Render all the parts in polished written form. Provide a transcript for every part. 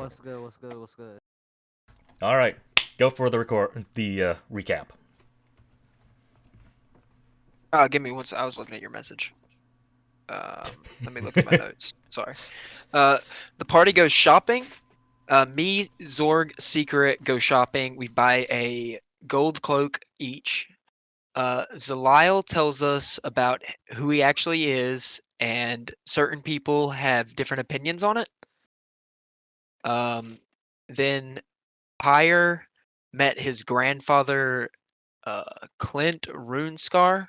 What's good? What's good? What's good? All right, go for the recap. Give me one sec. I was looking at your message. Let me look at my notes. Sorry. The party goes shopping. Me, Zorg, Secret go shopping. We buy a gold cloak each. Zaliel tells us about who he actually is, and certain people have different opinions on it. Then Pyre met his grandfather, Clint Runescar,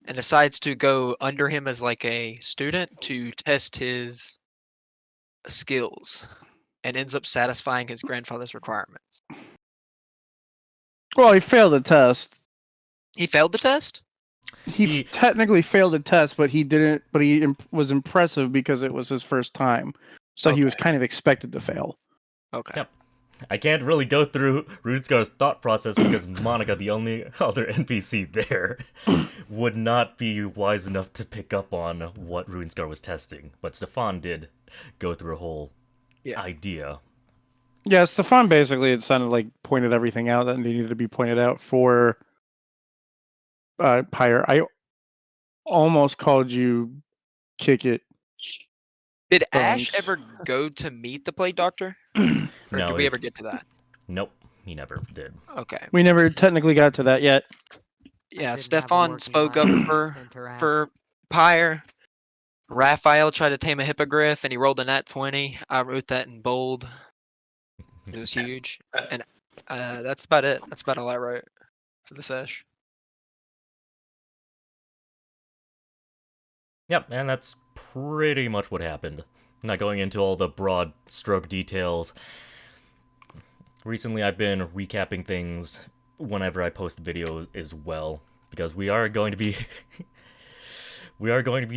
and decides to go under him as like a student to test his skills, and ends up satisfying his grandfather's requirements. Well, he failed the test. He failed the test? He technically failed the test, but he didn't. But he was impressive because it was his first time, so he was Okay. kind of expected to fail. Okay. Yep. I can't really go through Runescar's thought process because Monica, the only other NPC there, would not be wise enough to pick up on what Runescar was testing. But Stefan did go through a whole idea. Yeah, Stefan basically it sounded like pointed everything out that needed to be pointed out for Pyre. I almost called you kick it. Did Ash ever go to meet the plague doctor? Or No, did we ever get to that? Nope, he never did. Okay. We never technically got to that yet. Yeah, Didn't have a Stefan working spoke up interact. for Pyre. Raphael tried to tame a hippogriff and he rolled a nat 20. I wrote that in bold. It was huge. And that's about it. That's about all I wrote for the sesh. Yep, and that's pretty much what happened. Not going into all the broad stroke details. Recently I've been recapping things whenever I post videos as well, because we are going to be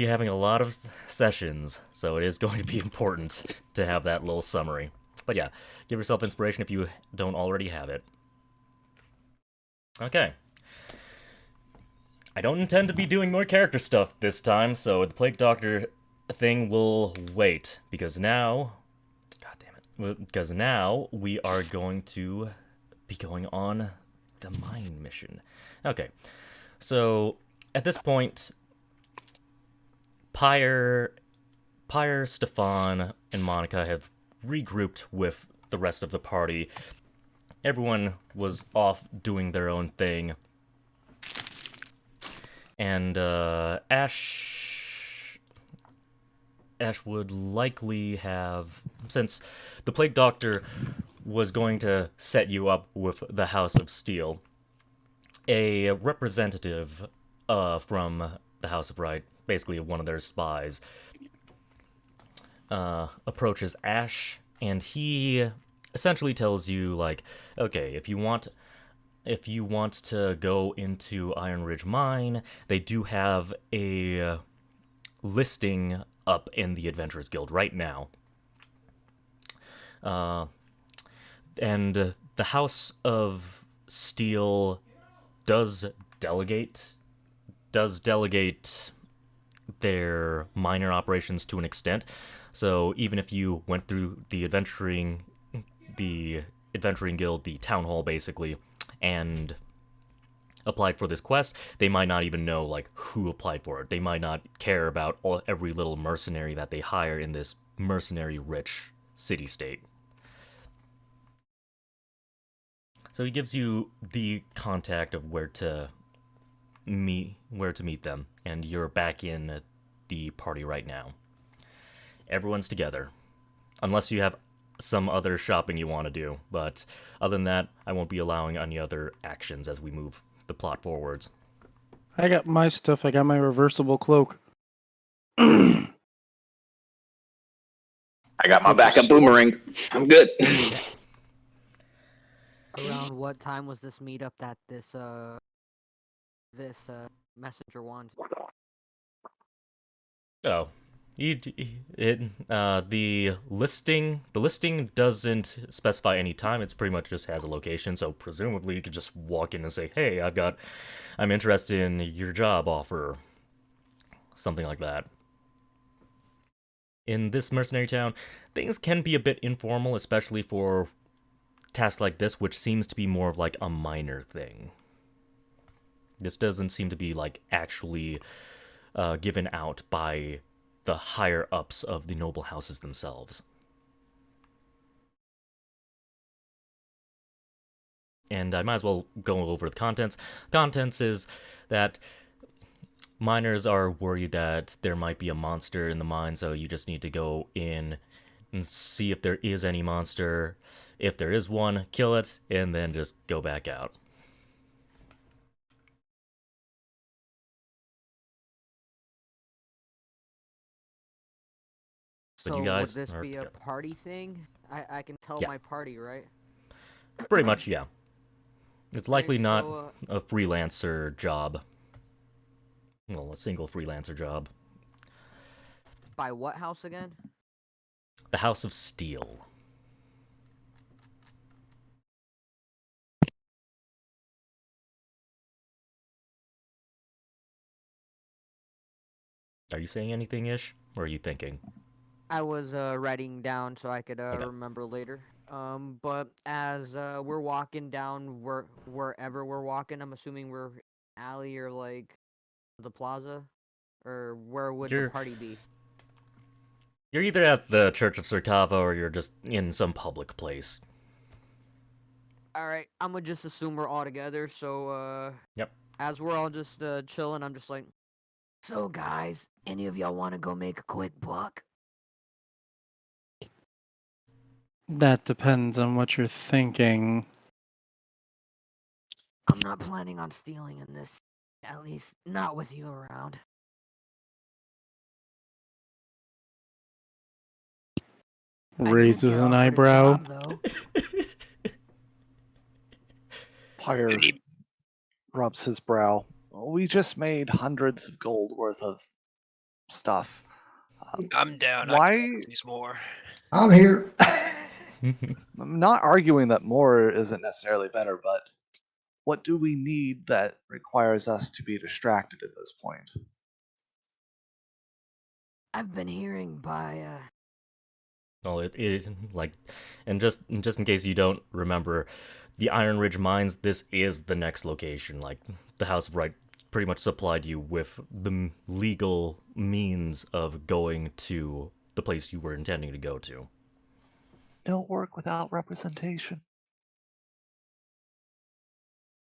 having a lot of sessions, so it is going to be important to have that little summary. But yeah, give yourself inspiration if you don't already have it. Okay. I don't intend to be doing more character stuff this time, so the Plague Doctor thing will wait, because now... God damn it. Because now we are going to be going on the mine mission. Okay, so at this point, Pyre, Stefan, and Monica have regrouped with the rest of the party. Everyone was off doing their own thing. And Ash would likely have, since the Plague Doctor was going to set you up with the House of Steele, a representative from the House of Right, basically one of their spies, approaches Ash, and he essentially tells you, like, okay, if you want to go into Iron Ridge Mine, they do have a listing up in the Adventurers Guild right now. And the House of Steele does delegate their minor operations to an extent. So even if you went through the Adventuring Guild, the town hall basically, and applied for this quest, they might not even know, like, who applied for it. They might not care about every little mercenary that they hire in this mercenary-rich city-state. So he gives you the contact of where to meet them, and you're back in the party right now. Everyone's together, unless you have some other shopping you want to do, but other than that, I won't be allowing any other actions as we move the plot forwards. I got my stuff. I got my reversible cloak. I got my backup boomerang. I'm good. Around what time was this meetup that this messenger wanted? Oh, the listing doesn't specify any time. It's pretty much just has a location. So presumably you could just walk in and say, "Hey, I'm interested in your job offer," something like that. In this mercenary town, things can be a bit informal, especially for tasks like this, which seems to be more of like a minor thing. This doesn't seem to be like actually given out by the higher ups of the noble houses themselves. And I might as well go over the contents. Contents is that miners are worried that there might be a monster in the mine, so you just need to go in and see if there is any monster. If there is one, kill it, and then just go back out. But So you guys would this are be a together. party thing? I can tell Yeah. my party, right? Pretty much, yeah. It's likely Okay, not so, a freelancer job. Well, a single freelancer job. by what house again? The House of Steele. Are you saying anything, Ish? Or are you thinking? I was writing down so I could Okay. remember later. But as we're walking down wherever we're walking, I'm assuming we're alley or like the plaza, or where would the You're party be? you're either at the Church of Circava or you're just in some public place. All right, I'm gonna just assume we're all together. So Yep. as we're all just chilling, I'm just like, so guys, any of y'all want to go make a quick buck? That depends on what you're thinking. I'm not planning on stealing in this, at least not with you around. I did Raises get an offered a eyebrow. job, though. Pyre You need rubs his brow. We just made hundreds of gold worth of stuff. I'm down. Why- I can use more. I'm here. I'm not arguing that more isn't necessarily better, but what do we need that requires us to be distracted at this point? I've been hearing by Well, it like, and just in case you don't remember, the Iron Ridge Mines. This is the next location. Like the House of Right pretty much supplied you with the legal means of going to the place you were intending to go to. No work without representation.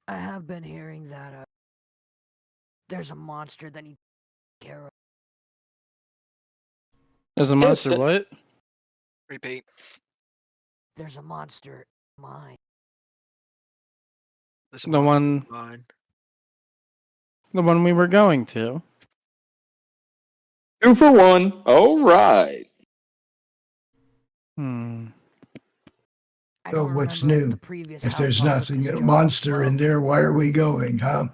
I have been hearing that there's a monster that needs to take care of. As a Yes, monster, what? Repeat. There's a monster in mine. This The one, mine. the one we were going to. 2 for 1. All right. Hmm. I So don't what's remember if the new? previous If house there's offered nothing, this a job monster as in well. there, why are we going, huh?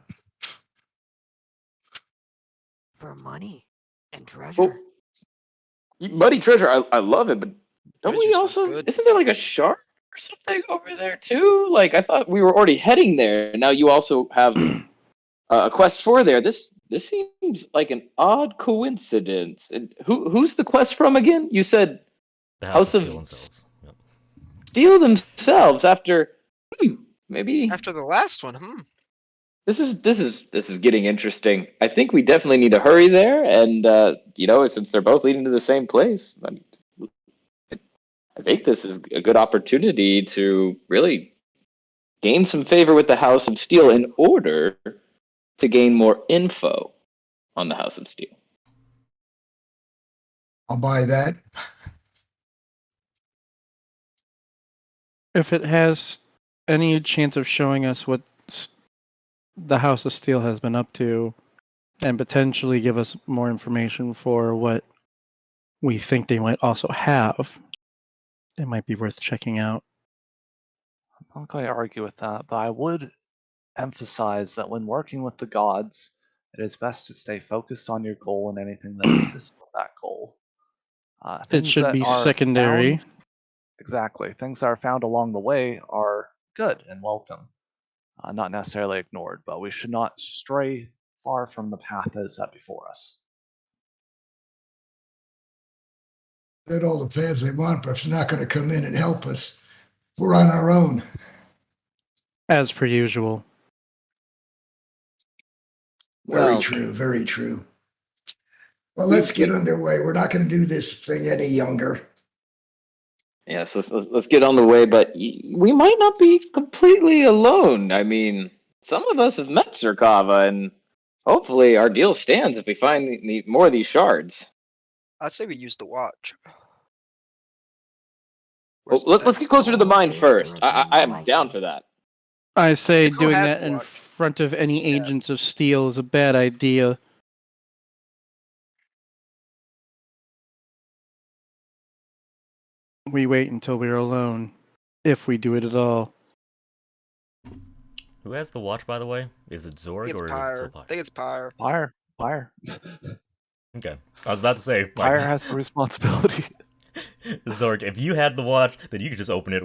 For money and treasure. Well, Muddy Treasure, I love it, but don't Treasure we sounds also? good. Isn't there like a shark or something over there too? Like I thought we were already heading there. Now you also have a quest for there. This seems like an odd coincidence. And who's the quest from again? You said The House House of of Steel themselves. Yep. Steal themselves after. Maybe After the last one, this is getting interesting. I think we definitely need to hurry there, and since they're both leading to the same place, I think this is a good opportunity to really gain some favor with the House of Steel in order to gain more info on the House of Steel. I'll buy that. If it has any chance of showing us what the House of Steel has been up to, and potentially give us more information for what we think they might also have, it might be worth checking out. I'm not going to argue with that, but I would emphasize that when working with the gods, it is best to stay focused on your goal and anything that assists with that goal. It Things should that be are secondary. found- exactly. Things that are found along the way are good and welcome, not necessarily ignored, but we should not stray far from the path that is set before us. It all depends. They want, but if they're not going to come in and help us, we're on our own. As per usual. Very Well, true. Very true. Well, let's get underway. We're not going to do this thing any younger. yes, let's get on the way, but we might not be completely alone. I mean, some of us have met Zerkava, and hopefully our deal stands if we find more of these shards. I'd say we use the watch. Well, Where's the let's get desk? closer to the mine Is first. there a I'm like- down for that. I say Who doing has that the in watch? front of any Yeah. agents of Steel is a bad idea. We wait until we're alone, if we do it at all. Who has the watch, by the way? Is it I Zorg think it's or is it Pyre. still I Pyre? think it's Pyre. Pyre. Okay. I was about to say, Pyre like, has the responsibility. Zorg, if you had the watch, then you could just open it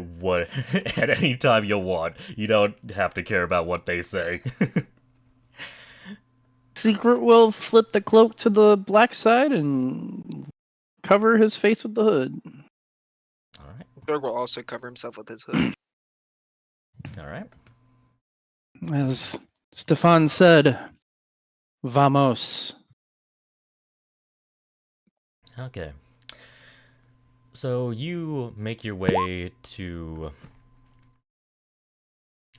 at any time you want. You don't have to care about what they say. Secret will flip the cloak to the black side and cover his face with the hood. Alright, Berg will also cover himself with his hood. alright. As Stefan said, vamos. Okay. So you make your way to...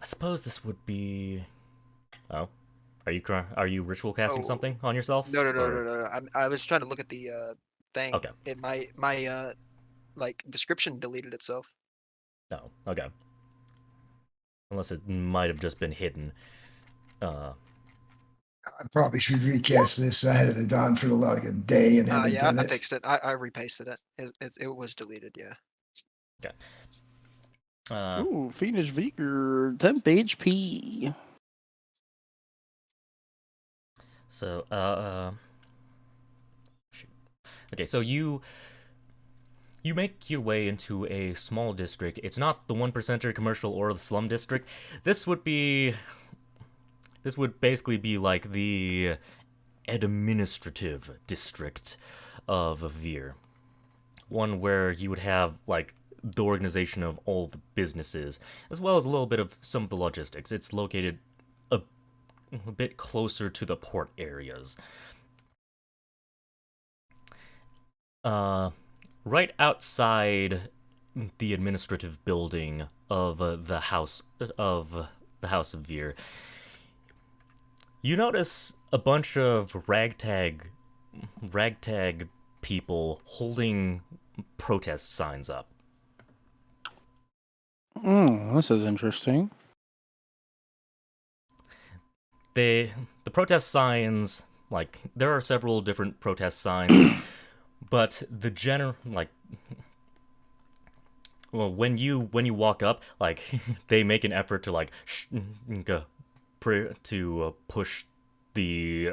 I suppose this would be... Oh. Are you ritual casting Oh. something on yourself? No. Or- I was trying to look at the thing. Okay. My like description deleted itself. No, okay. Unless it might have just been hidden. I probably should recast this. I had it on for like a day and haven't Yeah, done I it. fixed it. I repasted it. It was deleted. Yeah. Ooh, Fiendish Vigor, temp HP. So, shoot. Okay, so you make your way into a small district. It's not the 1%er commercial or the slum district. This would basically be like the administrative district of Veer. One where you would have, like, the organization of all the businesses, as well as a little bit of some of the logistics. It's located a bit closer to the port areas. Right outside the administrative building of the House of Veer, you notice a bunch of ragtag people holding protest signs up. This is interesting. The protest signs, like, there are several different protest signs, but the well, when you walk up, like, they make an effort to, like, push the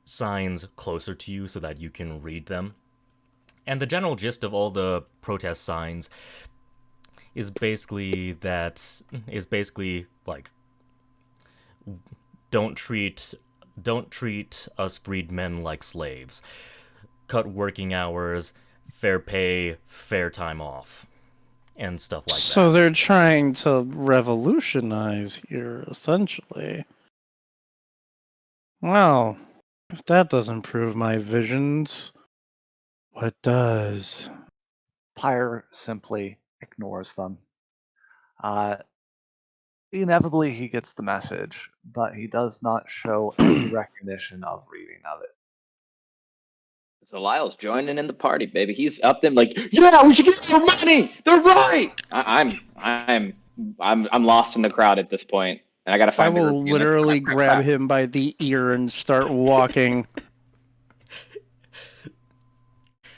signs closer to you so that you can read them. And the general gist of all the protest signs is basically like, don't treat us freedmen like slaves. Cut working hours, fair pay, fair time off, and stuff like that. So they're trying to revolutionize here, essentially. Well, if that doesn't prove my visions, what does? Pyre simply ignores them. Inevitably, he gets the message, but he does not show any recognition of reading of it. Zaliel's joining in the party, baby. He's up there like, yeah, we should get more money. They're right. I'm lost in the crowd at this point, and I gotta I find. the will review. literally Crap, grab crap. him by the ear and start walking.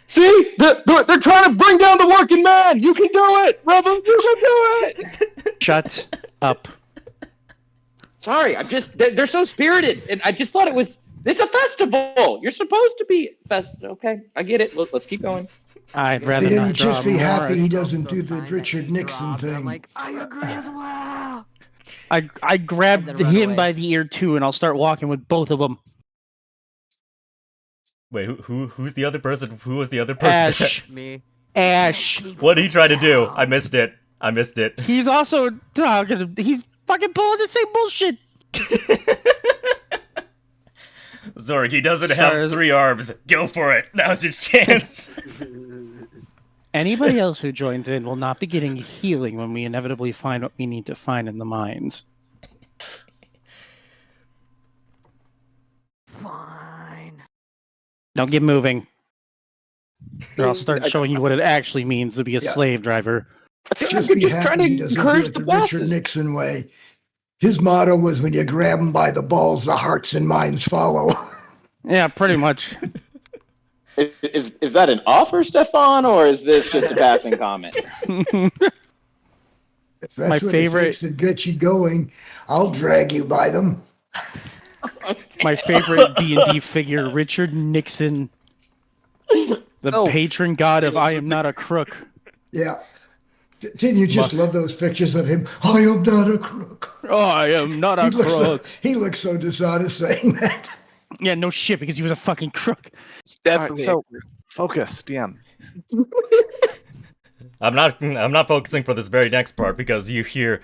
See, they're trying to bring down the working man. You can do it, Rebel. You can do it. Shut up. Sorry, they're so spirited, and I just thought it's a festival. You're supposed to be Okay, I get it. Let's keep going. I'd rather Yeah, not you just draw be more. happy he Those doesn't do the signs that Richard he Nixon dropped, and I'm thing. like, I agree as well. I grabbed And then run him away. by the ear too, and I'll start walking with both of them. Wait, who's the other person? Who was the other person? Ash. Me. Ash. What did he try to do? I missed it. He's also he's fucking pulling the same bullshit. Zorg, he doesn't Sorry. have 3 arms. Go for it. Now's your chance. Anybody else who joins in will not be getting healing when we inevitably find what we need to find in the mines. Fine. Don't get moving. Or I'll start showing you what it actually means to be a slave driver. Just You're be just happy trying to he doesn't do encourage it the the Richard bosses. Nixon way. His motto was, when you grab him by the balls, the hearts and minds follow. Yeah, pretty much. Is that an offer, Stefan, or is this just a passing comment? If that's My what favorite- it takes to get you going, I'll drag you by them. My favorite D&D figure, Richard Nixon, the So- patron god of I am not a crook. Yeah. Didn't you just love those pictures of him? I am not a crook. Oh, I am not a crook. He looks so dishonest saying that. Yeah, no shit, because he was a fucking crook. It's All right, definitely. so focus, DM. I'm not focusing for this very next part because you hear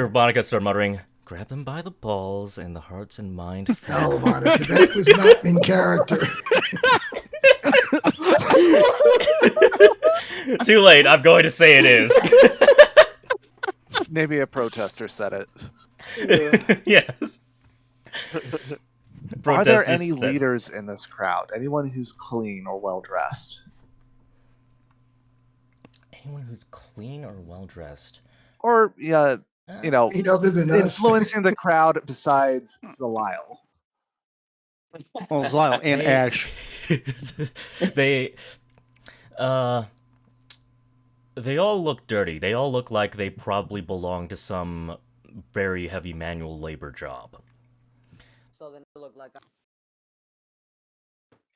Monica start muttering, "Grab them by the balls and the hearts and mind." No, Monica, that was not in character. Too late. I'm going to say it is. Maybe a protester said it. Yes. Are there Protesters any said- leaders in this crowd? Anyone who's clean or well dressed? Anyone who's clean or well dressed? Or other than us. influencing the crowd besides Zaliel? Well, Zaliel and Ash. they all look dirty. They all look like they probably belong to some very heavy manual labor job. So then it looked like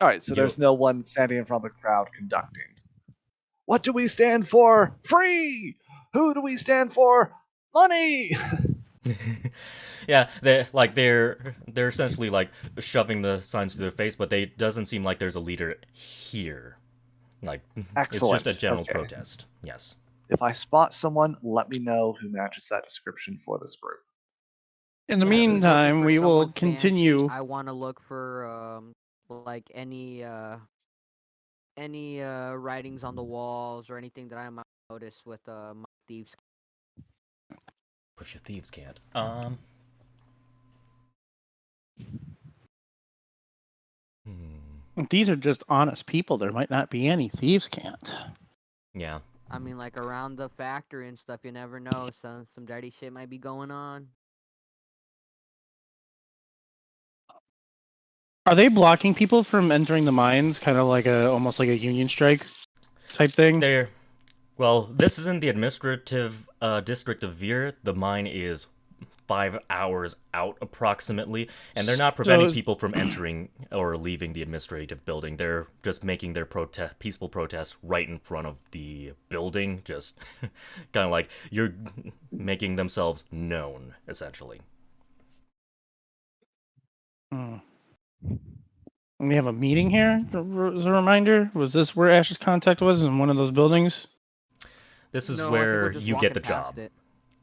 All right, so You- there's no one standing in front of the crowd conducting. What do we stand for? Free! Who do we stand for? Money! Yeah, they're essentially like shoving the signs to their face, but they doesn't seem like there's a leader here. Like Excellent. it's just a general Okay. protest. Yes. If I spot someone, let me know who matches that description for this group. In the Yeah, if he's looking meantime, for we will someone fancy, continue. I want to look for like any writings on the walls or anything that I might notice with my thieves. If your thieves can't. If these are just honest people, there might not be any thieves can't. Yeah. I mean, like around the factory and stuff, you never know. Some dirty shit might be going on. Are they blocking people from entering the mines? Kind of like almost like a union strike type thing? Well, this is in the administrative district of Vir. The mine is 5 hours out approximately, and they're not preventing people from entering or leaving the administrative building. They're just making their peaceful protest right in front of the building, just kind of like you're making themselves known, essentially. Hmm. And we have a meeting here, as a reminder. Was this where Ash's contact was, in one of those buildings? This is No, I think we're where just you get the walking past job. it.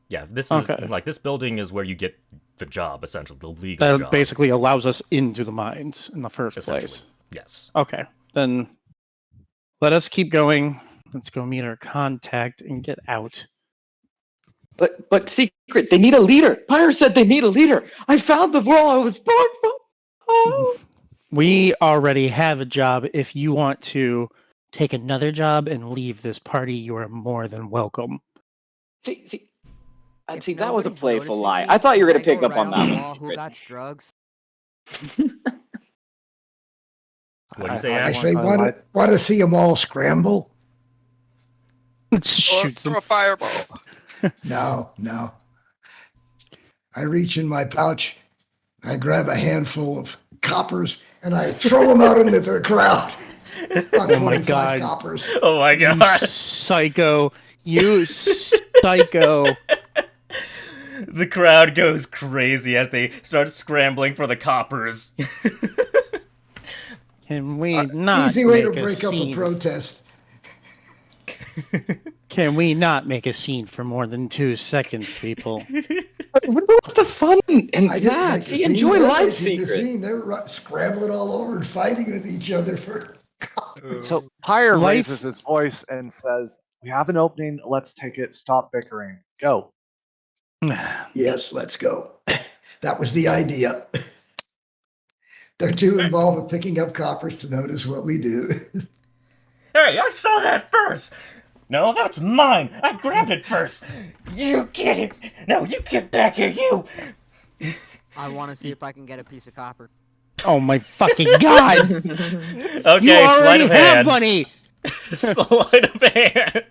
Yeah, this Okay. is like this building is where you get the job, essentially, the legal That job. basically allows us into the mines in the first place. Essentially. Yes. Okay, then let us keep going. Let's go meet our contact and get out. But secret, they need a leader. Pyre said they need a leader. I found the role I was born for. Oh. We already have a job. If you want to take another job and leave this party, you are more than welcome. See, If that was a nobody's playful noticing lie. me, I thought you were can gonna I pick go up right on the that wall one. Who Secret. got drugs? What do you say, I Ash? say, want to see them all scramble? Shoots them. Throw a fireball. No. I reach in my pouch, I grab a handful of coppers, and I throw them out into the crowd. About Oh my 25 God. coppers. Oh my You god! psycho. You psycho. The crowd goes crazy as they start scrambling for the coppers. Can we not Easy way to make a break up a scene? protest. Can we not make a scene for more than 2 seconds, people? What's the fun in I didn't that? make a See, scene. enjoy They're life making the secret. scene. They're scrambling all over and fighting with each other for. So Pyre Life- raises his voice and says, "We have an opening. Let's take it. Stop bickering. Go." Yes, let's go. That was the idea. They're too involved with picking up coppers to notice what we do. Hey, I saw that first! No, that's mine! I grabbed it first! You get it! No, you get back here, you! I want to see if I can get a piece of copper. Oh my fucking god! Okay, You already sleight of have hand. money! Sleight of hand!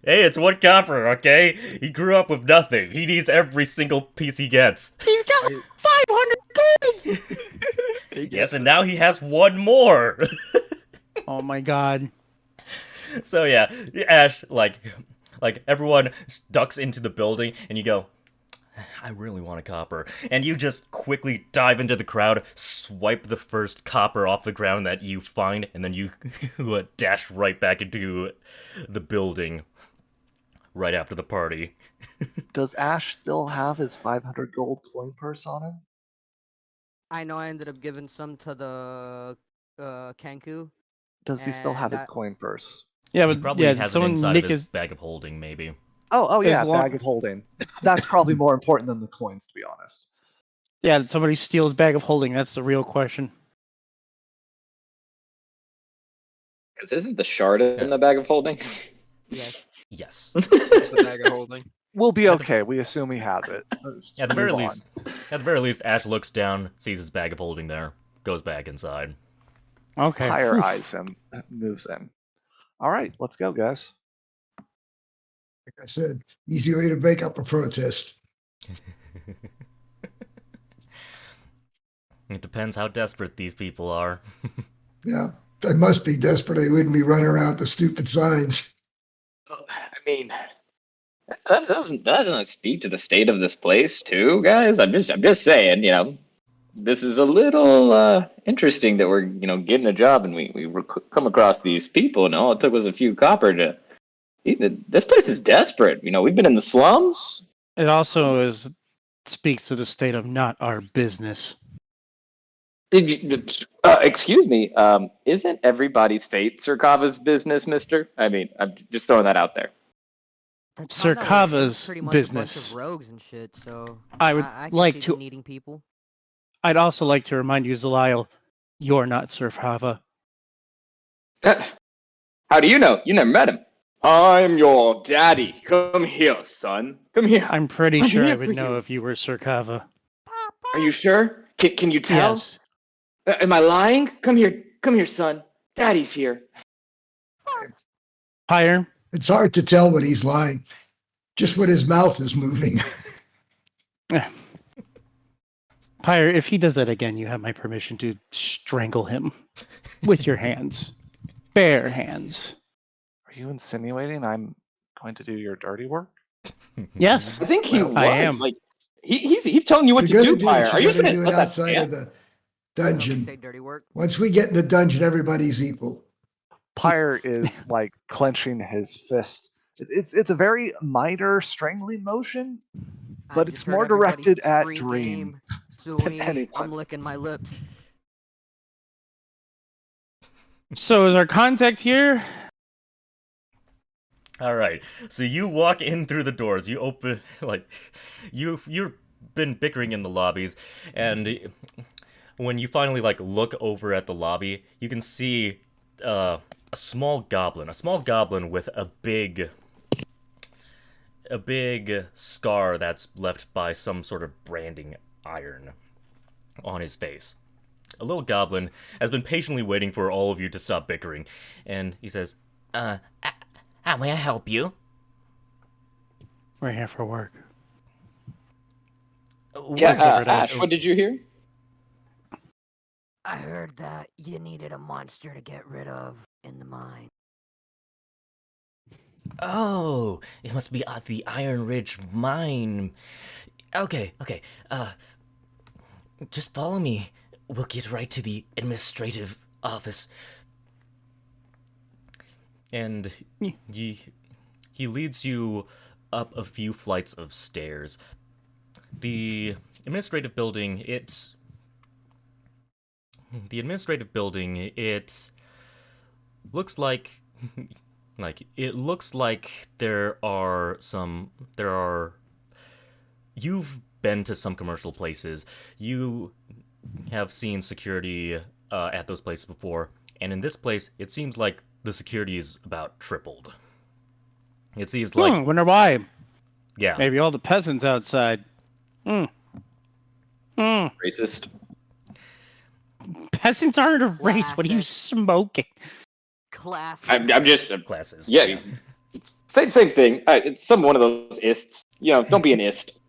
Hey, it's 1 copper, okay? He grew up with nothing. He needs every single piece he gets. He's got 500 gold! Yes, and now he has 1 more! Oh my god. So yeah, Ash, like everyone ducks into the building, and you go, I really want a copper. And you just quickly dive into the crowd, swipe the first copper off the ground that you find, and then you dash right back into the building right after the party. Does Ash still have his 500 gold coin purse on him? I know I ended up giving some to the Kanku. Does he still have his And coin purse? Yeah, He but probably yeah, has it someone inside nick of his his. bag of holding, maybe. Oh As yeah, long- bag of holding. That's probably more important than the coins, to be honest. Yeah, did somebody steal his bag of holding? That's the real question. 'Cause isn't the shard in the bag of holding? Yes. Yes. It's the bag of holding. We'll be okay. We assume he has it. Let's At the very move on. least, Ash looks down, sees his bag of holding there, goes back inside. Okay. Pyre Whew. eyes him, moves in. All right, let's go, guys. Like I said, easy way to break up a protest. It depends how desperate these people are. Yeah, they must be desperate. They wouldn't be running around with the stupid signs. I mean, that doesn't speak to the state of this place, too, guys. I'm just saying, this is a little interesting that we're getting a job and we come across these people, and all it took was a few copper to. This place is desperate. We've been in the slums. It also speaks to the state of not our business. Excuse me. Isn't everybody's fate Sirkava's business, Mister? I mean, I'm just throwing that out there. That Sir sounds like we're Kava's pretty much business. A bunch of rogues and shit. So I would I can like see to- them needing people. I'd also like to remind you, Zaliel, you're not Sir Hava. How do you know? You never met him. I'm your daddy. Come here, son. Come here. I'm pretty I'm sure I here would for know you. if you were Sir Kava. Are you sure? Can you tell? Yes. Am I lying? Come here, son. Daddy's here. Pyre, It's hard to tell when he's lying, just when his mouth is moving. Pyre, if he does that again, you have my permission to strangle him with your hands. Bare hands. Are you insinuating I'm going to do your dirty work? Yes. I think he Well, was. I am. Like he's telling you what You're to gonna do, Pyre. it. Are You're you gonna gonna do it let that outside stand? of the Somebody dungeon. say dirty work. Once we get in the dungeon, everybody's equal. Pyre is like clenching his fist. It's a very minor strangling motion, I but just it's heard more everybody's directed at free Dream game, than Sweet. anyone. I'm licking my lips. So is our contact here? All right. So you walk in through the doors. You open you've been bickering in the lobbies, and when you finally look over at the lobby, you can see a small goblin with a big scar that's left by some sort of branding iron on his face. A little goblin has been patiently waiting for all of you to stop bickering, and he says, how may I help you? We're here for work. Yeah, Work's over there. Ash, what did you hear? I heard that you needed a monster to get rid of in the mine. Oh, it must be at the Iron Ridge mine. Okay. Just follow me. We'll get right to the administrative office. and he leads you up a few flights of stairs. The administrative building, it looks like you've been to some commercial places. You have seen security at those places before, and in this place, it seems like the security is about tripled. It seems like, Wonder why. yeah, Maybe all the peasants outside. Racist. Peasants aren't a race. What are you Classic. smoking? Classic. I'm just classes. yeah. Same thing. It's one of those ists. Don't be an ist.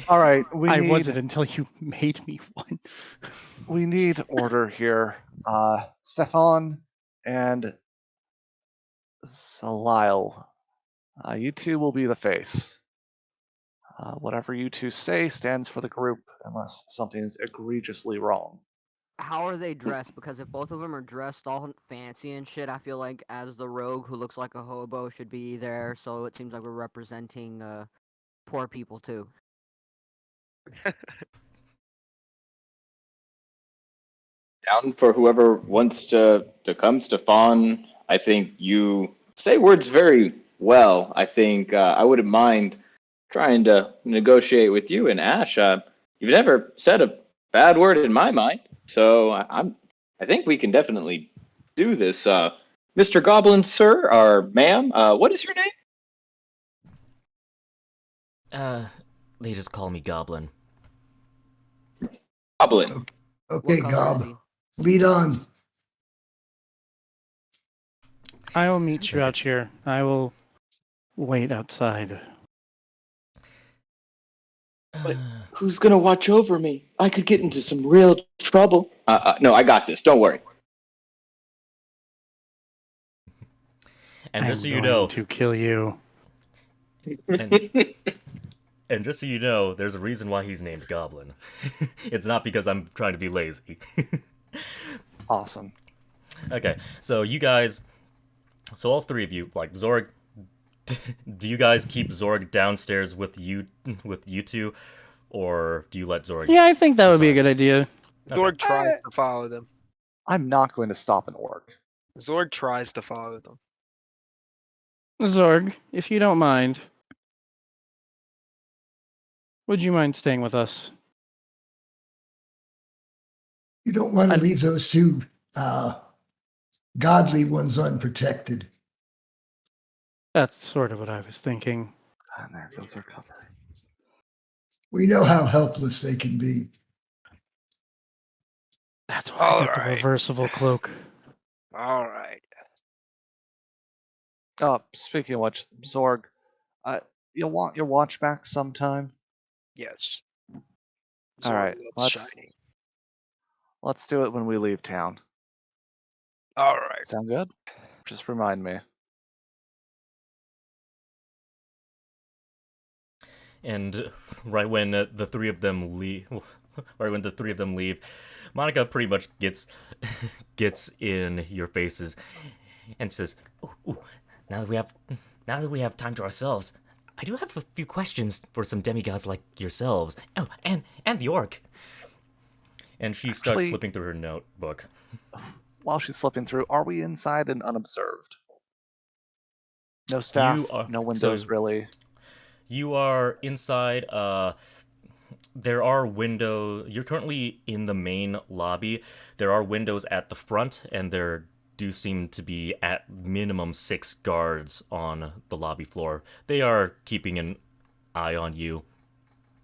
All right, I wasn't until you made me one. we need order here. Stefan and Zaliel, you two will be the face. Whatever you two say stands for the group, unless something is egregiously wrong. How are they dressed? Because if both of them are dressed all fancy and shit, I feel like as the rogue who looks like a hobo should be there. So it seems like we're representing poor people too. Down for whoever wants to come, Stefan. I think you say words very well. I think I wouldn't mind trying to negotiate with you. And Ash, you've never said a bad word in my mind, so I think we can definitely do this. Mr. Goblin, sir, or ma'am, what is your name? They just call me Goblin. Goblin. Okay, What color is Gob, lead on. I will meet you out here. I will wait outside. Who's gonna watch over me? I could get into some real trouble. No, I got this. Don't worry. And I'm just so you going know, to kill you. and just so you know, there's a reason why he's named Goblin. It's not because I'm trying to be lazy. Awesome. Okay, so all three of you, like Zorg, do you guys keep Zorg downstairs with you two, or do you let Zorg? Yeah, I think that would be a good idea. Okay. Zorg tries to follow them. I'm not going to stop and work. Zorg tries to follow them. Zorg, if you don't mind, would you mind staying with us? You don't want to leave those two godly ones unprotected. That's sort of what I was thinking. And there goes our cover. We know how helpless they can be. That's why I got the Alright. reversible cloak. All right. Speaking of which, Zorg, you'll want your watch back sometime. Yes. All right, loves let's- shiny. Let's do it when we leave town. All right. Sound good? Just remind me. And right when the three of them leave, Monica pretty much gets in your faces and says, "Ooh, now that we have time to ourselves, I do have a few questions for some demigods like yourselves. Oh, and the orc." And she starts Actually- flipping through her notebook. While she's flipping through, are we inside and unobserved? No staff, no windows, really. You are inside. There are windows. You're currently in the main lobby. There are windows at the front, and there do seem to be at minimum 6 guards on the lobby floor. They are keeping an eye on you.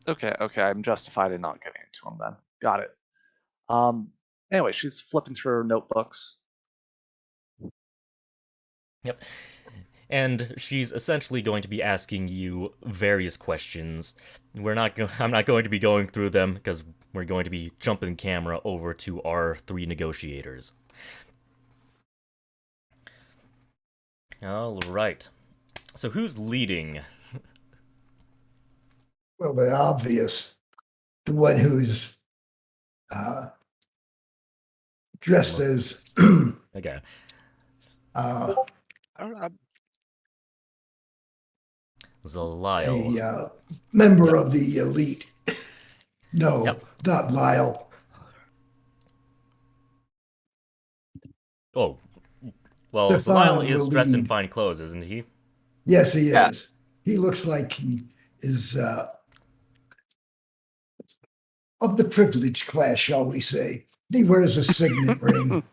Okay, I'm justified in not getting into them then. Got it. Anyway, she's flipping through her notebooks. Yep. And she's essentially going to be asking you various questions. I'm not going to be going through them because we're going to be jumping camera over to our 3 negotiators. All right. So who's leading? Well, the obvious, the one who's dressed as Okay. I don't know. Zaliel. a member Yep. of the elite. No, Yep. not Lyle. Oh, well, Zaliel Stefan will is dressed in lead. fine clothes, isn't he? Yes, he Yeah. is. He looks like he is of the privileged class, shall we say. He wears a signet ring.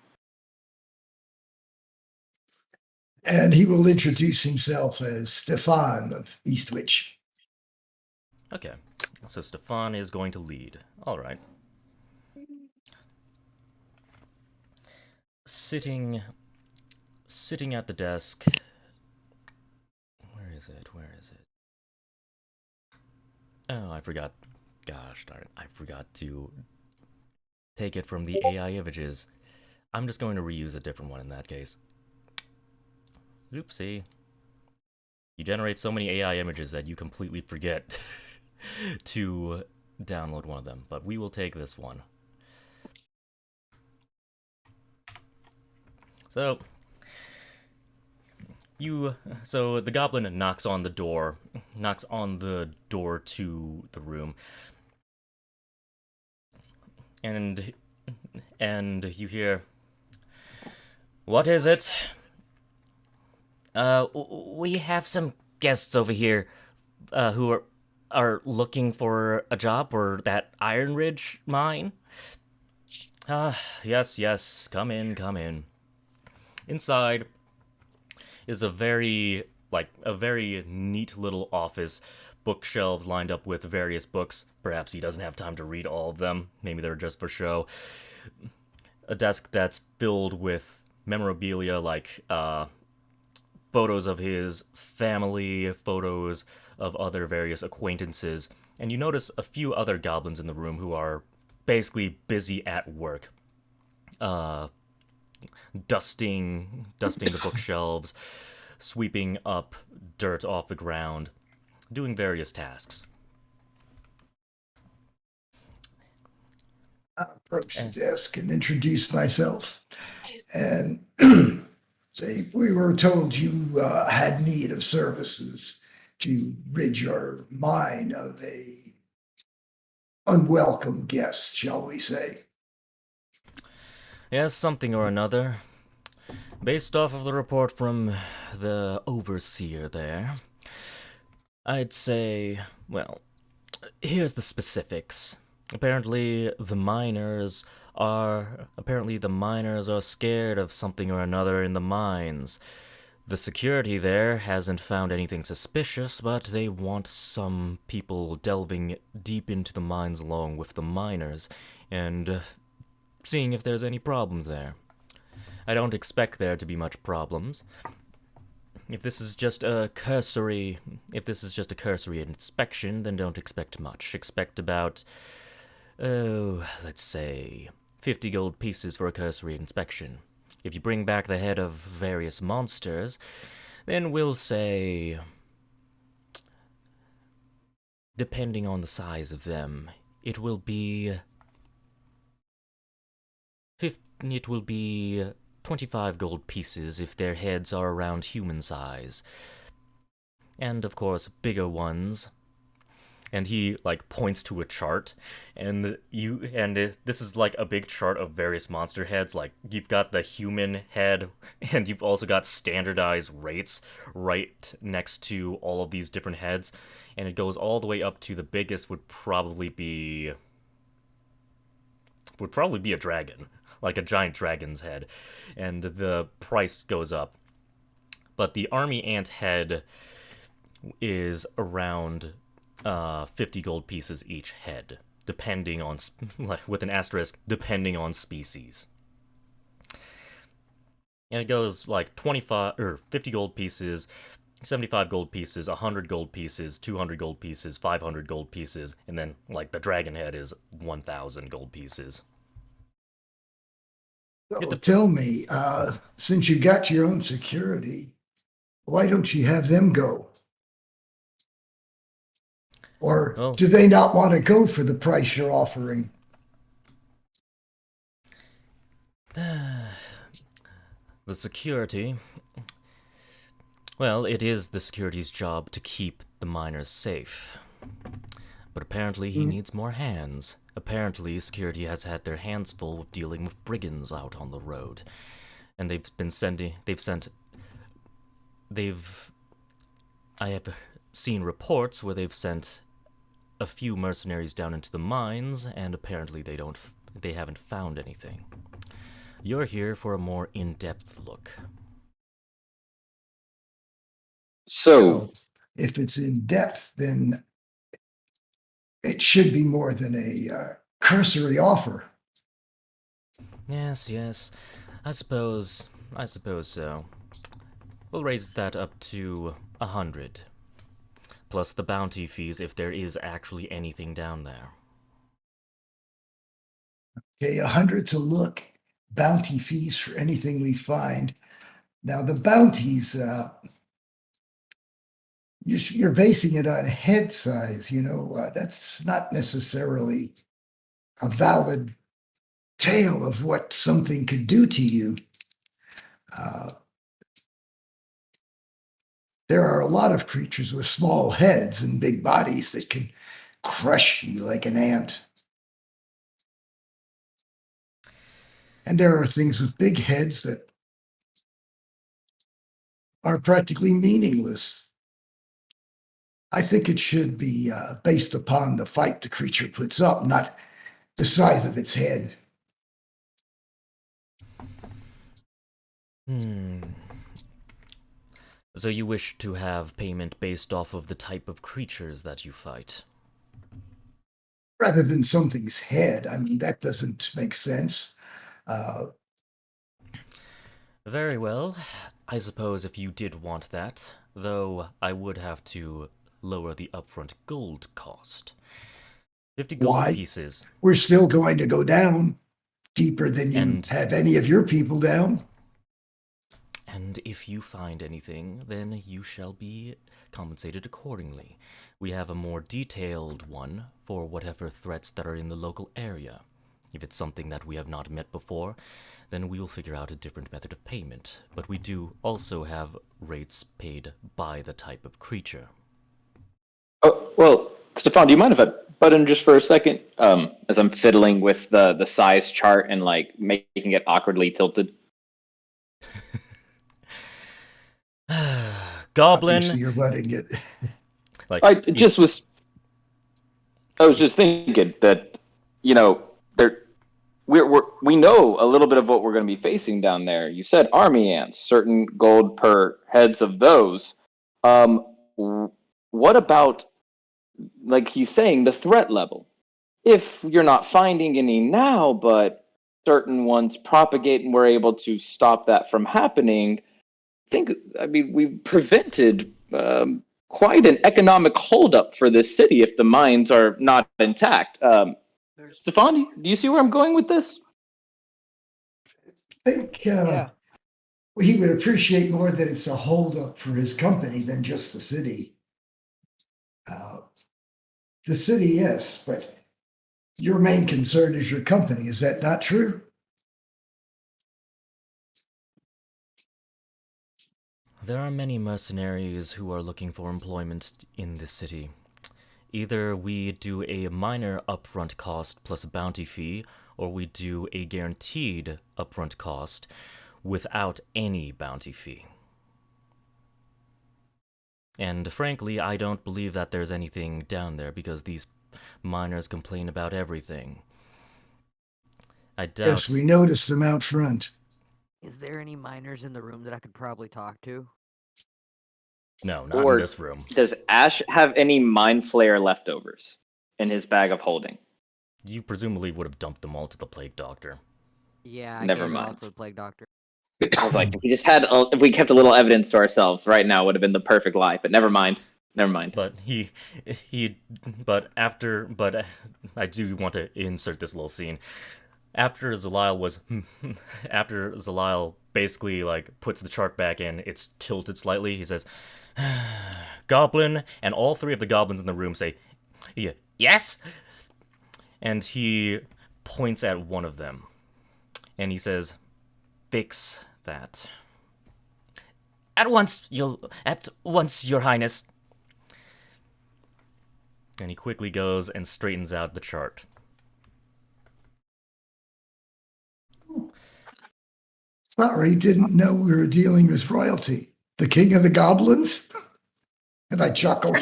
And he will introduce himself as Stefan of Eastwich. Okay. So Stefan is going to lead. All right. Sitting at the desk. Where is it? Oh, I forgot. Gosh darn it. I forgot to take it from the AI images. I'm just going to reuse a different one in that case. Oopsie. You generate so many AI images that you completely forget to download one of them, but we will take this one. So the goblin knocks on the door to the room, and you hear, "What is it?" We have some guests over here, who are looking for a job for that Iron Ridge mine. Yes, come in. Inside is a very neat little office, bookshelves lined up with various books. Perhaps he doesn't have time to read all of them. Maybe they're just for show. A desk that's filled with memorabilia like photos of his family, photos of other various acquaintances, and you notice a few other goblins in the room who are basically busy at work. Dusting the bookshelves, sweeping up dirt off the ground, doing various tasks. I approached the desk and introduced myself. And say, we were told you had need of services to rid your mine of a unwelcome guest, shall we say. Yes, something or another. Based off of the report from the overseer there, I'd say, well, here's the specifics. Apparently the miners are scared of something or another in the mines. The security there hasn't found anything suspicious, but they want some people delving deep into the mines along with the miners and seeing if there's any problems there. I don't expect there to be much problems. If this is just a cursory inspection, then don't expect much. Expect about, let's say, 50 gold pieces for a cursory inspection. If you bring back the head of various monsters, then we'll say, depending on the size of them, it will be 25 gold pieces if their heads are around human size. And of course, bigger ones. And he points to a chart, and this is a big chart of various monster heads. Like, you've got the human head, and you've also got standardized rates right next to all of these different heads, and it goes all the way up to the biggest would probably be a dragon, like a giant dragon's head, and the price goes up. But the army ant head is around 50 gold pieces each head, depending on, with an asterisk, depending on species. And it goes 25 or 50 gold pieces, 75 gold pieces, 100 gold pieces, 200 gold pieces, 500 gold pieces, and then the dragon head is 1,000 gold pieces. So tell me, since you got your own security, why don't you have them go? Or do they not want to go for the price you're offering? The security. Well, it is the security's job to keep the miners safe. But apparently he needs more hands. Apparently security has had their hands full with dealing with brigands out on the road. And I have seen reports where they've sent a few mercenaries down into the mines, and apparently they haven't found anything. You're here for a more in-depth look. So, Well, if it's in depth, then it should be more than a cursory offer. Yes. I suppose so. We'll raise that up to 100. Plus the bounty fees if there is actually anything down there. Okay, 100 to look, bounty fees for anything we find. Now the bounties, you're basing it on head size, that's not necessarily a valid tale of what something could do to you. There are a lot of creatures with small heads and big bodies that can crush you like an ant. And there are things with big heads that are practically meaningless. I think it should be based upon the fight the creature puts up, not the size of its head. So you wish to have payment based off of the type of creatures that you fight? Rather than something's head. I mean, that doesn't make sense. Very well. I suppose if you did want that, though I would have to lower the upfront gold cost. 50 gold Why? pieces. We're still going to go down deeper than you And- have any of your people down. And if you find anything, then you shall be compensated accordingly. We have a more detailed one for whatever threats that are in the local area. If it's something that we have not met before, then we'll figure out a different method of payment. But we do also have rates paid by the type of creature. oh, well, Stefan, do you mind if I butt in just for a second? As I'm fiddling with the size chart and like making it awkwardly tilted. Goblin. Obviously, you're letting it. Like I was just thinking that, we know a little bit of what we're going to be facing down there. You said army ants, certain gold per heads of those. What about, like he's saying, the threat level? If you're not finding any now, but certain ones propagate and we're able to stop that from happening, we've prevented quite an economic holdup for this city if the mines are not intact. Stefan, do you see where I'm going with this? I think he would appreciate more that it's a holdup for his company than just the city. The city, yes, but your main concern is your company. Is that not true? There are many mercenaries who are looking for employment in this city. Either we do a minor upfront cost plus a bounty fee, or we do a guaranteed upfront cost without any bounty fee. And frankly, I don't believe that there's anything down there because these miners complain about everything. I doubt... Yes, we noticed them out front. Is there any miners in the room that I could probably talk to? No, not Or in this room. does Ash have any mind flayer leftovers in his bag of holding? You presumably would have dumped them all to the Plague Doctor. Yeah, I Never gave it all mind. to the Plague Doctor. I was like, if we kept a little evidence to ourselves right now, would have been the perfect lie. But never mind. But I do want to insert this little scene. After Zaliel basically like puts the chart back in, it's tilted slightly. He says, "Goblin," and all three of the goblins in the room say, "Yeah, yes." And he points at one of them, and he says, "Fix that." At once, Your Highness. And he quickly goes and straightens out the chart. Sorry, didn't know we were dealing with royalty. The king of the goblins? And I chuckled.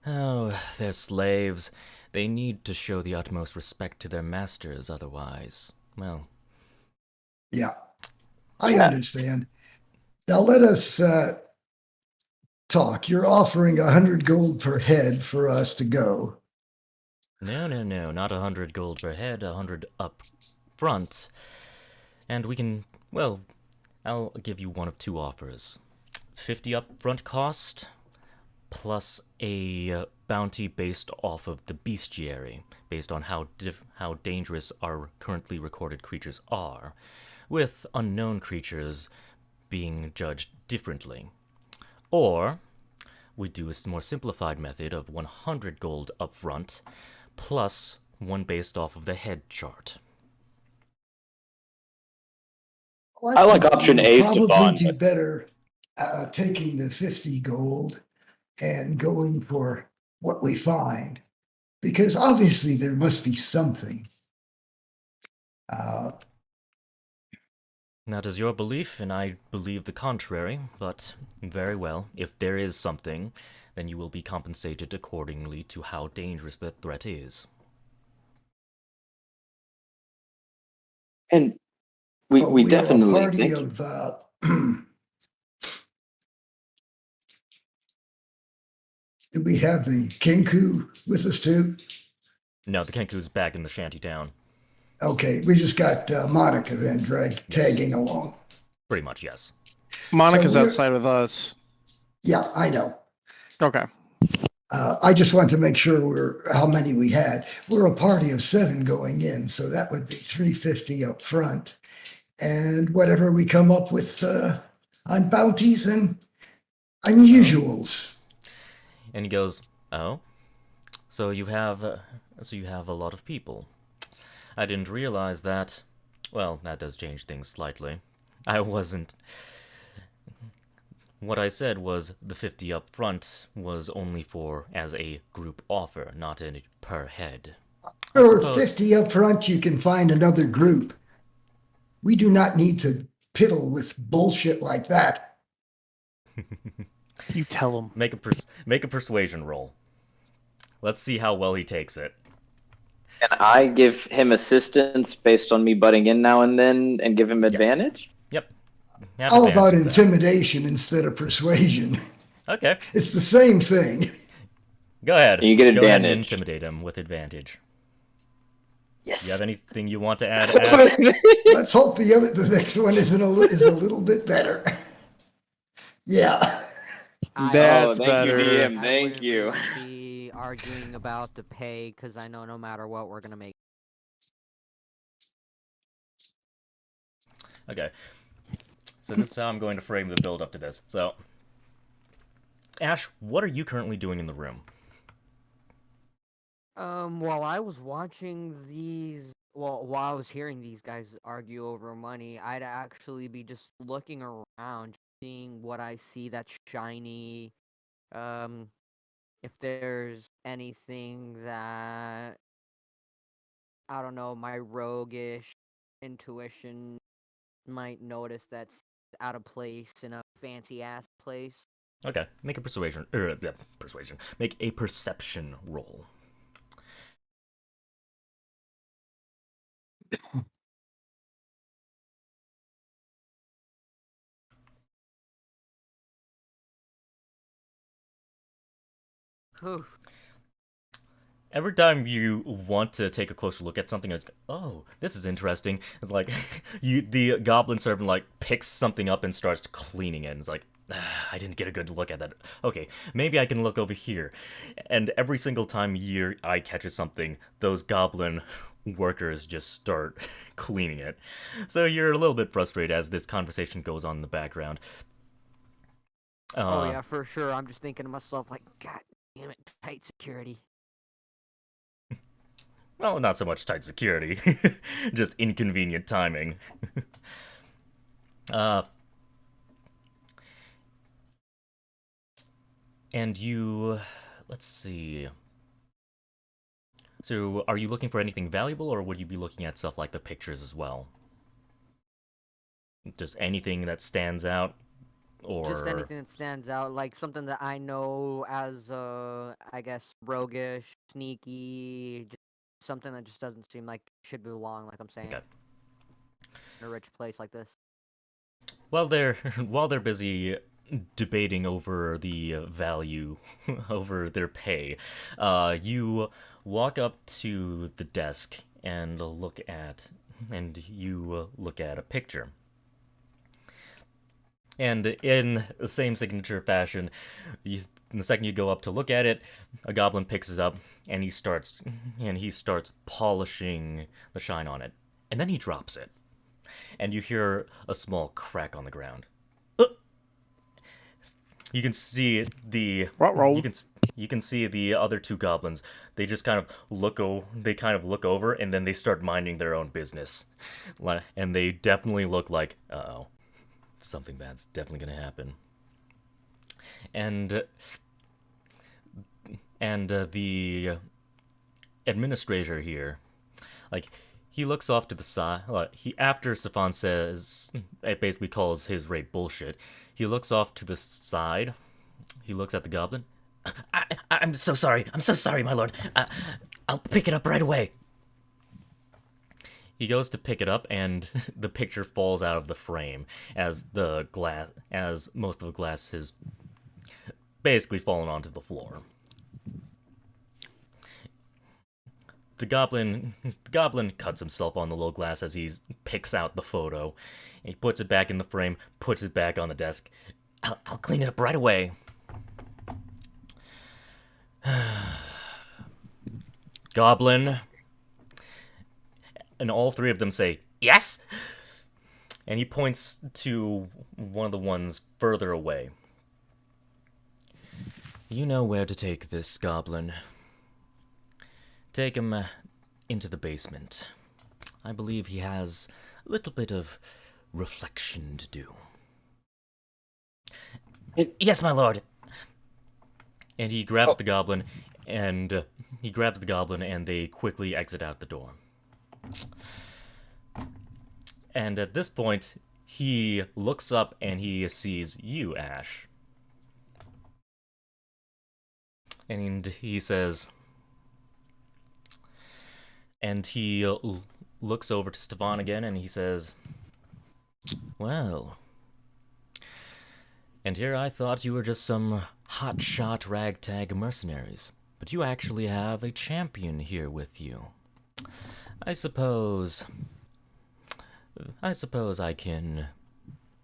Oh, they're slaves. They need to show the utmost respect to their masters, otherwise, well... Yeah, I understand. Now let us talk. You're offering 100 gold per head for us to go. No, not 100 gold per head, 100 up front. And we can, well, I'll give you one of two offers. 50 upfront cost, plus a bounty based off of the bestiary, based on how dangerous our currently recorded creatures are, with unknown creatures being judged differently. Or we do a more simplified method of 100 gold upfront, plus one based off of the head chart. I like option A, Probably Stefan. do better taking the 50 gold and going for what we find, because obviously there must be something. That is your belief, and I believe the contrary, but very well. If there is something, then you will be compensated accordingly to how dangerous the threat is. And we are definitely a party think... of do we have the Kenku with us too? No, the Kenku's back in the shanty town. Okay, we just got Monica then tagging along. Pretty much, yes. Monica's outside with us. Yeah, I know. Okay. I just wanted to make sure how many we had. We're a party of 7 going in, so that would be 350 up front, and whatever we come up with on bounties and unusuals. And he goes, "Oh, so you have a lot of people. I didn't realize that. Well, that does change things slightly. I wasn't. What I said was the 50 up front was only for as a group offer, not a per head. For 50 up front, you can find another group. We do not need to piddle with bullshit like that. You tell him. Make a persuasion roll. Let's see how well he takes it. Can I give him assistance based on me butting in now and then and give him advantage? Yep. How about intimidation instead of persuasion? Okay. It's the same thing. Go ahead. You get Go ahead and advantage. intimidate him with advantage. Yes. Do you have anything you want to add, Ash? Let's hope the next one is a little bit better. Yeah. That's thank better. you, DM. I Thank wouldn't you. really be arguing about the pay because I know no matter what we're gonna make. Okay. So this is how I'm going to frame the build up to this. So, Ash, what are you currently doing in the room? While I was watching while I was hearing these guys argue over money, I'd actually be just looking around, seeing what I see that's shiny. If there's anything that, I don't know, my roguish intuition might notice that's out of place in a fancy ass place. Okay, make a persuasion. Make a perception roll. Oof. Every time you want to take a closer look at something, it's oh, this is interesting. It's like the goblin servant like picks something up and starts cleaning it. It's like I didn't get a good look at that. Okay, maybe I can look over here. And every single time your eye catches something, those goblin workers just start cleaning it. So you're a little bit frustrated as this conversation goes on in the background. Oh yeah, for sure. I'm just thinking to myself like, God damn it, tight security. Well, not so much tight security, just inconvenient timing. And you, let's see. So, are you looking for anything valuable, or would you be looking at stuff like the pictures as well? Just anything that stands out, or Just anything that stands out, like something that I know as, I guess, roguish, sneaky, just something that just doesn't seem like should belong, like I'm saying, Okay. in a rich place like this. While they're busy debating over the value over their pay, you walk up to the desk and look at a picture. And in the same signature fashion, the second you go up to look at it, a goblin picks it up and he starts polishing the shine on it, and then he drops it, and you hear a small crack on the ground. You can see you can see the other two goblins. They just kind of look over, and then they start minding their own business, and they definitely look like, uh-oh, something bad's definitely gonna happen. And the administrator here, like, he looks off to the side. After Stefan says, it basically calls his rate bullshit. He looks off to the side. He looks at the goblin. I'm so sorry. I'm so sorry, my lord. I'll pick it up right away. He goes to pick it up, and the picture falls out of the frame as most of the glass has basically fallen onto the floor. The goblin cuts himself on the little glass as he picks out the photo. He puts it back in the frame, puts it back on the desk. I'll clean it up right away. Goblin. And all three of them say, yes? And he points to one of the ones further away. You know where to take this, Goblin. Take him into the basement. I believe he has a little bit of reflection to do. Yes, my lord. And he grabs the goblin, and they quickly exit out the door. And at this point, he looks up and he sees you, Ash. And he says, and he looks over to Stefan again and he says, well, and here I thought you were just some hotshot ragtag mercenaries, but you actually have a champion here with you. I suppose I can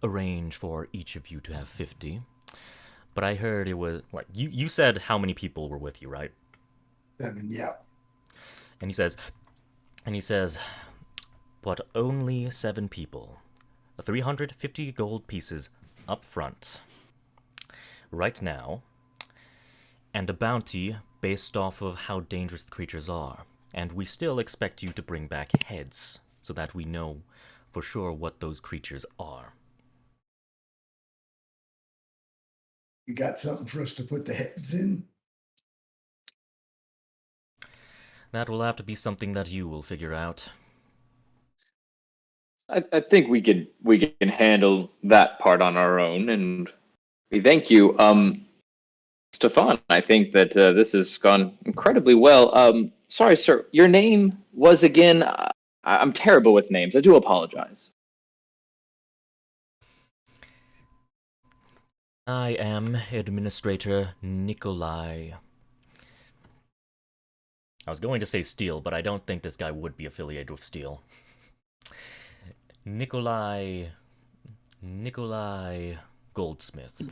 arrange for each of you to have 50. But I heard it was, like, you said how many people were with you, right? 7, yeah. And he says, but only 7 people. 350 gold pieces up front. Right now. And a bounty based off of how dangerous the creatures are. And we still expect you to bring back heads, so that we know for sure what those creatures are. You got something for us to put the heads in? That will have to be something that you will figure out. I think we can handle that part on our own, and we thank you. Stefan, I think that this has gone incredibly well. Sorry, sir, your name was again... I'm terrible with names. I do apologize. I am Administrator Nicolai. I was going to say Steele, but I don't think this guy would be affiliated with Steele. Nicolai Goldsmith.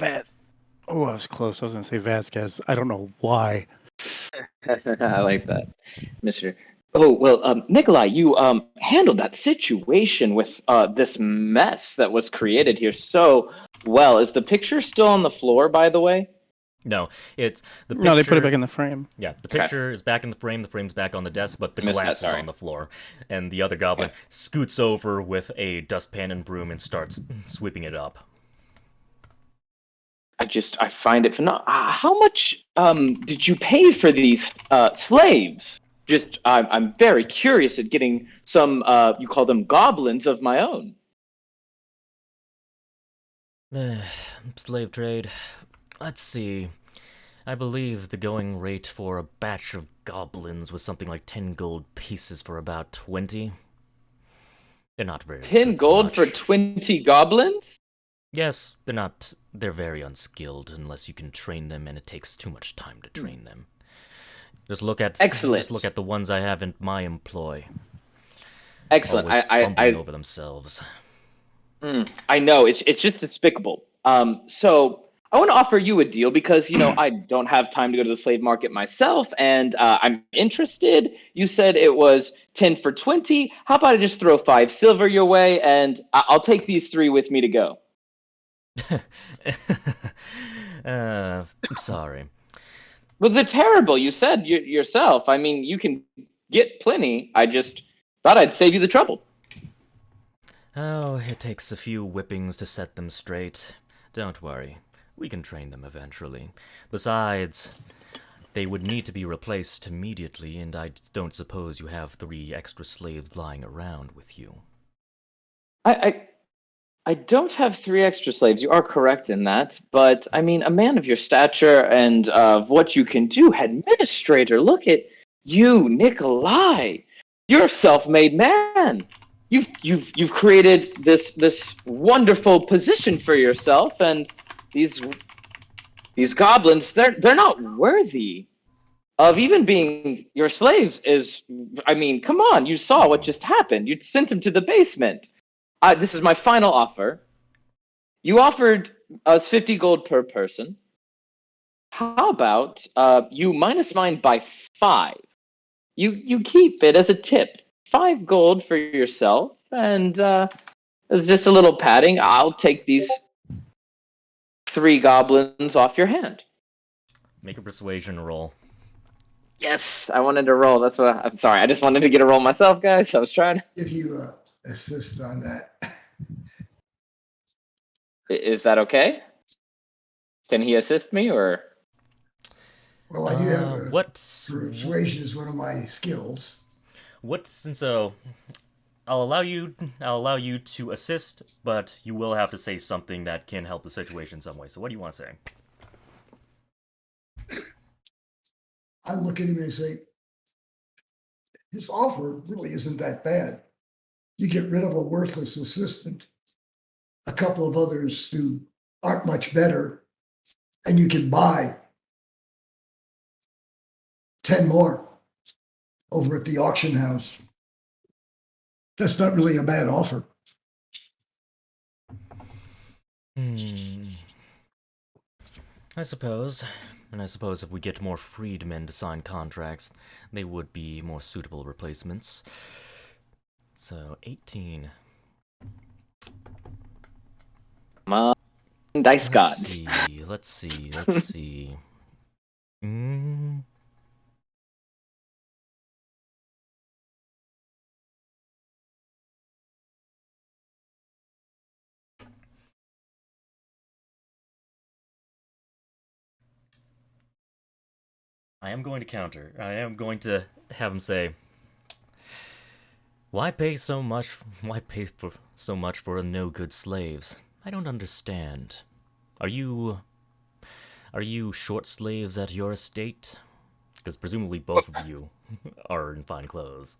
Oh, I was close. I was going to say Vasquez. I don't know why. I like that, Mr. Oh, well, Nikolai, you handled that situation with this mess that was created here so well. Is the picture still on the floor, by the way? No, it's the picture. No, they put it back in the frame. Yeah, the picture is back in the frame. The frame's back on the desk, but the glass is on the floor. And the other goblin scoots over with a dustpan and broom and starts sweeping it up. I find it phenomenal. How much did you pay for these slaves? I'm very curious at getting some. You call them goblins of my own. Slave trade. Let's see. I believe the going rate for a batch of goblins was something like 10 gold pieces for about 20. They're not very 10 good gold for much. 20 goblins? Yes, they're very unskilled unless you can train them, and it takes too much time to train them. Excellent. Just look at the ones I have in my employ. Excellent. Always fumbling over themselves. I know it's just despicable. So I want to offer you a deal because I don't have time to go to the slave market myself, and I'm interested. You said it was 10 for 20. How about I just throw 5 silver your way, and I'll take these 3 with me to go. I'm sorry. Well, they're terrible. You said yourself. I mean, you can get plenty. I just thought I'd save you the trouble. Oh, it takes a few whippings to set them straight. Don't worry. We can train them eventually. Besides, they would need to be replaced immediately, and I don't suppose you have 3 extra slaves lying around with you. I don't have 3 extra slaves. You are correct in that. But, I mean, a man of your stature and of what you can do, administrator, look at you, Nicolai. You're a self-made man. You've created this wonderful position for yourself, and these goblins, they're not worthy of even being your slaves. I mean, come on, you saw what just happened. You sent them to the basement. This is my final offer. You offered us 50 gold per person. How about you minus mine by 5? You keep it as a tip. 5 gold for yourself, and as just a little padding, I'll take these 3 goblins off your hand. Make a persuasion roll. Yes, I wanted to roll. I'm sorry. I just wanted to get a roll myself, guys. I was trying. If you assist on that. Is that okay? Can he assist me, or? Well, I do have what's persuasion is one of my skills. So I'll allow you to assist, but you will have to say something that can help the situation in some way. So what do you want to say? I look at him and say, his offer really isn't that bad. You get rid of a worthless assistant, a couple of others who aren't much better, and you can buy 10 more over at the auction house. That's not really a bad offer. I suppose. And I suppose if we get more freedmen to sign contracts, they would be more suitable replacements. So, 18. Dice gods. Let's see. I am going to counter. I am going to have him say, Why pay so much for no-good slaves? I don't understand. Are you short slaves at your estate? Because presumably both of you are in fine clothes.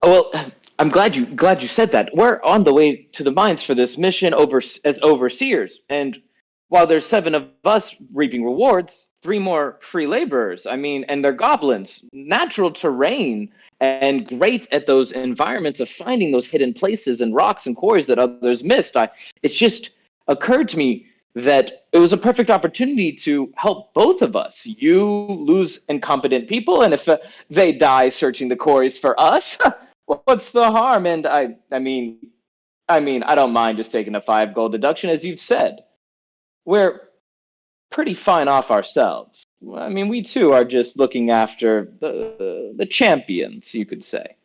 Well, I'm glad you said that. We're on the way to the mines for this mission as overseers, and while there's 7 of us reaping rewards, 3 more free laborers. I mean, and they're goblins, natural terrain, and great at those environments of finding those hidden places and rocks and quarries that others missed. It just occurred to me that it was a perfect opportunity to help both of us. You lose incompetent people, and if they die searching the quarries for us, what's the harm? And I mean, I don't mind just taking a 5 gold deduction, as you've said. We're pretty fine off ourselves. I mean, we too are just looking after the champions, you could say.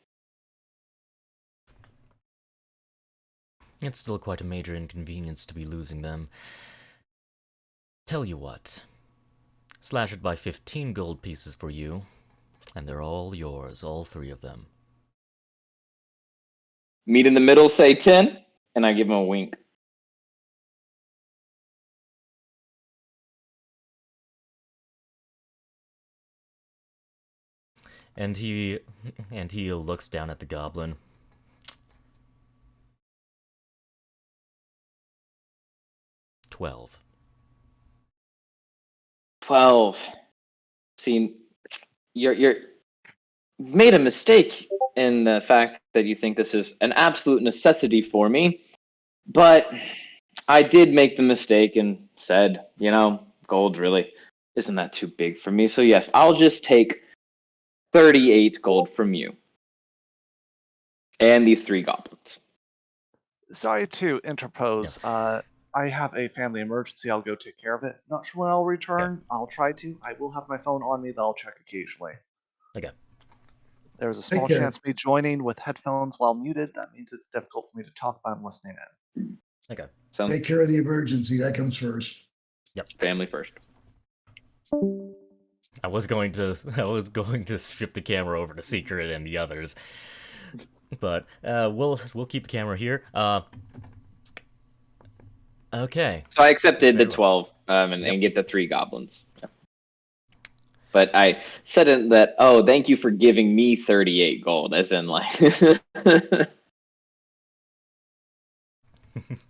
It's still quite a major inconvenience to be losing them. Tell you what. Slash it by 15 gold pieces for you, and they're all yours, all 3 of them. Meet in the middle, say 10, and I give him a wink. And he looks down at the goblin. 12. 12. See, you've made a mistake in the fact that you think this is an absolute necessity for me, but I did make the mistake and said, gold really isn't that too big for me. So yes, I'll just take 38 gold from you and these 3 goblins. Sorry to interpose. I have a family emergency. I'll go take care of it. Not sure when I'll return. I'll try to. I will have my phone on me that I'll check occasionally. Okay. There's a small chance of me joining with headphones while muted. That means it's difficult for me to talk, but I'm listening in. Okay. Take care of the emergency. That comes first. Yep. Family first. I was going to shift the camera over to Secret and the others, but we'll keep the camera here. Okay. So I accepted the 12 and get the 3 goblins. But I said in that, thank you for giving me 38 gold, as in like.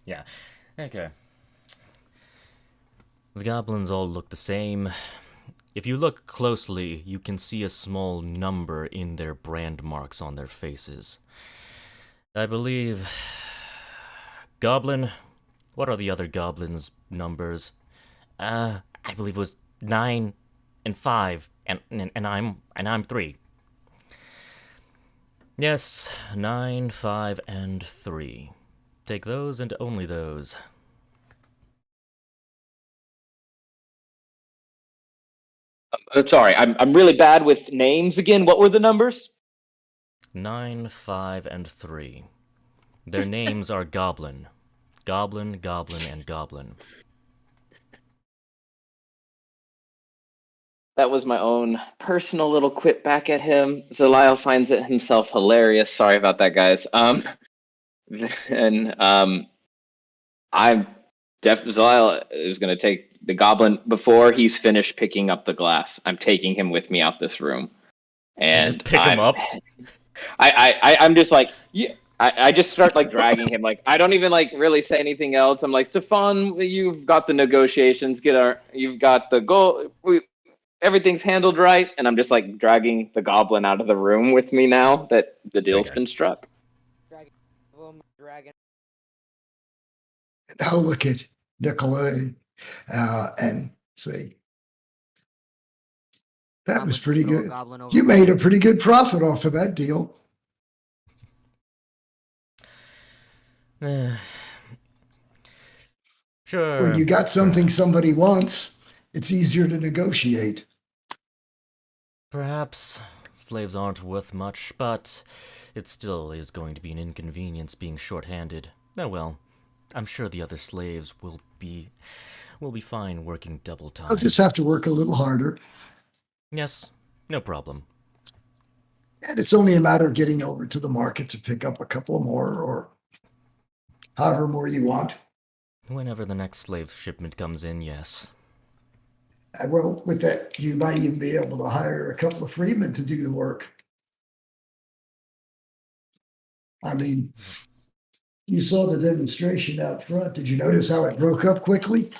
Yeah. Okay. The goblins all look the same. If you look closely, you can see a small number in their brand marks on their faces. I believe... Goblin? What are the other goblins' numbers? I believe it was 9 and 5, and I'm 3. Yes, 9, 5, and 3. Take those and only those. Sorry, I'm really bad with names again. What were the numbers? 9, 5, and 3. Their names are Goblin. Goblin, Goblin, and Goblin. That was my own personal little quip back at him. Zaliel finds it himself hilarious. Sorry about that, guys. Zaliel is going to take the goblin before he's finished picking up the glass. I'm taking him with me out this room, and just pick him up. I'm just like, yeah. I just start like dragging him. Like I don't even like really say anything else. I'm like, Stefan, you've got the negotiations. You've got the goal. Everything's handled right, and I'm just like dragging the goblin out of the room with me now that the deal's been struck. Dragon. And I'll look at Nicolai and say, that was pretty good. You made a pretty good profit off of that deal. Sure. When you got something somebody wants, it's easier to negotiate. Perhaps slaves aren't worth much, but it still is going to be an inconvenience being short-handed. Oh well, I'm sure the other slaves will be fine working double time. I'll just have to work a little harder. Yes, no problem. And it's only a matter of getting over to the market to pick up a couple more or however more you want. Whenever the next slave shipment comes in, yes. Well, with that, you might even be able to hire a couple of freemen to do the work. I mean, you saw the demonstration out front. Did you notice how it broke up quickly?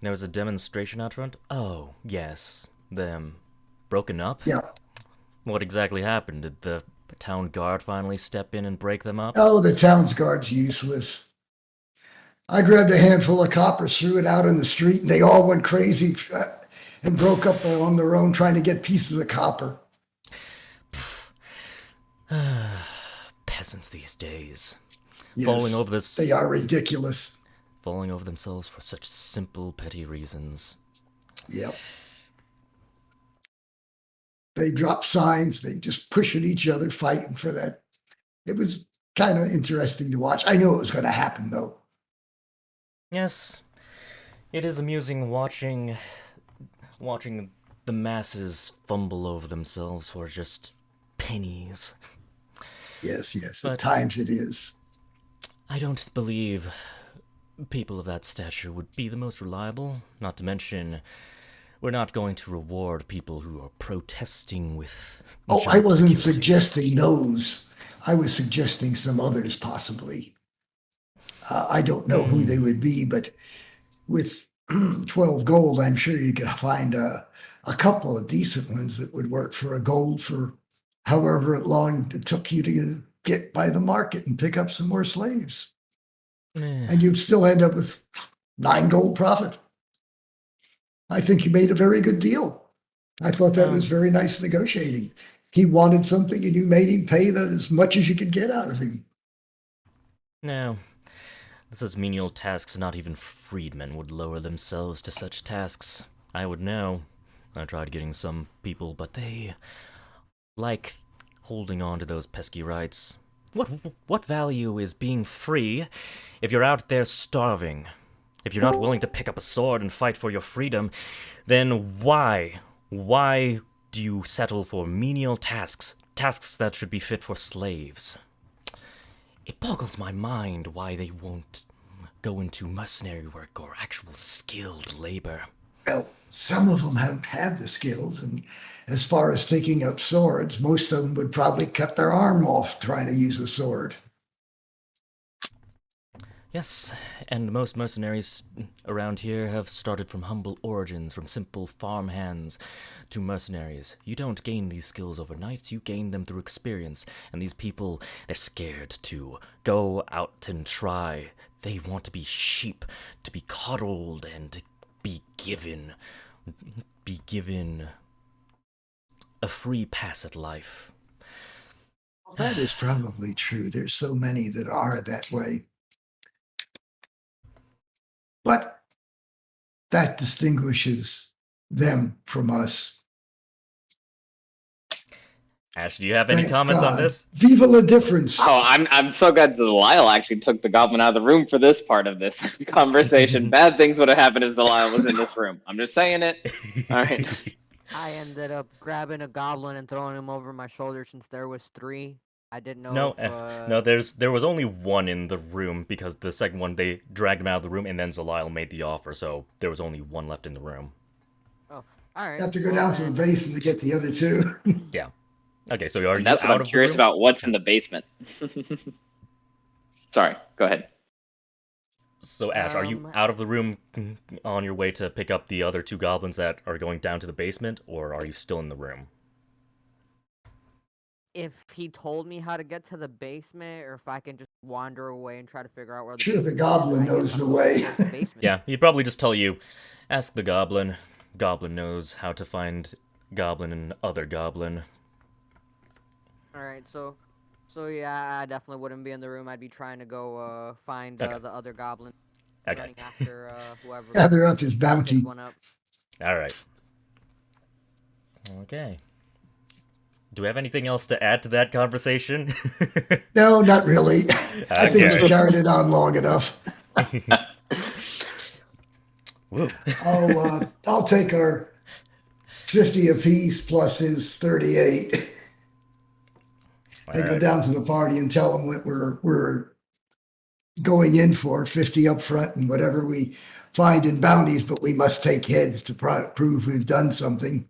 There was a demonstration out front? Oh, yes. Them broken up? Yeah. What exactly happened? Did the town guard finally step in and break them up? Oh, the town's guard's useless. I grabbed a handful of copper, threw it out in the street, and they all went crazy and broke up on their own trying to get pieces of copper. Peasants these days. Yes, falling over this. They are ridiculous. Falling over themselves for such simple, petty reasons. Yep. They drop signs. They just push at each other, fighting for that. It was kind of interesting to watch. I knew it was going to happen, though. Yes, it is amusing watching the masses fumble over themselves for just pennies. Yes, yes. At But- times it is. I don't believe people of that stature would be the most reliable. Not to mention, we're not going to reward people who are protesting with. Oh, job I wasn't security. suggesting those. I was suggesting some others possibly. I don't know who they would be, but with 12 gold, I'm sure you could find a couple of decent ones that would work for a gold for however long it took you to get by the market and pick up some more slaves. Eh, And you'd still end up with 9 gold profit. I think you made a very good deal. I thought that was very nice negotiating. He wanted something and you made him pay as much as you could get out of him. No. This is menial tasks. Not even freedmen would lower themselves to such tasks. I would know. I tried getting some people, but they like holding on to those pesky rights. What value is being free if you're out there starving? If you're not willing to pick up a sword and fight for your freedom, then why do you settle for menial tasks? Tasks that should be fit for slaves. It boggles my mind why they won't go into mercenary work or actual skilled labor. Well, some of them haven't had the skills, and as far as taking up swords, most of them would probably cut their arm off trying to use a sword. Yes, and most mercenaries around here have started from humble origins, from simple farm hands to mercenaries. You don't gain these skills overnight, you gain them through experience. And these people, they're scared to go out and try. They want to be sheep, to be coddled and be given a free pass at life. Well, that is probably true. There's so many that are that way. But that distinguishes them from us. Ash, do you have any Thank comments on God. this? Viva la difference. Oh, I'm so glad Zaliel actually took the goblin out of the room for this part of this conversation. Bad things would have happened if Zaliel was in this room. I'm just saying it. All right. I ended up grabbing a goblin and throwing him over my shoulder since there was 3. I didn't know No, if, there was only one in the room because the second one they dragged him out of the room and then Zaliel made the offer, so there was only one left in the room. Oh, all right. You have to go well down to the then. basement to get the other 2. Yeah. Okay, so are you That's what out I'm of curious the room? about. What's in the basement? Sorry, go ahead. So Ash, are you out of the room on your way to pick up the other 2 goblins that are going down to the basement, or are you still in the room? If he told me how to get to the basement, or if I can just wander away and try to figure out where the Sure, the basement is, goblin I guess knows I'm the going way. towards the basement. Yeah, he'd probably just tell you, ask the goblin. Goblin knows how to find goblin and other goblin. All right, so yeah, I definitely wouldn't be in the room. I'd be trying to go find Okay. the other goblin, Okay. running after whoever. Gather up his picks bounty. one up. All right. Okay. Do we have anything else to add to that conversation? No, not really. I think Okay. we've carried it on long enough. Woo. I'll take our 50 apiece plus his 38. I go Alright. down to the party and tell them what we're going in for, 50 up front and whatever we find in bounties, but we must take heads to prove we've done something.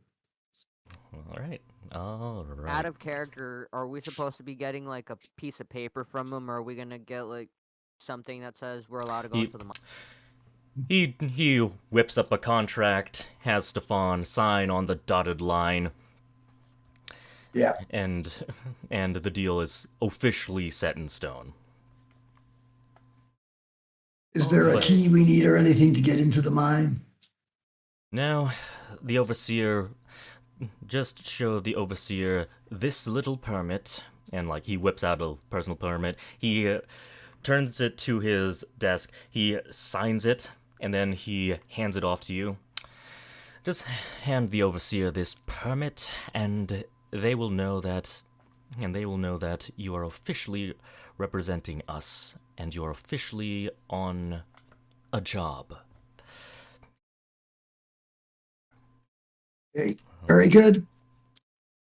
All right. All right. Out of character, are we supposed to be getting like a piece of paper from him, or are we gonna get like something that says we're allowed to go into the mine? He whips up a contract, has Stefan sign on the dotted line, Yeah. and the deal is officially set in stone. Is there a But- key we need or anything to get into the mine? Now, the overseer, just show the overseer this little permit, and like he whips out a personal permit. He turns it to his desk. He signs it, and then he hands it off to you. Just hand the overseer this permit, and they will know that you are officially representing us, and you are officially on a job. Okay, very good.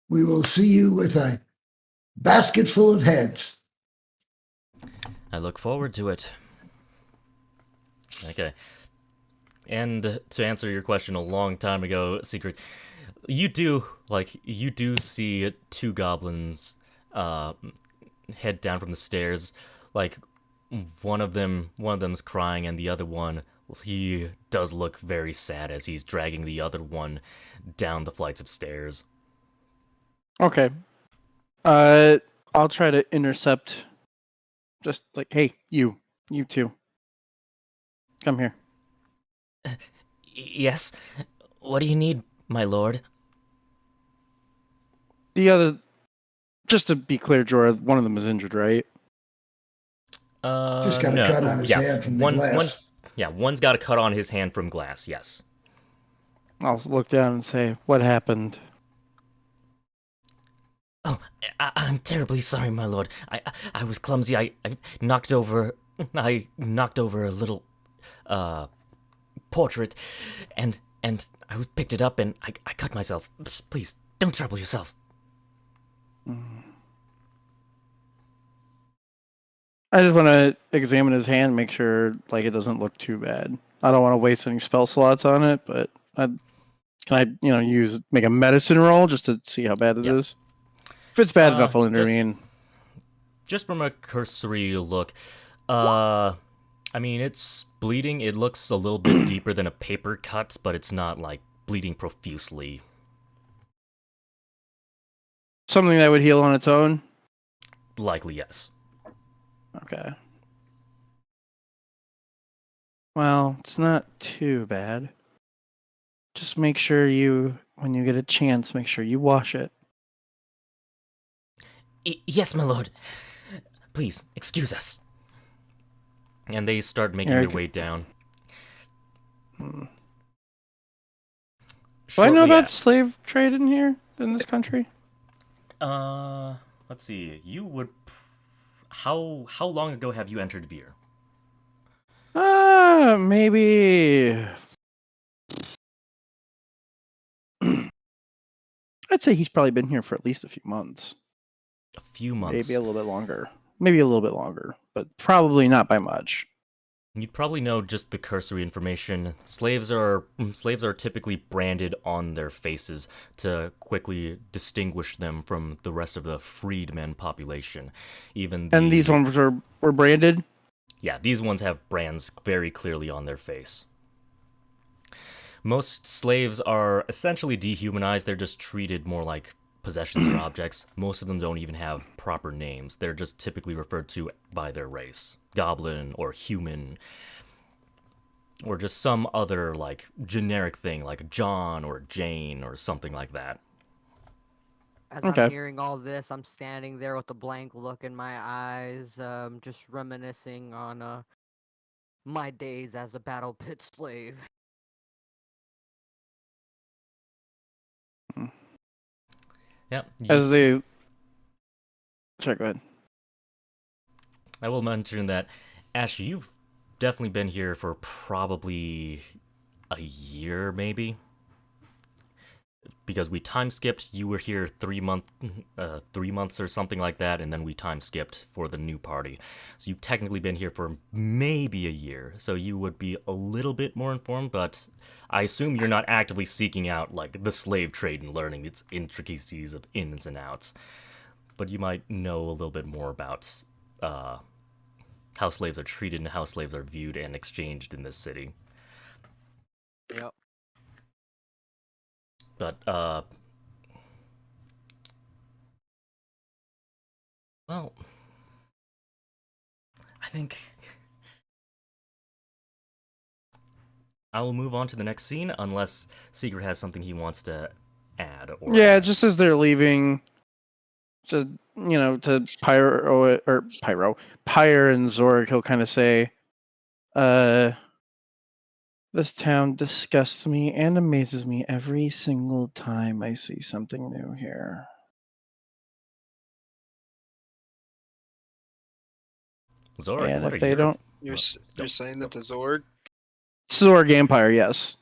We will see you with a basket full of heads. I look forward to it. Okay. And to answer your question a long time ago, Secret, you do see two goblins head down from the stairs. Like one of them's crying, and the other one, he does look very sad as he's dragging the other one down the flights of stairs. Okay. I'll try to intercept. Just like, hey, you two, come here. Yes? What do you need, my lord? The other, just to be clear, Jorah, one of them is injured, right? Just got a No. cut on his hand from the glass. One's got a cut on his hand from glass, yes. I'll look down and say, what happened? Oh, I'm terribly sorry, my lord. I was clumsy. I knocked over a little portrait, and I picked it up and I cut myself. Please don't trouble yourself. I just want to examine his hand, make sure like it doesn't look too bad. I don't want to waste any spell slots on it, but can I make a medicine roll just to see how bad it is? If it's bad enough, I'll intervene. Just from a cursory look, I mean, it's bleeding. It looks a little bit deeper than a paper cut, but it's not like bleeding profusely. Something that would heal on its own? Likely, yes. Okay. Well, it's not too bad. Just make sure when you get a chance, make sure you wash it. Yes, my lord. Please, excuse us. And they start making their way down. Do I know about slave trade in here, in this country? Let's see. You would... How long ago have you entered Veer? Maybe... I'd say he's probably been here for at least a few months. A few months. Maybe a little bit longer. Maybe a little bit longer, but probably not by much. You'd probably know just the cursory information. Slaves are typically branded on their faces to quickly distinguish them from the rest of the freedmen population. And these ones were branded? Yeah, these ones have brands very clearly on their face. Most slaves are essentially dehumanized. They're just treated more like possessions or objects. Most of them don't even have proper names. They're just typically referred to by their race. Goblin or human. Or just some other, like, generic thing, like John or Jane or something like that. As I'm hearing all this, I'm standing there with a blank look in my eyes, just reminiscing on my days as a battle pit slave. Yep. Sorry, go ahead. I will mention that, Ash, you've definitely been here for probably a year, maybe. Because we time skipped, you were here 3 months or something like that, and then we time skipped for the new party. So you've technically been here for maybe a year, so you would be a little bit more informed, but I assume you're not actively seeking out, like, the slave trade and learning its intricacies of ins and outs. But you might know a little bit more about, how slaves are treated and how slaves are viewed and exchanged in this city. Yep. But, well, I think I will move on to the next scene unless Secret has something he wants to add. Or just as they're leaving, just, to Pyre and Zorg, he'll kind of say, this town disgusts me and amazes me every single time I see something new here. Zorg, and what if are they don't... You're saying that the Zorg Zorg Empire, yes.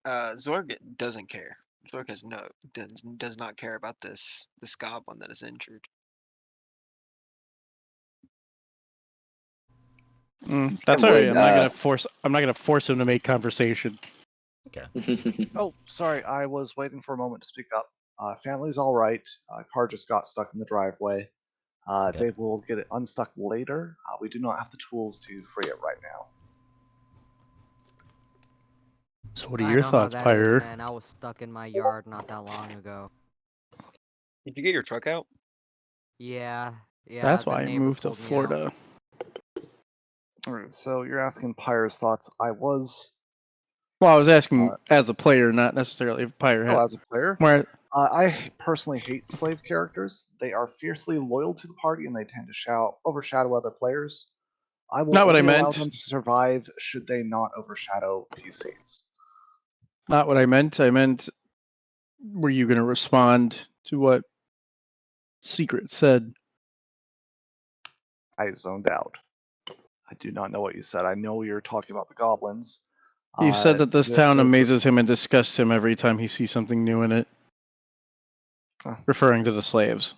Zorg doesn't care. Zorg does not care about this goblin that is injured. That's I all right. would, I'm not gonna force him to make conversation. Oh, sorry, I was waiting for a moment to speak up. Family's all right. Car just got stuck in the driveway. Okay. They will get it unstuck later. We do not have the tools to free it right now. So what are I your know how thoughts, that is, Pyre? man. I was stuck in my yard not that long ago. Did you get your truck out? Yeah, That's the why I neighbor moved to pulled me out. Florida. Alright, so you're asking Pyre's thoughts. I was, Well, I was asking as a player, not necessarily if Pyre had. as a player, Where I personally hate slave characters. They are fiercely loyal to the party and they tend to overshadow other players. I will Not what I only allow meant. them to survive should they not overshadow PCs. Not what I meant. I meant, were you gonna respond to what Secret said? I zoned out. I do not know what you said. I know you're talking about the goblins. You said that this There- town there's a- amazes him and disgusts him every time he sees something new in it. Oh. Referring to the slaves.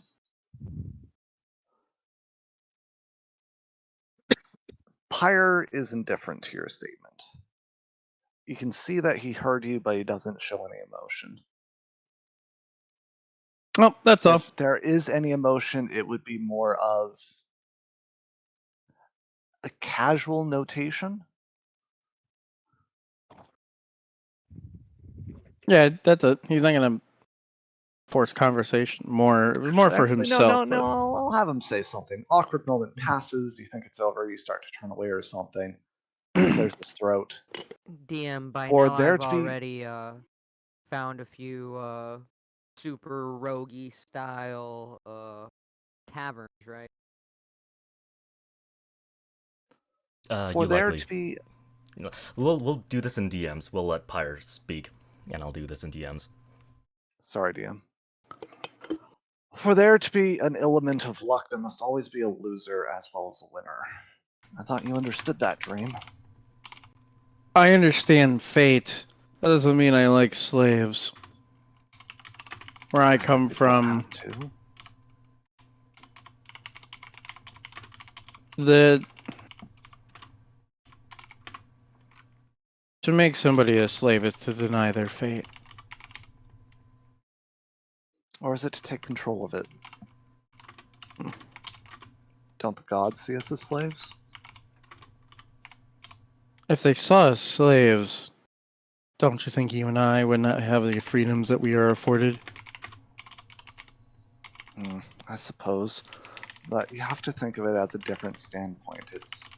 Pyre is indifferent to your statement. You can see that he heard you, but he doesn't show any emotion. Oh, that's all. If there is any emotion, it would be more of a casual notation. Yeah, that's it. He's not gonna force conversation. More for Actually, himself. No. I'll have him say something. Awkward moment passes. You think it's over. You start to turn away or something. Clears his throat. DM, by For now there I've to be- already found a few super roguey style taverns, right? For You there likely. to be We'll do this in DMs. We'll let Pyre speak, and I'll do this in DMs. Sorry, DM. For there to be an element of luck, there must always be a loser as well as a winner. I thought you understood that, Dream. I understand fate. That doesn't mean I like slaves. Where I come You don't from, have to. to make somebody a slave is to deny their fate. Or is it to take control of it? Don't the gods see us as slaves? If they saw us slaves, don't you think you and I would not have the freedoms that we are afforded? I suppose. But you have to think of it as a different standpoint. It's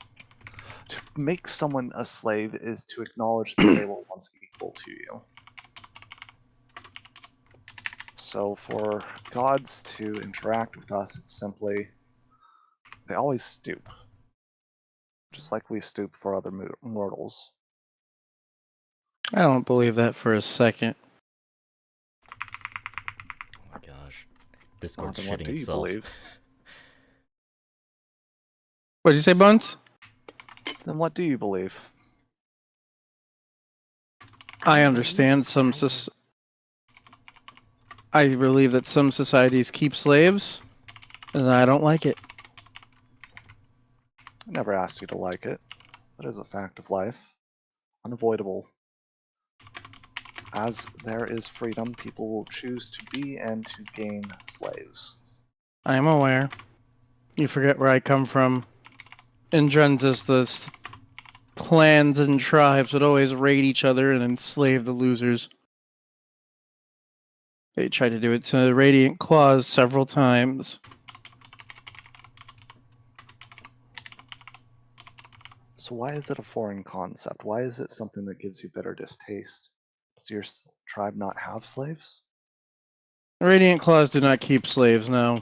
to make someone a slave is to acknowledge that they were once equal to you. So for gods to interact with us, it's simply they always stoop. Just like we stoop for other mortals. I don't believe that for a second. Oh my gosh. Discord's Then what shitting do you itself. believe? What did you say, Buns? Then what do you believe? I understand some I believe that some societies keep slaves, and I don't like it. I never asked you to like it. That is a fact of life. Unavoidable. As there is freedom, people will choose to be and to gain slaves. I am aware. You forget where I come from. In Drensis, the clans and tribes would always raid each other and enslave the losers. They tried to do it to Radiant Claws several times. So why is it a foreign concept? Why is it something that gives you bitter distaste? Does your tribe not have slaves? Radiant Claws do not keep slaves, no.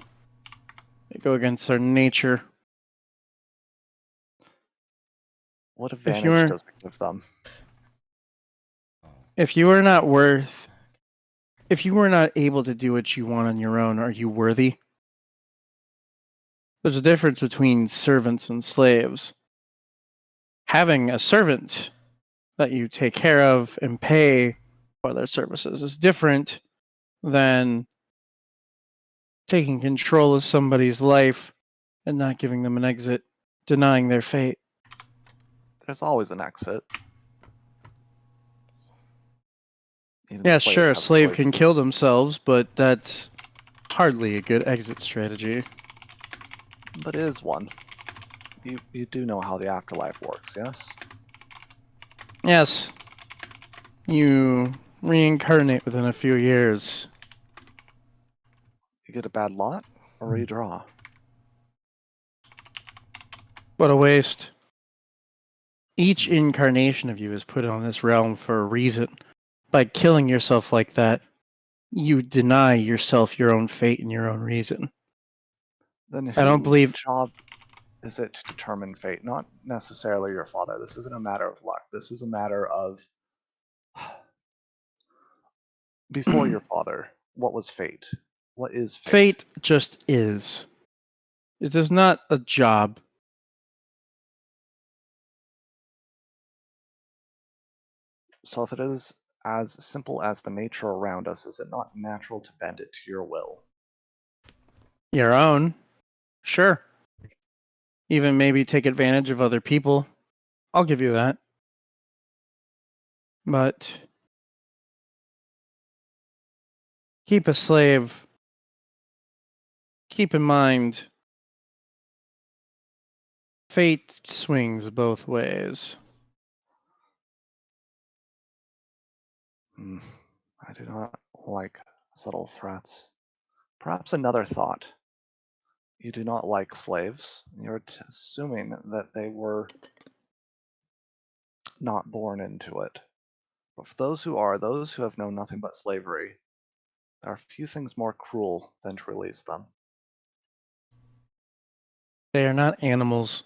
They go against their nature. What advantage does it give them? If you are not able to do what you want on your own, are you worthy? There's a difference between servants and slaves. having a servant that you take care of and pay for their services is different than taking control of somebody's life and not giving them an exit, denying their fate. There's always an exit. Even Yeah, slaves sure, a have slave can choices. kill themselves, but that's hardly a good exit strategy. But it is one. You do know how the afterlife works, yes? Yes, you reincarnate within a few years. You get a bad lot, or redraw. What a waste. Each incarnation of you is put on this realm for a reason. By killing yourself like that, you deny yourself your own fate and your own reason. Then I don't believe- whose job is it to determine fate? Not necessarily your father. This isn't a matter of luck. This is a matter of before your father, what was fate? What is fate? Fate just is. It is not a job. So if it is as simple as the nature around us, is it not natural to bend it to your will? Your own. Sure. Even maybe take advantage of other people. I'll give you that. But keep a slave. Keep in mind, fate swings both ways. I do not like subtle threats. Perhaps another thought. You do not like slaves. You're assuming that they were not born into it. But for those who are, those who have known nothing but slavery, there are few things more cruel than to release them. They are not animals.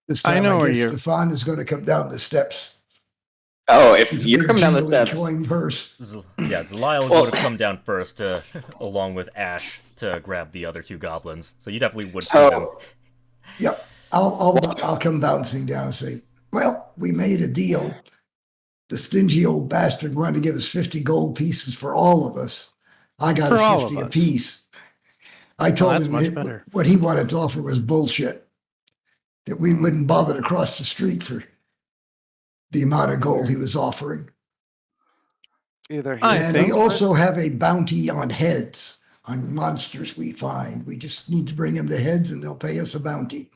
This I time, know I where guess you're- Stefan is going to come down the steps. Oh, if He's a you're big coming down the jingling steps, coin purse. Yeah, Zaliel Well- would have come down first, along with Ash, to grab the other two goblins. So you definitely would see them. so Yep. I'll come bouncing down and say, well, we made a deal. The stingy old bastard wanted to give us 50 gold pieces for all of us. I got For us all of 50 us. apiece. I told that's him much better. what he wanted to offer was bullshit. That we wouldn't bother to cross the street for the amount of gold he was offering. Either I And think- we also have a bounty on heads, on monsters we find. We just need to bring them the heads and they'll pay us a bounty.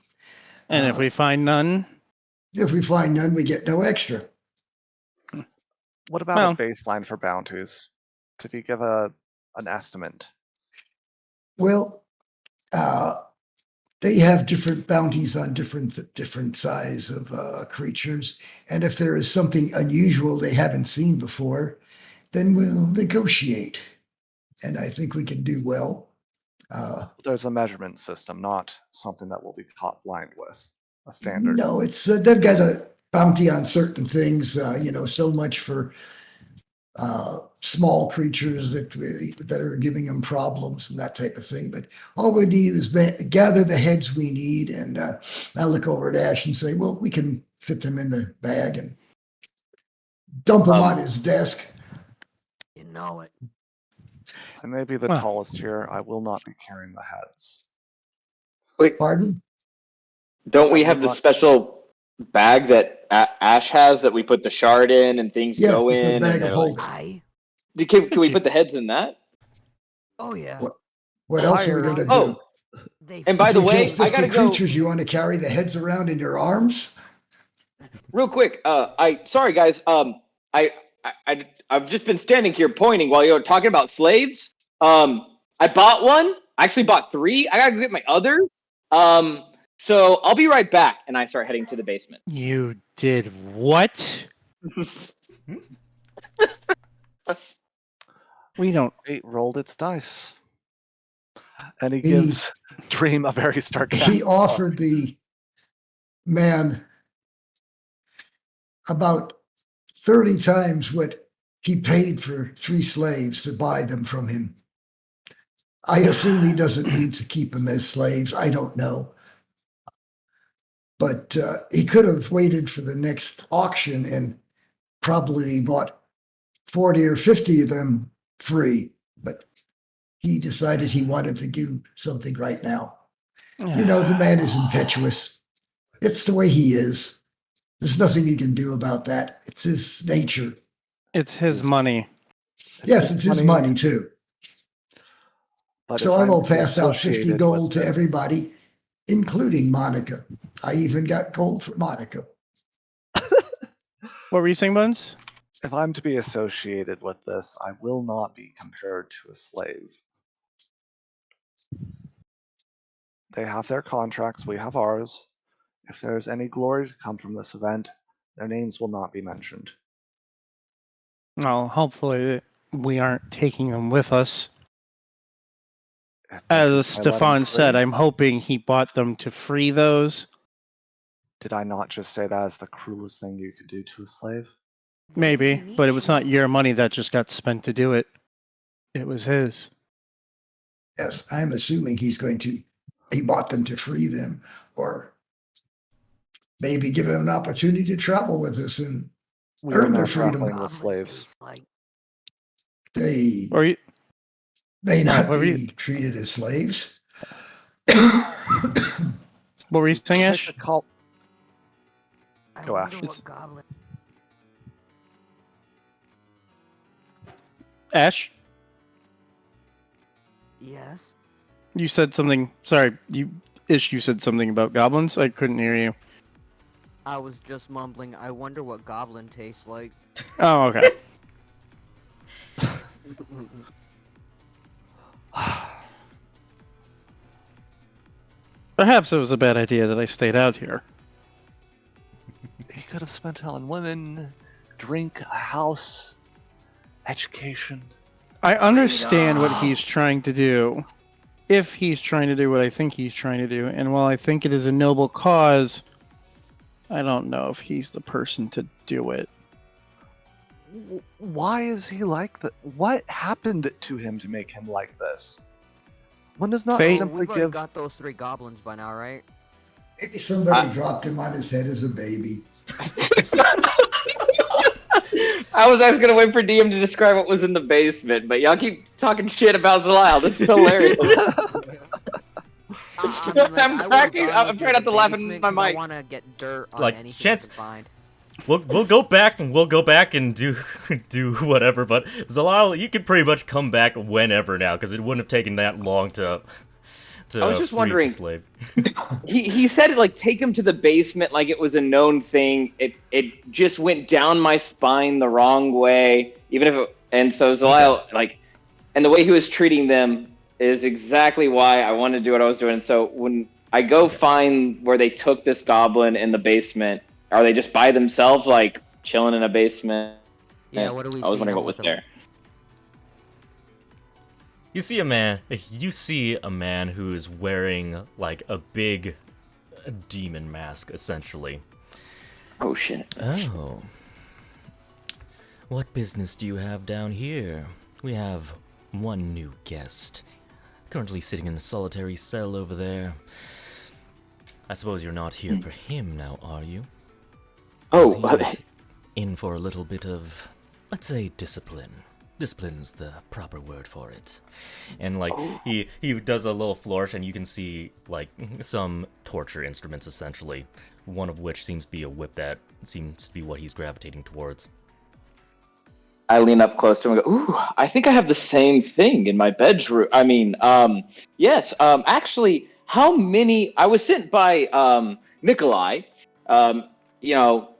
And if we find none, If we find none, we get no extra. What about Well- a baseline for bounties? Could you give an estimate? Well, they have different bounties on different size of creatures, and if there is something unusual they haven't seen before, then we'll negotiate, and I think we can do well. There's a measurement system, not something that we'll be caught blind with. A standard. No, it's they've got a bounty on certain things. So much for small creatures that are giving them problems and that type of thing. But all we need is gather the heads we need, and I look over at Ash and say, "Well, we can fit them in the bag and dump them on his desk." You know it. I may be the Well. tallest here. I will not be carrying the heads. wait, Pardon? don't we I have will the not- special bag that Ash has that we put the shard in and things Yes, go it's a in? bag And of they're like, holding. can we put the heads in that? Oh yeah. What else are we Higher- going to do? Oh, They and by If the we way, kill 50 I gotta go creatures, you want to carry the heads around in your arms? real quick. Sorry guys. I've just been standing here pointing while you're talking about slaves. I bought one. I actually bought 3. I gotta go get my other. So I'll be right back, and I start heading to the basement. you did what? We don't. Fate rolled its dice. And he He- gives Dream a very sarcastic He offered the man about 30 times what he paid for 3 slaves to buy them from him. I assume he doesn't need to keep them as slaves. I don't know. But he could have waited for the next auction and probably bought 40 or 50 of them free. But he decided he wanted to do something right now. You know, the man is impetuous. It's the way he is. There's nothing you can do about that. It's his nature. It's his money. Yes, it's his money too. But So if I I'm will pass out 50 associated with gold to this- everybody, including Monica. I even got gold for Monica. What were you saying, Buns? If I'm to be associated with this, I will not be compared to a slave. They have their contracts, we have ours. If there is any glory to come from this event, their names will not be mentioned. Well, hopefully we aren't taking them with us. If they As can- I let 'em Stefan said, free. I'm hoping he bought them to free those. Did I not just say that is the cruelest thing you could do to a slave? Maybe, but it was not your money that just got spent to do it. It was his. Yes, I'm assuming he bought them to free them, or maybe give them an opportunity to travel with us and We are earn their not freedom. traveling with slaves. They Or you, may not what were be you- treated as slaves. what were you saying, Take Ash? the call. I Go, wonder Ash. what Goblin. Ash, Yes. you said something. Sorry, you said something about goblins. I couldn't hear you. I was just mumbling. I wonder what Goblin tastes like. Oh, okay. Perhaps it was a bad idea that I stayed out here. He could have spent it on women, drink, a house, education. I understand what he's trying to do. If he's trying to do what I think he's trying to do, and while I think it is a noble cause, I don't know if he's the person to do it. Why is he like that? What happened to him to make him like this? One does not Fate. simply We've already give. got those 3 goblins by now, right? Maybe somebody dropped him on his head as a baby. I was gonna wait for DM to describe what was in the basement, but y'all keep talking shit about Zaliel. This is hilarious. I'm cracking. I'm trying not to laugh in my I mic. want to get dirt on Like, anything chance- I can find. We'll go back and do do whatever. But Zaliel, you could pretty much come back whenever now, because it wouldn't have taken that long to I was just free wondering- the slave. He said it like take him to the basement like it was a known thing. It just went down my spine the wrong way. And so Zaliel like, and the way he was treating them is exactly why I wanted to do what I was doing. And so when I go find where they took this goblin in the basement, are they just by themselves like chilling in a basement? Yeah, what do we I was see wondering what with was them? there. You see a man who is wearing like a big demon mask, essentially. Oh shit. Oh. What business do you have down here? We have one new guest. Currently sitting in a solitary cell over there. I suppose you're not here for him now, are you? Oh, He was in for a little bit of, let's say, discipline. Discipline's the proper word for it. And like he does a little flourish, and you can see like some torture instruments, essentially. One of which seems to be a whip that seems to be what he's gravitating towards. I lean up close to him and go, ooh, I think I have the same thing in my bedroom. I mean, yes, actually, how many, I was sent by Nicolai, you know,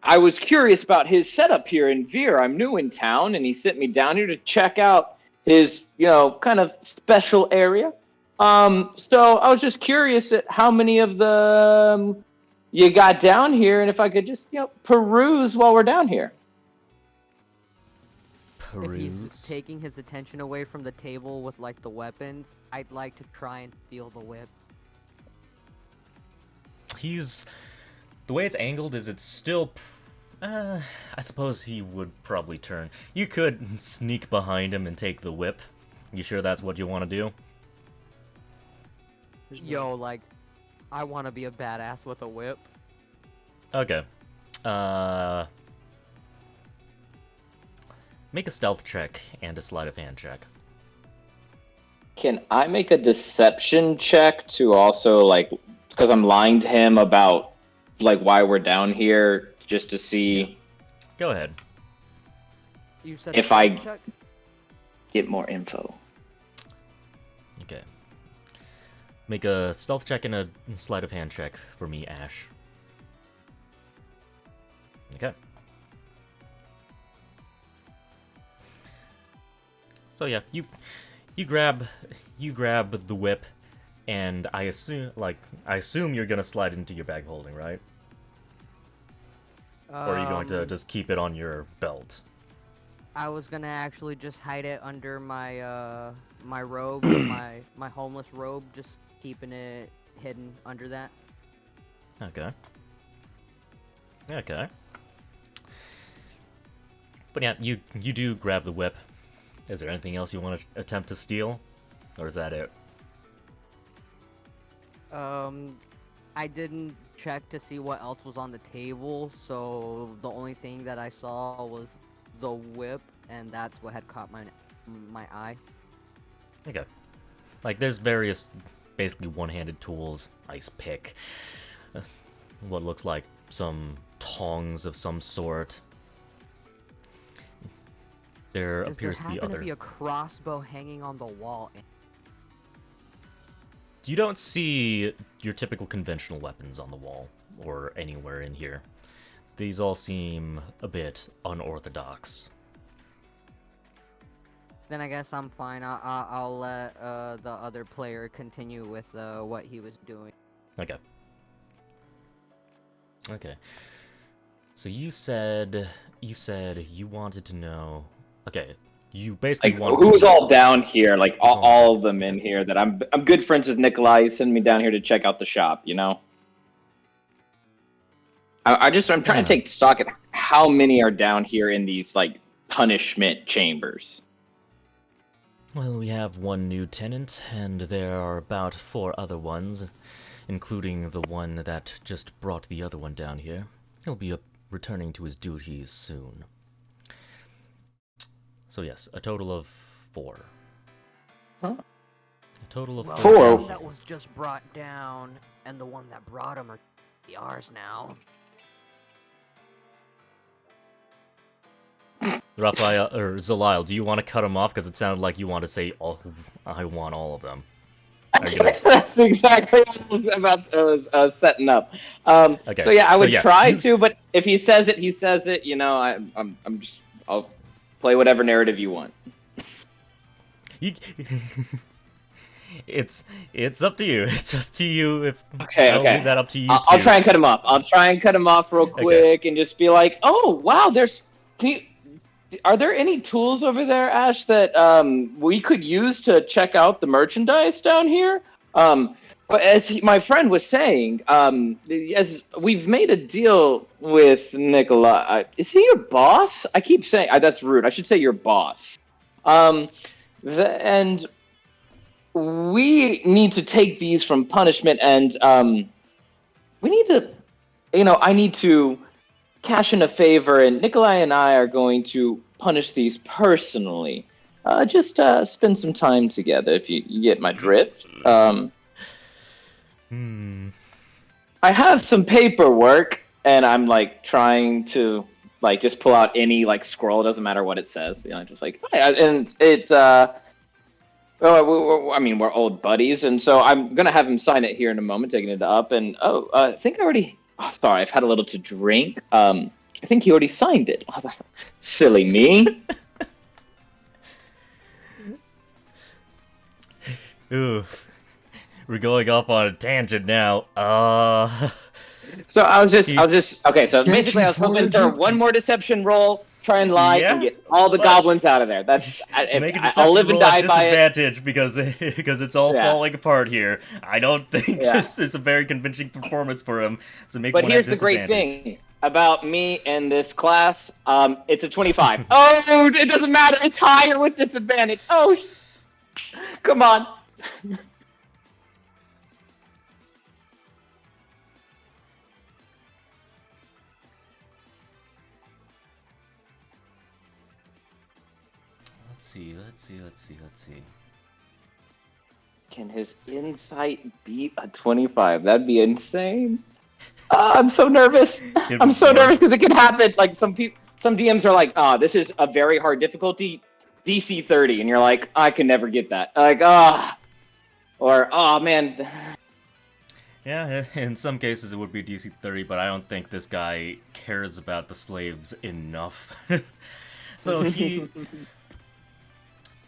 I was curious about his setup here in Veer. I'm new in town, and he sent me down here to check out his, you know, kind of special area. So I was just curious at how many of them you got down here, and if I could just, you know, peruse while we're down here. If he's Peruse. taking his attention away from the table with like the weapons, I'd like to try and steal the whip. The way it's angled is it's still. I suppose he would probably turn. You could sneak behind him and take the whip. You sure that's what you want to do? Yo, like, I want to be a badass with a whip. Okay. Make a stealth check and a sleight of hand check. Can I make a deception check to also, like, because I'm lying to him about, like, why we're down here, just to see Go ahead. You said If stealth I- check? get more info. Okay. Make a stealth check and a sleight of hand check for me, Ash. Okay. So yeah, you grab the whip, and I assume you're gonna slide into your bag holding, right? Or are you going to just keep it on your belt? I was gonna actually just hide it under my my robe, my homeless robe, just keeping it hidden under that. Okay. Okay. But yeah, you do grab the whip. Is there anything else you want to attempt to steal? Or is that it? I didn't check to see what else was on the table, so the only thing that I saw was the whip, and that's what had caught my eye. Okay. Like, there's various, basically one-handed tools, ice pick, what looks like some tongs of some sort. There appears to be happen other... to be a crossbow hanging on the wall? You don't see your typical conventional weapons on the wall, or anywhere in here. These all seem a bit unorthodox. Then I guess I'm fine. I'll let the other player continue with what he was doing. Okay. Okay. So you said you wanted to know... Okay, you basically Like, wanted who's to... all down here? Like, all of them in here that I'm good friends with Nicolai. He sent me down here to check out the shop, you know? I'm trying to take stock at how many are down here in these, like, punishment chambers. Well, we have one new tenant, and there are about 4 other ones, including the one that just brought the other one down here. He'll be returning to his duties soon. So yes, a total of 4. Huh? A total of Well, 4. Four. the one that was just brought down, and the one that brought him are ours now. Raphael, or Zaliel, do you want to cut him off? Because it sounded like you want to say, I want all of them. Are you gonna... That's exactly what I was about setting up. Okay, So yeah, I would yeah, try to, but if he says it, he says it. You know, I'll play whatever narrative you want. You... it's up to you. It's up to you. If Okay, I'll okay. leave that up to you. I'll too. try and cut him off. I'll try and cut him off real quick and just be like, "Oh, wow, are there any tools over there, Ash, that we could use to check out the merchandise down here?" But as my friend was saying, as we've made a deal with Nicolai, is he your boss? I keep saying that's rude. I should say your boss. And we need to take these from punishment, and we need to, I need to cash in a favor, and Nicolai and I are going to punish these personally. Just spend some time together, if you get my drift. I have some paperwork, and I'm like trying to like just pull out any like scroll. It doesn't matter what it says. Just like, and it's I mean, we're old buddies, and so I'm gonna have him sign it here in a moment, taking it up. And I think I already. Oh, sorry, I've had a little to drink. I think he already signed it. Oh, silly me. Ooh, we're going off on a tangent now. So I was just okay. So Can't basically, I you was hoping forward for it? one more deception roll, try and lie, and Yeah, get all the but- goblins out of there. That's Make a I'll deception live and roll at die by it. disadvantage because it's all Yeah. falling apart here. I don't think Yeah. this is a very convincing performance for him. So make But one here's at the great disadvantage. thing about me and this class. It's a 25. Oh, it doesn't matter. It's higher with disadvantage. Oh, come on. see. Can his insight beat a 25? That'd be insane. I'm so nervous. I'm so nervous because it could happen. Like some DMs are like, "Oh, this is a very hard difficulty, DC 30," and you're like, "I can never get that." Like, or "Oh man." Yeah, in some cases it would be DC 30, but I don't think this guy cares about the slaves enough. So he,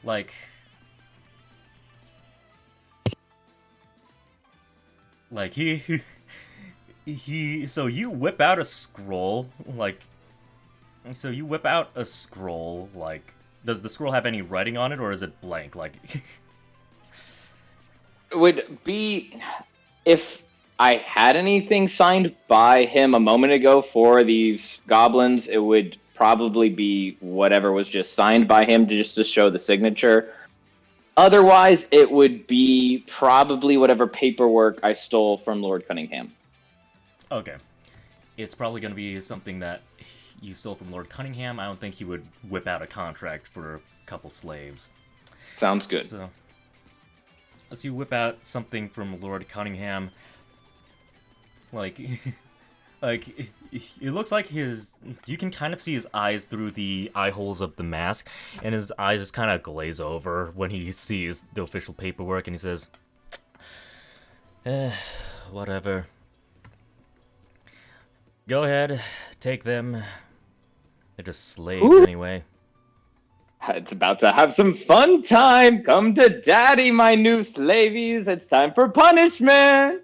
like, so you whip out a scroll, like, does the scroll have any writing on it, or is it blank, like? It would be, if I had anything signed by him a moment ago for these goblins, it would probably be whatever was just signed by him just to show the signature. Otherwise, it would be probably whatever paperwork I stole from Lord Cunningham. Okay. It's probably going to be something that you stole from Lord Cunningham. I don't think he would whip out a contract for a couple slaves. Sounds good. So, as you whip out something from Lord Cunningham, like, it looks like you can kind of see his eyes through the eye holes of the mask, and his eyes just kind of glaze over when he sees the official paperwork, and he says, whatever. Go ahead, take them. They're just slaves anyway. It's about to have some fun time. Come to daddy, my new slavies. It's time for punishment.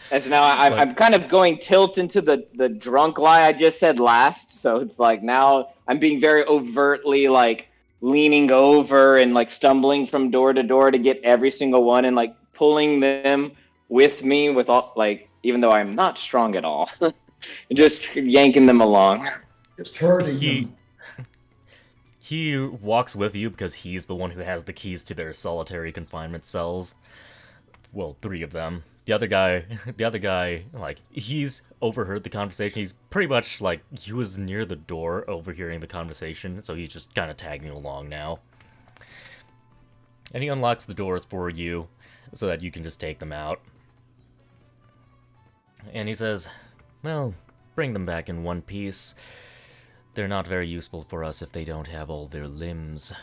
And so now I'm kind of going tilt into the drunk lie I just said last. So it's like now I'm being very overtly like leaning over and like stumbling from door to door to get every single one and like pulling them with me with all like, even though I'm not strong at all, and just yanking them along. Just hurting them. He walks with you because he's the one who has the keys to their solitary confinement cells. Well, 3 of them. The other guy, like, he's overheard the conversation. He's pretty much, like, he was near the door overhearing the conversation, so he's just kind of tagging along now. And he unlocks the doors for you so that you can just take them out. And he says, well, bring them back in one piece. They're not very useful for us if they don't have all their limbs.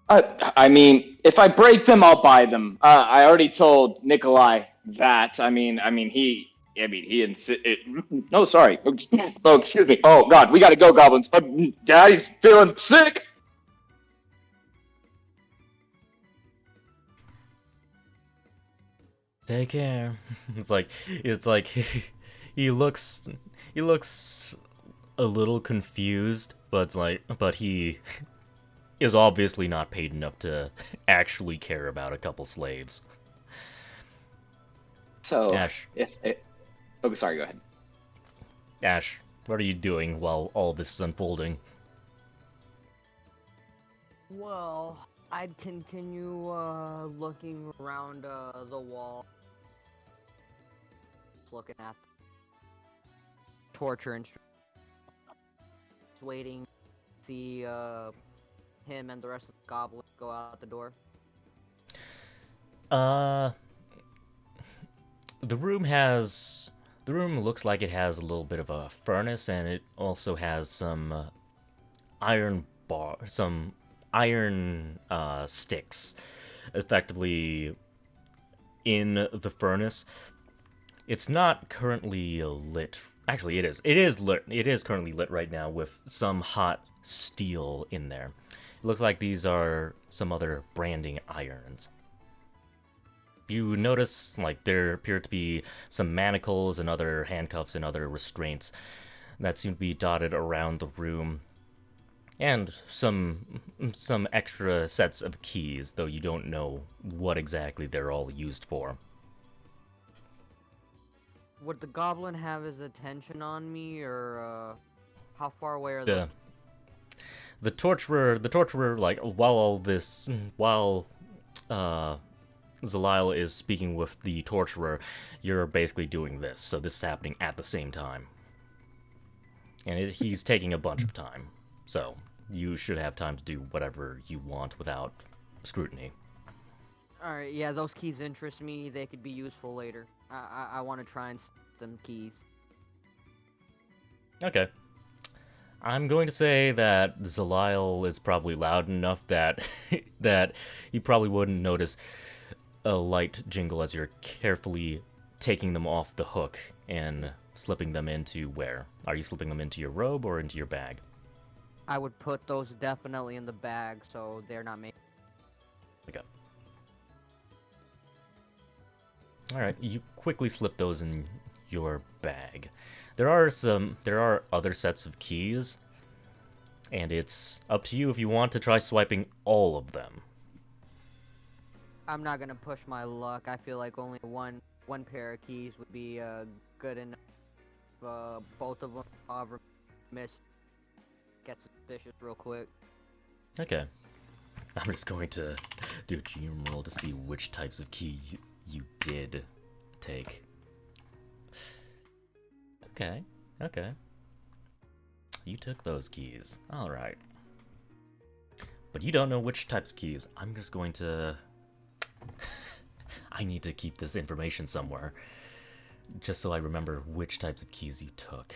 I mean, if I break them, I'll buy them. I already told Nicolai that. No, sorry. Oh, excuse me. Oh, God, we gotta go, goblins. Daddy's feeling sick. Take care. It's like he looks a little confused, but he is obviously not paid enough to actually care about a couple slaves. So, Ash. Sorry, go ahead. Ash, what are you doing while all this is unfolding? Well, I'd continue looking around the wall, looking at torture instruments, waiting to see him and the rest of the goblins go out the door. The room looks like it has a little bit of a furnace, and it also has some iron sticks effectively in the furnace. It's not currently lit. Actually, it is. It is lit. It is currently lit right now with some hot steel in there. It looks like these are some other branding irons. You notice, like, there appear to be some manacles and other handcuffs and other restraints that seem to be dotted around the room. And some extra sets of keys, though you don't know what exactly they're all used for. Would the goblin have his attention on me, or how far away are they? The torturer, like, while Zaliel is speaking with the torturer, you're basically doing this, so this is happening at the same time. And he's taking a bunch of time, so you should have time to do whatever you want without scrutiny. Alright, yeah, those keys interest me. They could be useful later. I want to try and steal them keys. Okay. I'm going to say that Zaliel is probably loud enough that that you probably wouldn't notice a light jingle as you're carefully taking them off the hook and slipping them into where? Are you slipping them into your robe or into your bag? I would put those definitely in the bag so they're not making... Okay. Alright, you quickly slip those in your bag. There are other sets of keys, and it's up to you if you want to try swiping all of them. I'm not gonna push my luck. I feel like only one pair of keys would be good enough. Both of them, however, miss. Get suspicious real quick. Okay. I'm just going to do a GM roll to see which types of keys you did take. Okay, okay. You took those keys. Alright. But you don't know which types of keys. I'm just going to... I need to keep this information somewhere. Just so I remember which types of keys you took.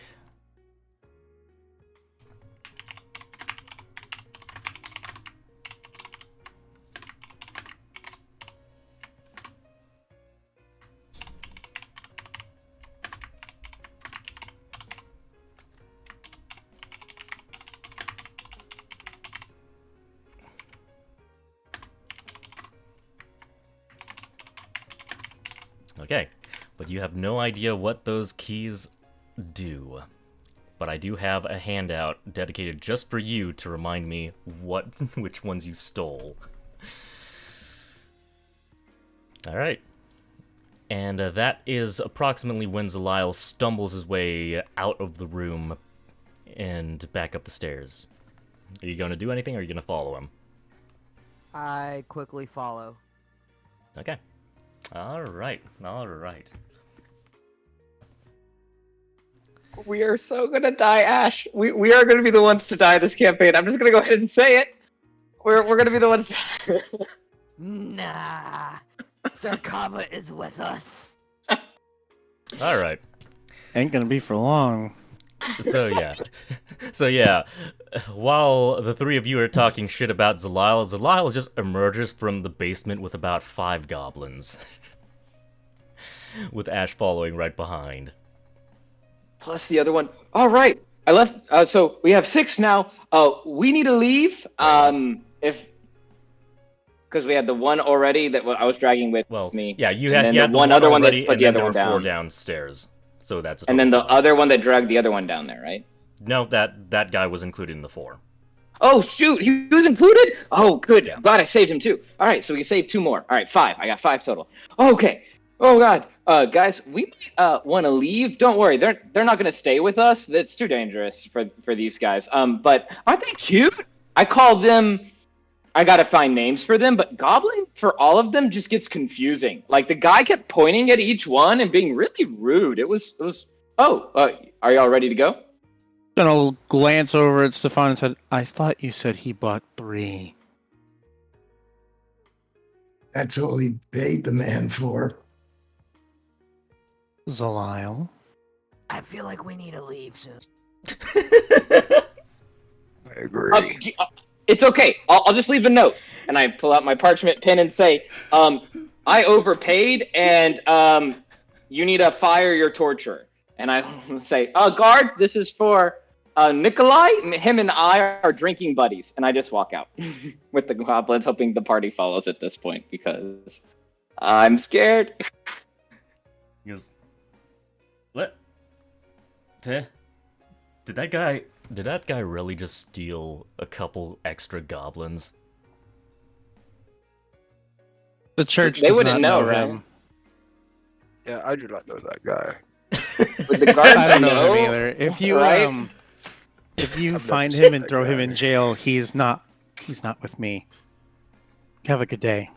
Okay, but you have no idea what those keys do. But I do have a handout dedicated just for you to remind me which ones you stole. Alright. And that is approximately when Zaliel stumbles his way out of the room and back up the stairs. Are you going to do anything, or are you going to follow him? I quickly follow. Okay. Alright, alright. We are so gonna die, Ash. We are gonna be the ones to die this campaign. I'm just gonna go ahead and say it. We're gonna be the ones. Nah. Sarkava is with us. Alright. Ain't gonna be for long. So yeah, while the three of you are talking shit about Zaliel just emerges from the basement with about 5 goblins. With Ash following right behind. Plus the other one. All right, I left. So we have 6 now. We need to leave. If because we had the one already that I was dragging with me. Yeah, you and had, then you had the one other one that already, put and the then other there one were 4 down. downstairs. So that's a And then the total of 5. other one that dragged the other one down there, right? No, that guy was included in the 4. Oh shoot, he was included? Oh good, Yeah. glad I saved him too. Alright, so we can save 2 more. Alright, 5. I got 5 total. Okay. Oh god. Guys, we might want to leave. Don't worry, they're not gonna stay with us. That's too dangerous for these guys. But aren't they cute? I call them, I gotta find names for them, but Goblin for all of them just gets confusing. Like the guy kept pointing at each one and being really rude. It was are y'all ready to go? Gonna glance over at Stefan and said, I thought you said he bought 3. That's all he paid the man for. Zaliel. I feel like we need to leave soon. I agree. It's okay. I'll just leave a note. And I pull out my parchment pen and say, I overpaid and you need to fire your torturer. And I say, guard, this is for Nicolai. Him and I are drinking buddies. And I just walk out with the goblins, hoping the party follows at this point because I'm scared. He goes, what? Did that guy really just steal a couple extra goblins? The church They does wouldn't not know, right? him. Yeah, I do not know that guy. But the guards I don't know know him either. If you right? if you I've find never him seen and that throw him guy. in jail, he's not with me. Have a good day.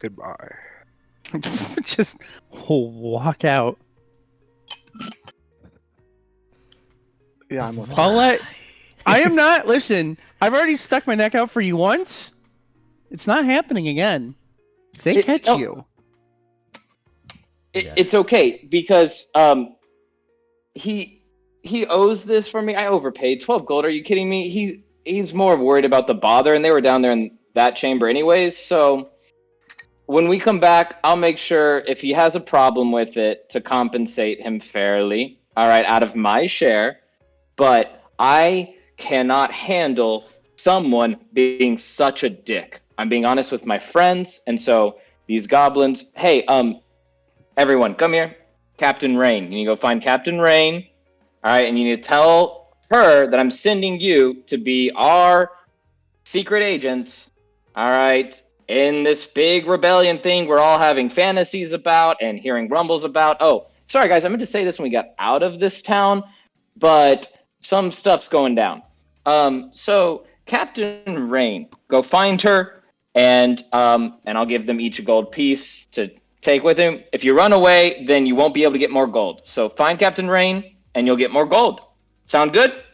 Goodbye. Just walk out. Yeah, I'm with I'll let I am not. Listen, I've already stuck my neck out for you once. It's not happening again. If they catch no. you. Yeah. It's okay because he owes this for me. I overpaid 12 gold. Are you kidding me? He's more worried about the bother, and they were down there in that chamber anyways. So when we come back, I'll make sure if he has a problem with it to compensate him fairly. All right, out of my share. But I cannot handle someone being such a dick. I'm being honest with my friends, and so these goblins. Hey, everyone, come here. Captain Rain. You need to go find Captain Rain. All right, and you need to tell her that I'm sending you to be our secret agents. All right, in this big rebellion thing we're all having fantasies about and hearing rumbles about. Oh, sorry guys, I meant to say this when we got out of this town, but some stuff's going down. So Captain Rain, go find her, and I'll give them each a gold piece to take with him. If you run away, then you won't be able to get more gold. So find Captain Rain, and you'll get more gold. Sound good?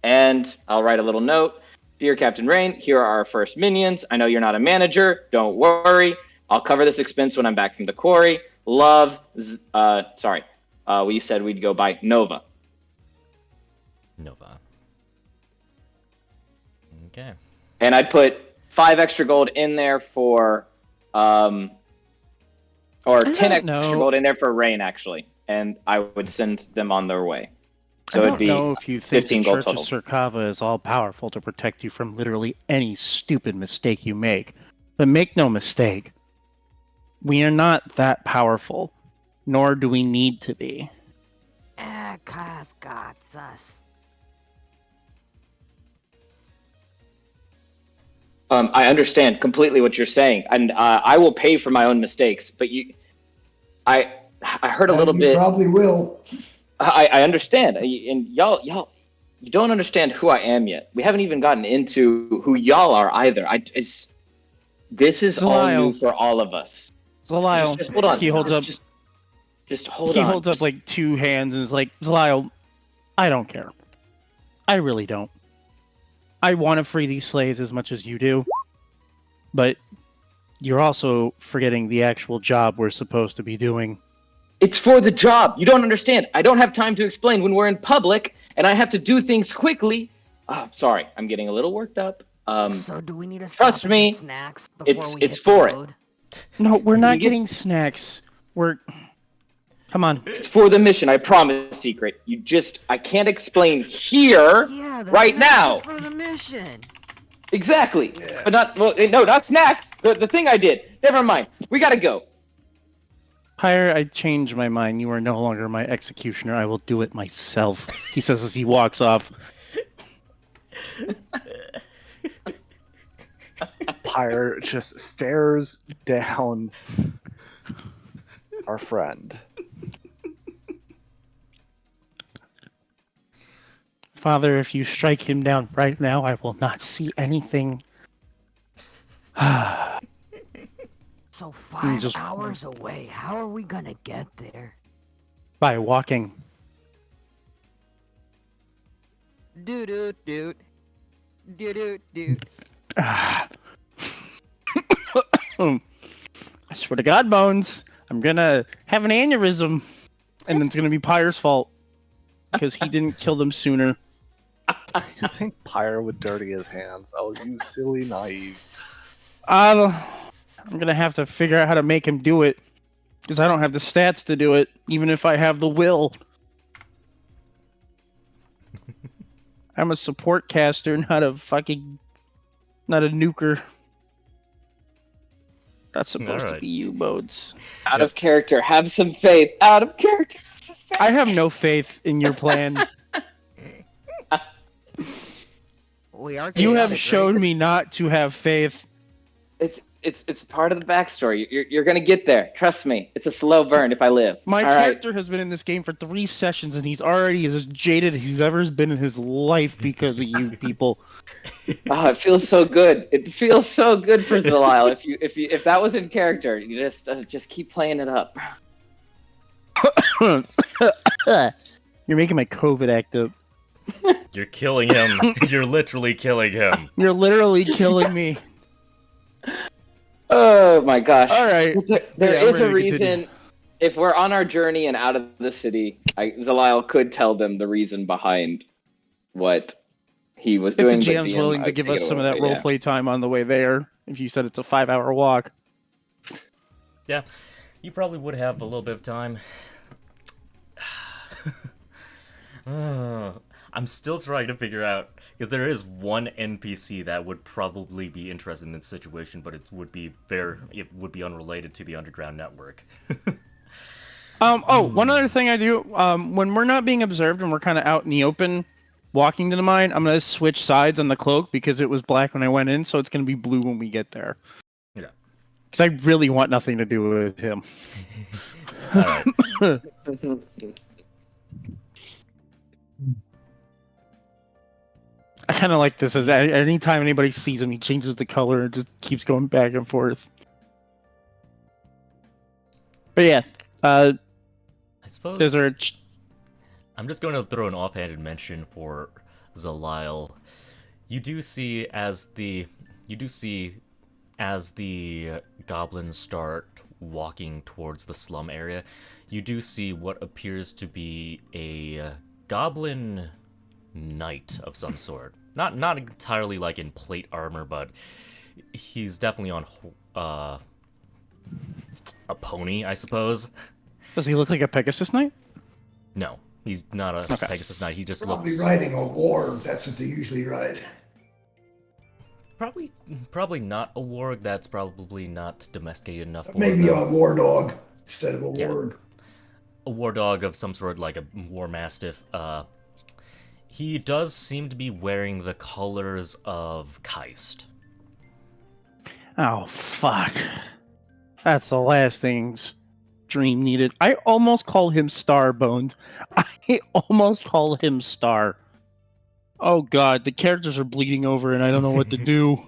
And I'll write a little note. Dear Captain Rain, here are our first minions. I know you're not a manager. Don't worry. I'll cover this expense when I'm back from the quarry. Love, we said we'd go by Nova. Nova. Okay. And I'd put 5 extra gold in there for, or 10 extra gold in there for Rain, actually. And I would send them on their way. So I it'd don't be know if you think 15 the gold Church of total. Surkava is all powerful to protect you from literally any stupid mistake you make. But make no mistake, we are not that powerful, nor do we need to be. Kaz got us. I understand completely what you're saying, and I will pay for my own mistakes. But I heard a little you bit. Probably will. I understand, and y'all, you don't understand who I am yet. We haven't even gotten into who y'all are either. This is all new for all of us. Zaliel, Just hold on. he holds up. Just hold he on. holds up like 2 hands and is like, Zaliel, I don't care. I really don't. I want to free these slaves as much as you do, but you're also forgetting the actual job we're supposed to be doing. It's for the job. You don't understand. I don't have time to explain when we're in public, and I have to do things quickly. Oh, sorry, I'm getting a little worked up. So do we need to trust stop me, and get snacks before it's we hit for the it. road? No, we're You not get- getting snacks. Come on. It's for the mission. I promise, Secret. I can't explain here Yeah, the right snacks now. are for the mission. Exactly. But not snacks. The thing I did. Never mind. We gotta go. Pyre, I changed my mind. You are no longer my executioner. I will do it myself. He says as he walks off. Pyre just stares down our friend. Father, if you strike him down right now, I will not see anything. So 5 just- hours away. How are we gonna get there? By walking. Doot doot doot. Doot doot doot. I swear to God, Bones, I'm gonna have an aneurysm, and it's gonna be Pyre's fault because he didn't kill them sooner. You think Pyre would dirty his hands? Oh, you silly naive. I'm gonna have to figure out how to make him do it because I don't have the stats to do it, even if I have the will. I'm a support caster, not a nuker. That's supposed to Alright. be you, Bodes. Out of character. Have some faith. Out of character. I have no faith in your plan. We are. You have chaotic, shown right? me not to have faith. It's part of the backstory. You're gonna get there. Trust me. It's a slow burn if I live. My All right. character has been in this game for 3 sessions, and he's already as jaded as he's ever been in his life because of you people. Oh, it feels so good. It feels so good for Zaliel. If that was in character, you just keep playing it up. You're making my COVID active. You're killing him. You're literally killing him. You're literally killing me. Oh my gosh. All right. There Yeah, I'm is ready a to reason. continue. If we're on our journey and out of the city, Zaliel could tell them the reason behind what he was If the doing. GM's willing to give us some of that roleplay time on the way there, if you said it's a 5-hour walk. Yeah, you probably would have a little bit of time. I'm still trying to figure out, because there is one NPC that would probably be interested in this situation, but it would be unrelated to the underground network. One other thing I do, when we're not being observed and we're kind of out in the open, walking to the mine, I'm gonna switch sides on the cloak because it was black when I went in, so it's gonna be blue when we get there. Yeah. Because I really want nothing to do with him. All right. I kind of like this. As anytime anybody sees him, he changes the color and just keeps going back and forth. But yeah, I suppose. is there a I'm just going to throw an offhanded mention for Zaliel. You do see as the goblins start walking towards the slum area, you do see what appears to be a goblin knight of some sort. Not entirely like in plate armor, but he's definitely on a pony, I suppose. Does he look like a Pegasus Knight? No, he's not a Pegasus Knight. He just Probably looks riding a warg. That's what they usually ride. probably not a warg. That's probably not domesticated enough for Maybe them. a war dog instead of a Yeah. warg. A war dog of some sort, like a war mastiff. He does seem to be wearing the colors of Keist. Oh fuck! That's the last thing Dream needed. I almost call him Starbones. I almost call him Star. Oh god, the characters are bleeding over and I don't know what to do.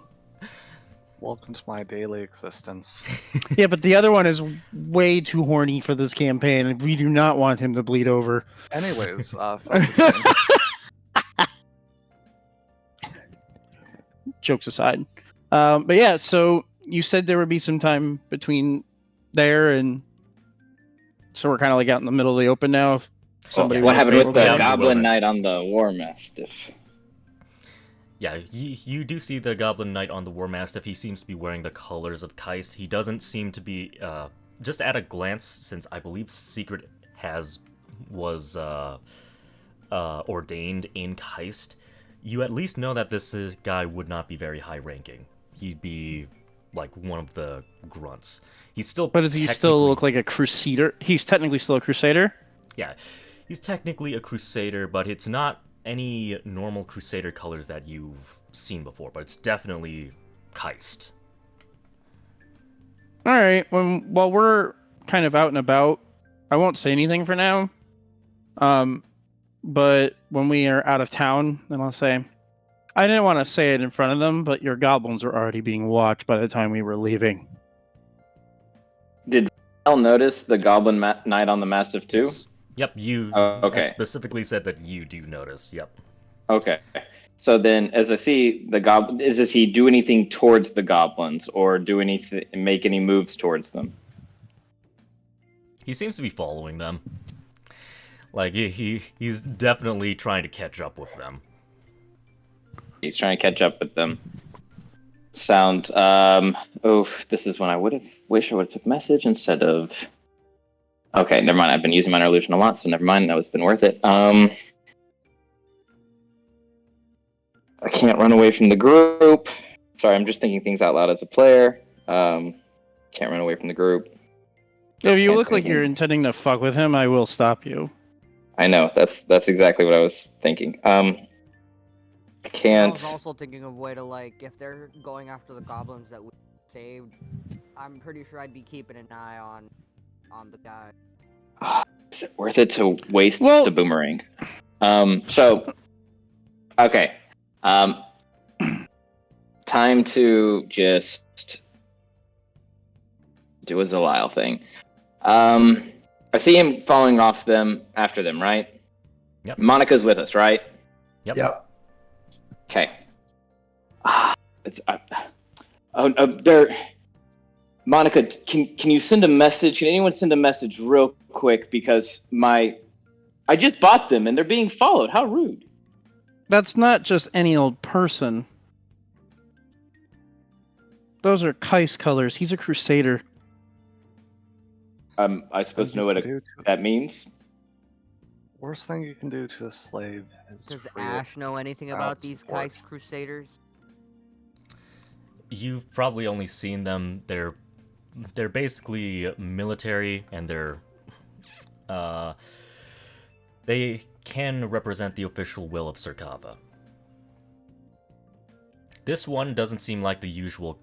Welcome to my daily existence. Yeah, but the other one is way too horny for this campaign, and we do not want him to bleed over. Anyways, focusing. Jokes aside. But yeah, so you said there would be some time between there and... So we're kind of like out in the middle of the open now. If somebody What wants happened to with roll the down. Goblin Knight on the War Mastiff? Yeah, you do see the Goblin Knight on the War Mastiff. He seems to be wearing the colors of Keist. He doesn't seem to be, just at a glance, since I believe Secret was ordained in Keist, you at least know that this guy would not be very high-ranking. He'd be, like, one of the grunts. He's still But does he still look like a crusader? He's technically still a crusader? Yeah, he's technically a crusader, but it's not any normal crusader colors that you've seen before, but it's definitely Keist. Alright, while we're kind of out and about, I won't say anything for now. But when we are out of town, then I'll say, I didn't want to say it in front of them, but your goblins were already being watched by the time we were leaving. Did Zaliel notice the Goblin Knight on the Mastiff too? Yep, you okay. specifically said that you do notice, yep. Okay. So then, as I see the goblin, does he do anything towards the goblins, or make any moves towards them? He seems to be following them. Like, he's definitely trying to catch up with them. He's trying to catch up with them. Sound. This is when I wish I would have took message instead of. Okay, never mind. I've been using minor illusion a lot, so never mind. No, it's been worth it. I can't run away from the group. Sorry, I'm just thinking things out loud as a player. Can't run away from the group. If you look like you're intending to fuck with him, I will stop you. I know. That's exactly what I was thinking. I can't. I was also thinking of a way to, like, if they're going after the goblins that we saved, I'm pretty sure I'd be keeping an eye on the guy. Is it worth it to waste the boomerang? Okay. Time to just do a Zaliel thing. I see him following after them, right? Yep. Monica's with us, right? Yep. Okay. It's there. Monica, can you send a message? Can anyone send a message real quick because I just bought them and they're being followed. How rude. That's not just any old person. Those are Kai's colors. He's a crusader. I supposed to know what that means. Worst thing you can do to a slave is Does to free it Ash know anything without about these support. Kais Crusaders? You've probably only seen them. They're basically military, and they can represent the official will of Sirkava. This one doesn't seem like the usual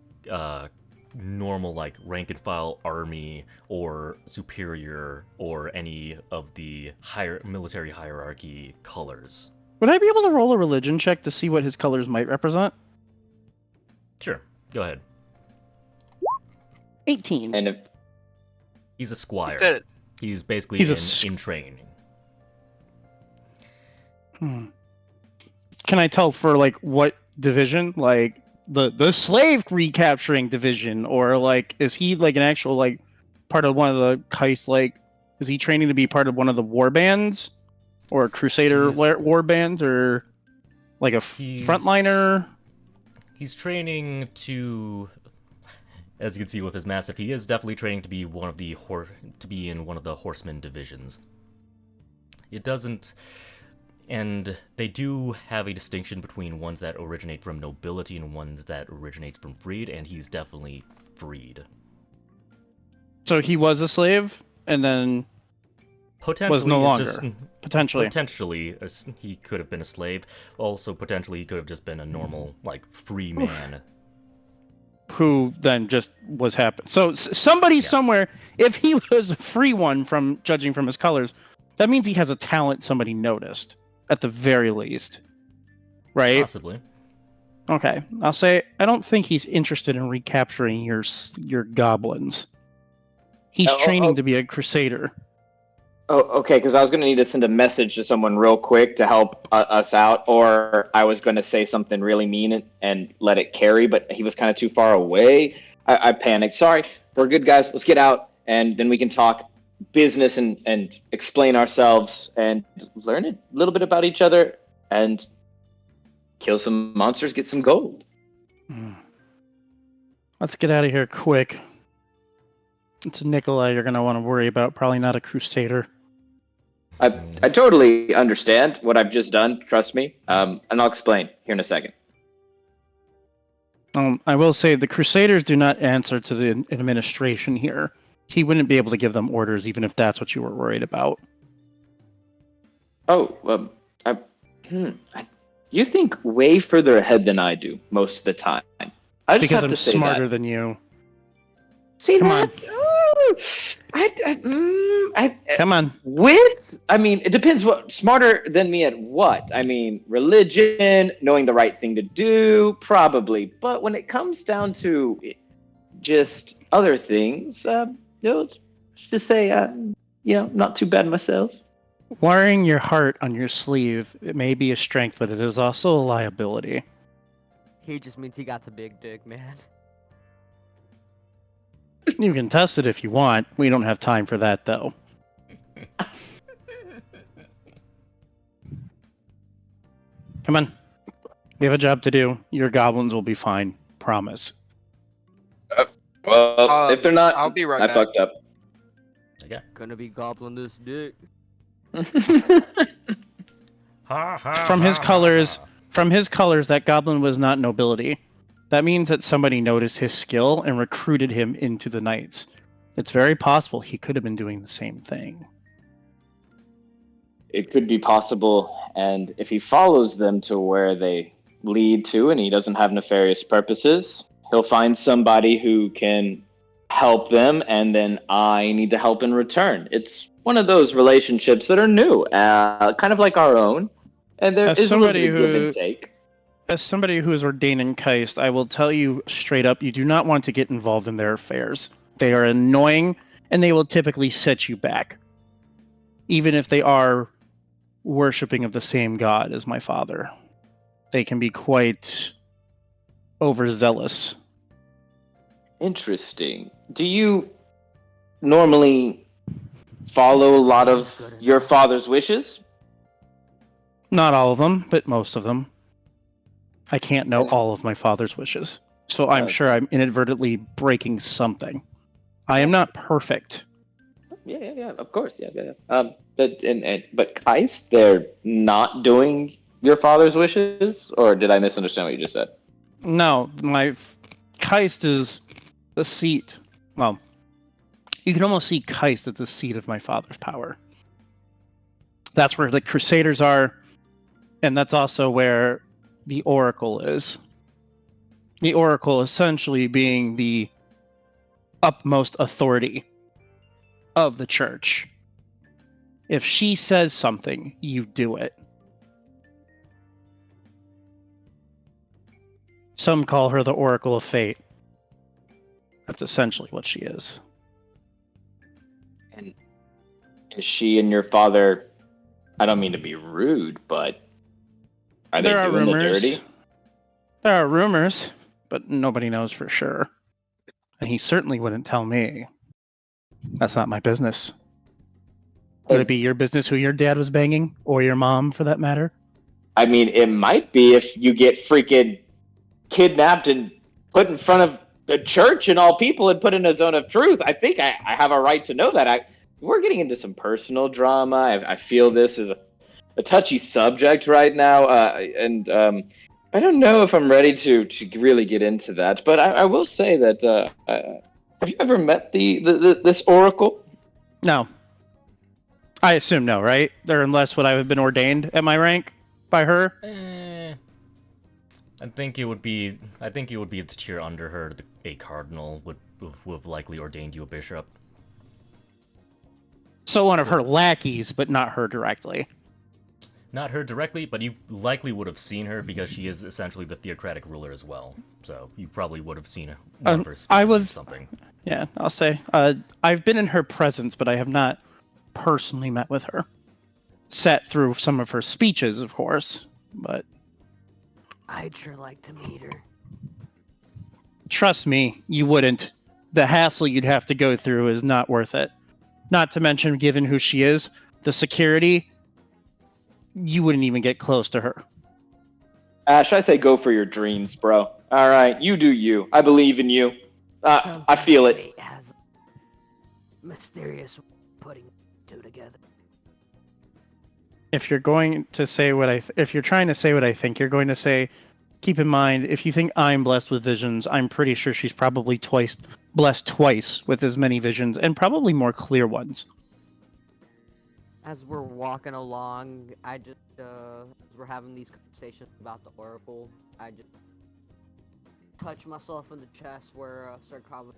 normal like rank and file army or superior or any of the higher military hierarchy colors. Would I be able to roll a religion check to see what his colors might represent? Sure, go ahead. 18. And if He's a squire. Good. He's basically He's in training. Can I tell for like what division? Like the slave recapturing division, or like is he like an actual like part of one of the Kais? Like is he training to be part of one of the war bands, or a crusader war bands, or like a frontliner? He's training to, as you can see with his mastiff, he is definitely training to be in one of the horseman divisions. It doesn't. And they do have a distinction between ones that originate from nobility and ones that originate from freed, and he's definitely freed. So he was a slave, and then Potentially, was no longer. Just, Potentially. Potentially, he could have been a slave. Also, potentially, he could have just been a normal, like, free man. Who then just was happen. So somebody somewhere, if he was a free one from judging from his colors, that means he has a talent somebody noticed. At the very least. Right? Possibly. Okay. I'll say, I don't think he's interested in recapturing your goblins. He's training to be a crusader. Oh, okay, because I was going to need to send a message to someone real quick to help us out, or I was going to say something really mean and let it carry, but he was kind of too far away. I panicked. Sorry. We're good, guys. Let's get out, and then we can talk business and explain ourselves and learn a little bit about each other and kill some monsters, get some gold. Let's get out of here quick. It's Nicolai you're going to want to worry about, probably not a crusader. I totally understand what I've just done, trust me, and I'll explain here in a second. I will say the crusaders do not answer to the administration here. He wouldn't be able to give them orders even if that's what you were worried about. Oh, you think way further ahead than I do most of the time. I just because have I'm to say smarter that. than you. See Come that? Come on. I mean, it depends what smarter than me at what. I mean, religion, knowing the right thing to do, probably. But when it comes down to just other things, let's just say, not too bad myself. Wearing your heart on your sleeve, it may be a strength, but it is also a liability. He just means he got a big dick, man. You can test it if you want. We don't have time for that, though. Come on. We have a job to do. Your goblins will be fine. Promise. Well, if they're not, I'll be right I back. fucked up. Okay. Gonna be goblin this dick. From his colors, that goblin was not nobility. That means that somebody noticed his skill and recruited him into the knights. It's very possible he could have been doing the same thing. It could be possible, and if he follows them to where they lead to and he doesn't have nefarious purposes, he'll find somebody who can help them, and then I need to help in return. It's one of those relationships that are new, kind of like our own, and there is a little bit of give and take. As somebody who is ordained in Keist, I will tell you straight up, you do not want to get involved in their affairs. They are annoying, and they will typically set you back. Even if they are worshipping of the same god as my father. They can be quite overzealous. Interesting. Do you normally follow a lot of your father's wishes? Not all of them, but most of them. I can't know all of my father's wishes, so I'm sure I'm inadvertently breaking something. I am not perfect. Yeah, of course, yeah. But Keist, they're not doing your father's wishes, or did I misunderstand what you just said? No, my Keist is the seat. Well, you can almost see Keist as the seat of my father's power. That's where the Crusaders are, and that's also where the Oracle is. The Oracle essentially being the utmost authority of the church. If she says something, you do it. Some call her the Oracle of Fate. That's essentially what she is. And is she and your father, I don't mean to be rude, but are they doing the dirty? There are rumors, but nobody knows for sure. And he certainly wouldn't tell me. That's not my business. Would it be your business who your dad was banging? Or your mom, for that matter? I mean, it might be if you get freaking kidnapped and put in front of the church and all people and put in a zone of truth. I think I have a right to know that. We're getting into some personal drama. I feel this is a touchy subject right now, and I don't know if I'm ready to really get into that. But I will say that have you ever met this oracle? No. I assume no, right? Or unless would I have been ordained at my rank by her? I think it would be the tier under her. A cardinal would have likely ordained you a bishop. So one of her lackeys, but not her directly. Not her directly, but you likely would have seen her because she is essentially the theocratic ruler as well. So you probably would have seen one of her speeches or something. Yeah, I'll say. I've been in her presence, but I have not personally met with her. Sat through some of her speeches, of course, but I'd sure like to meet her. Trust me, you wouldn't. The hassle you'd have to go through is not worth it. Not to mention, given who she is, the security, you wouldn't even get close to her. Ash, I say go for your dreams, bro. All right, you do you. I believe in you. I feel it. Fate has a mysterious putting two together. If you're going to say if you're trying to say what I think you're going to say, keep in mind, if you think I'm blessed with visions, I'm pretty sure she's probably blessed twice with as many visions, and probably more clear ones. As we're walking along, I just, as we're having these conversations about the Oracle, I just touch myself in the chest where sarcophagus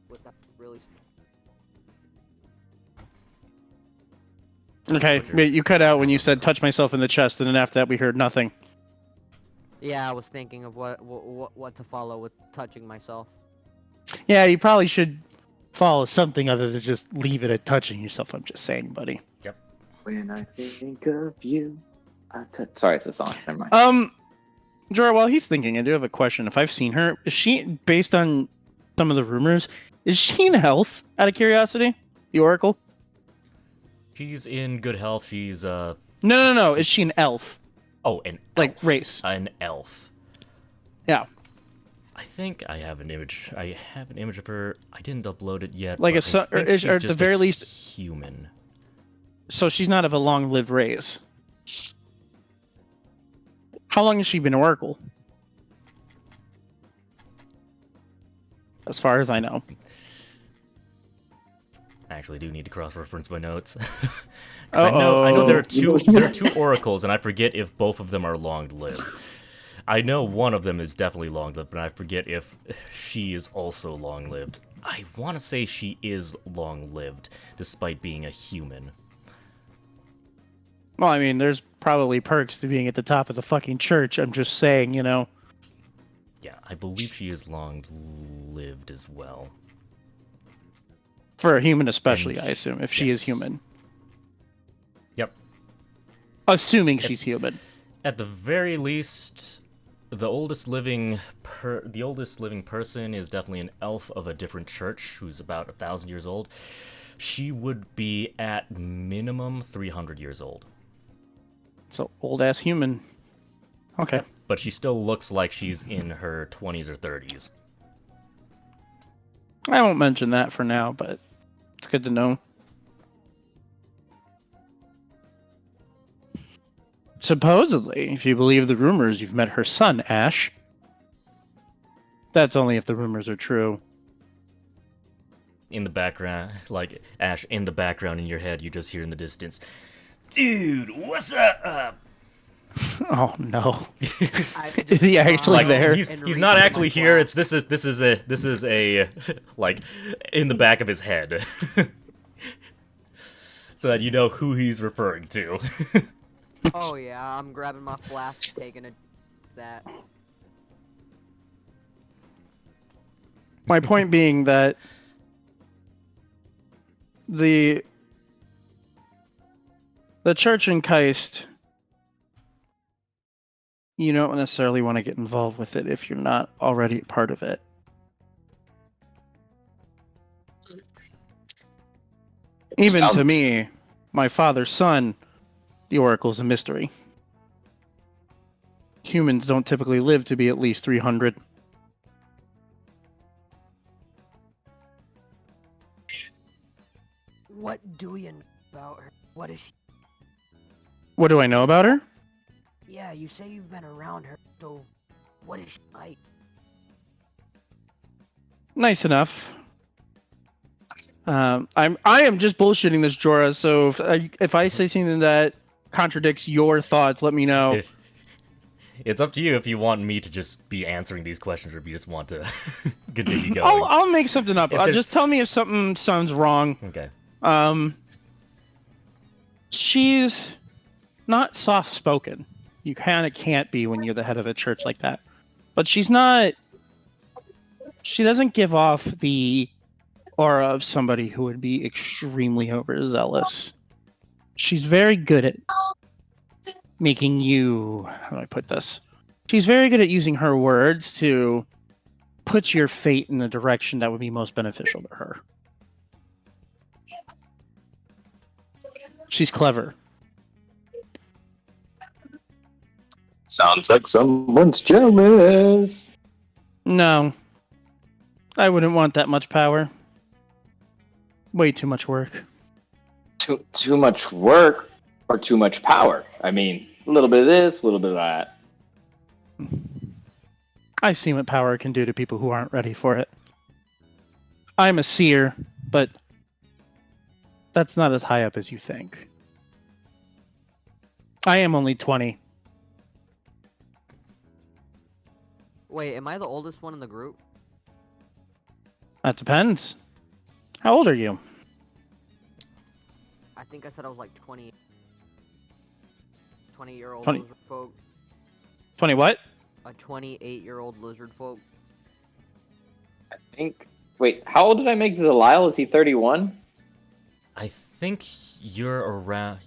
with that really. Okay, you cut out when you said touch myself in the chest, and then after that we heard nothing. Yeah, I was thinking of what to follow with touching myself. Yeah, you probably should follow something other than just leave it at touching yourself. I'm just saying, buddy. Yep. When I think of you, I touch. Sorry, it's a song. Never mind. Jorah, while he's thinking, I do have a question. If I've seen her, is she, based on some of the rumors, is she in health? Out of curiosity, the Oracle. She's in good health. She's No. Is she an elf? Oh, an elf. Like race. An elf. Yeah. I think I have an image. I have an image of her. I didn't upload it yet. Like but or at the very least human. So she's not of a long-lived race. How long has she been Oracle? As far as I know. I actually do need to cross-reference my notes. I know there are two oracles, and I forget if both of them are long-lived. I know one of them is definitely long-lived, but I forget if she is also long-lived. I want to say she is long-lived, despite being a human. Well, I mean, there's probably perks to being at the top of the fucking church. I'm just saying, you know. Yeah, I believe she is long-lived as well. For a human especially, I assume, if she is human. Yep. Assuming she's human. At the very least, the oldest living person is definitely an elf of a different church who's about 1,000 years old. She would be at minimum 300 years old. So old ass human. Okay. But she still looks like she's in her 20s or 30s. I won't mention that for now, but it's good to know. Supposedly, if you believe the rumors, you've met her son, Ash. That's only if the rumors are true. In the background, like Ash, in the background in your head, you just hear in the distance, "Dude, what's up?" Oh no! I could Is he just actually Like there? he's and he's reach not for actually my here. flask. It's this is a like in the back of his head, so that you know who he's referring to. Oh yeah, I'm grabbing my flask, taking a that. My point being that the church in Keist, you don't necessarily want to get involved with it if you're not already part of it. Even to Sounds- me, my father's son, the Oracle's a mystery. Humans don't typically live to be at least 300. What do you know about her? What is she? What do I know about her? Yeah, you say you've been around her, so what is she like? Nice enough. I am just bullshitting this, Jorah. So if I say something that contradicts your thoughts, let me know. It's up to you if you want me to just be answering these questions or if you just want to continue going. I'll make something up. If there's- Just tell me if something sounds wrong. Okay. She's not soft spoken. You kind of can't be when you're the head of a church like that. But she's not. She doesn't give off the aura of somebody who would be extremely overzealous. She's very good at making you. How do I put this? She's very good at using her words to put your fate in the direction that would be most beneficial to her. She's clever. Sounds like someone's jealous. No. I wouldn't want that much power. Way too much work. Too much work or too much power? I mean, a little bit of this, a little bit of that. I've seen what power can do to people who aren't ready for it. I'm a seer, but that's not as high up as you think. I am only 20. Wait, am I the oldest one in the group? That depends. How old are you? I think I said I was like 20. 20-year-old 20. lizard folk. 20 what? A 28-year-old lizard folk. I think. Wait, how old did I make Zaliel? Is he 31? I think you're around.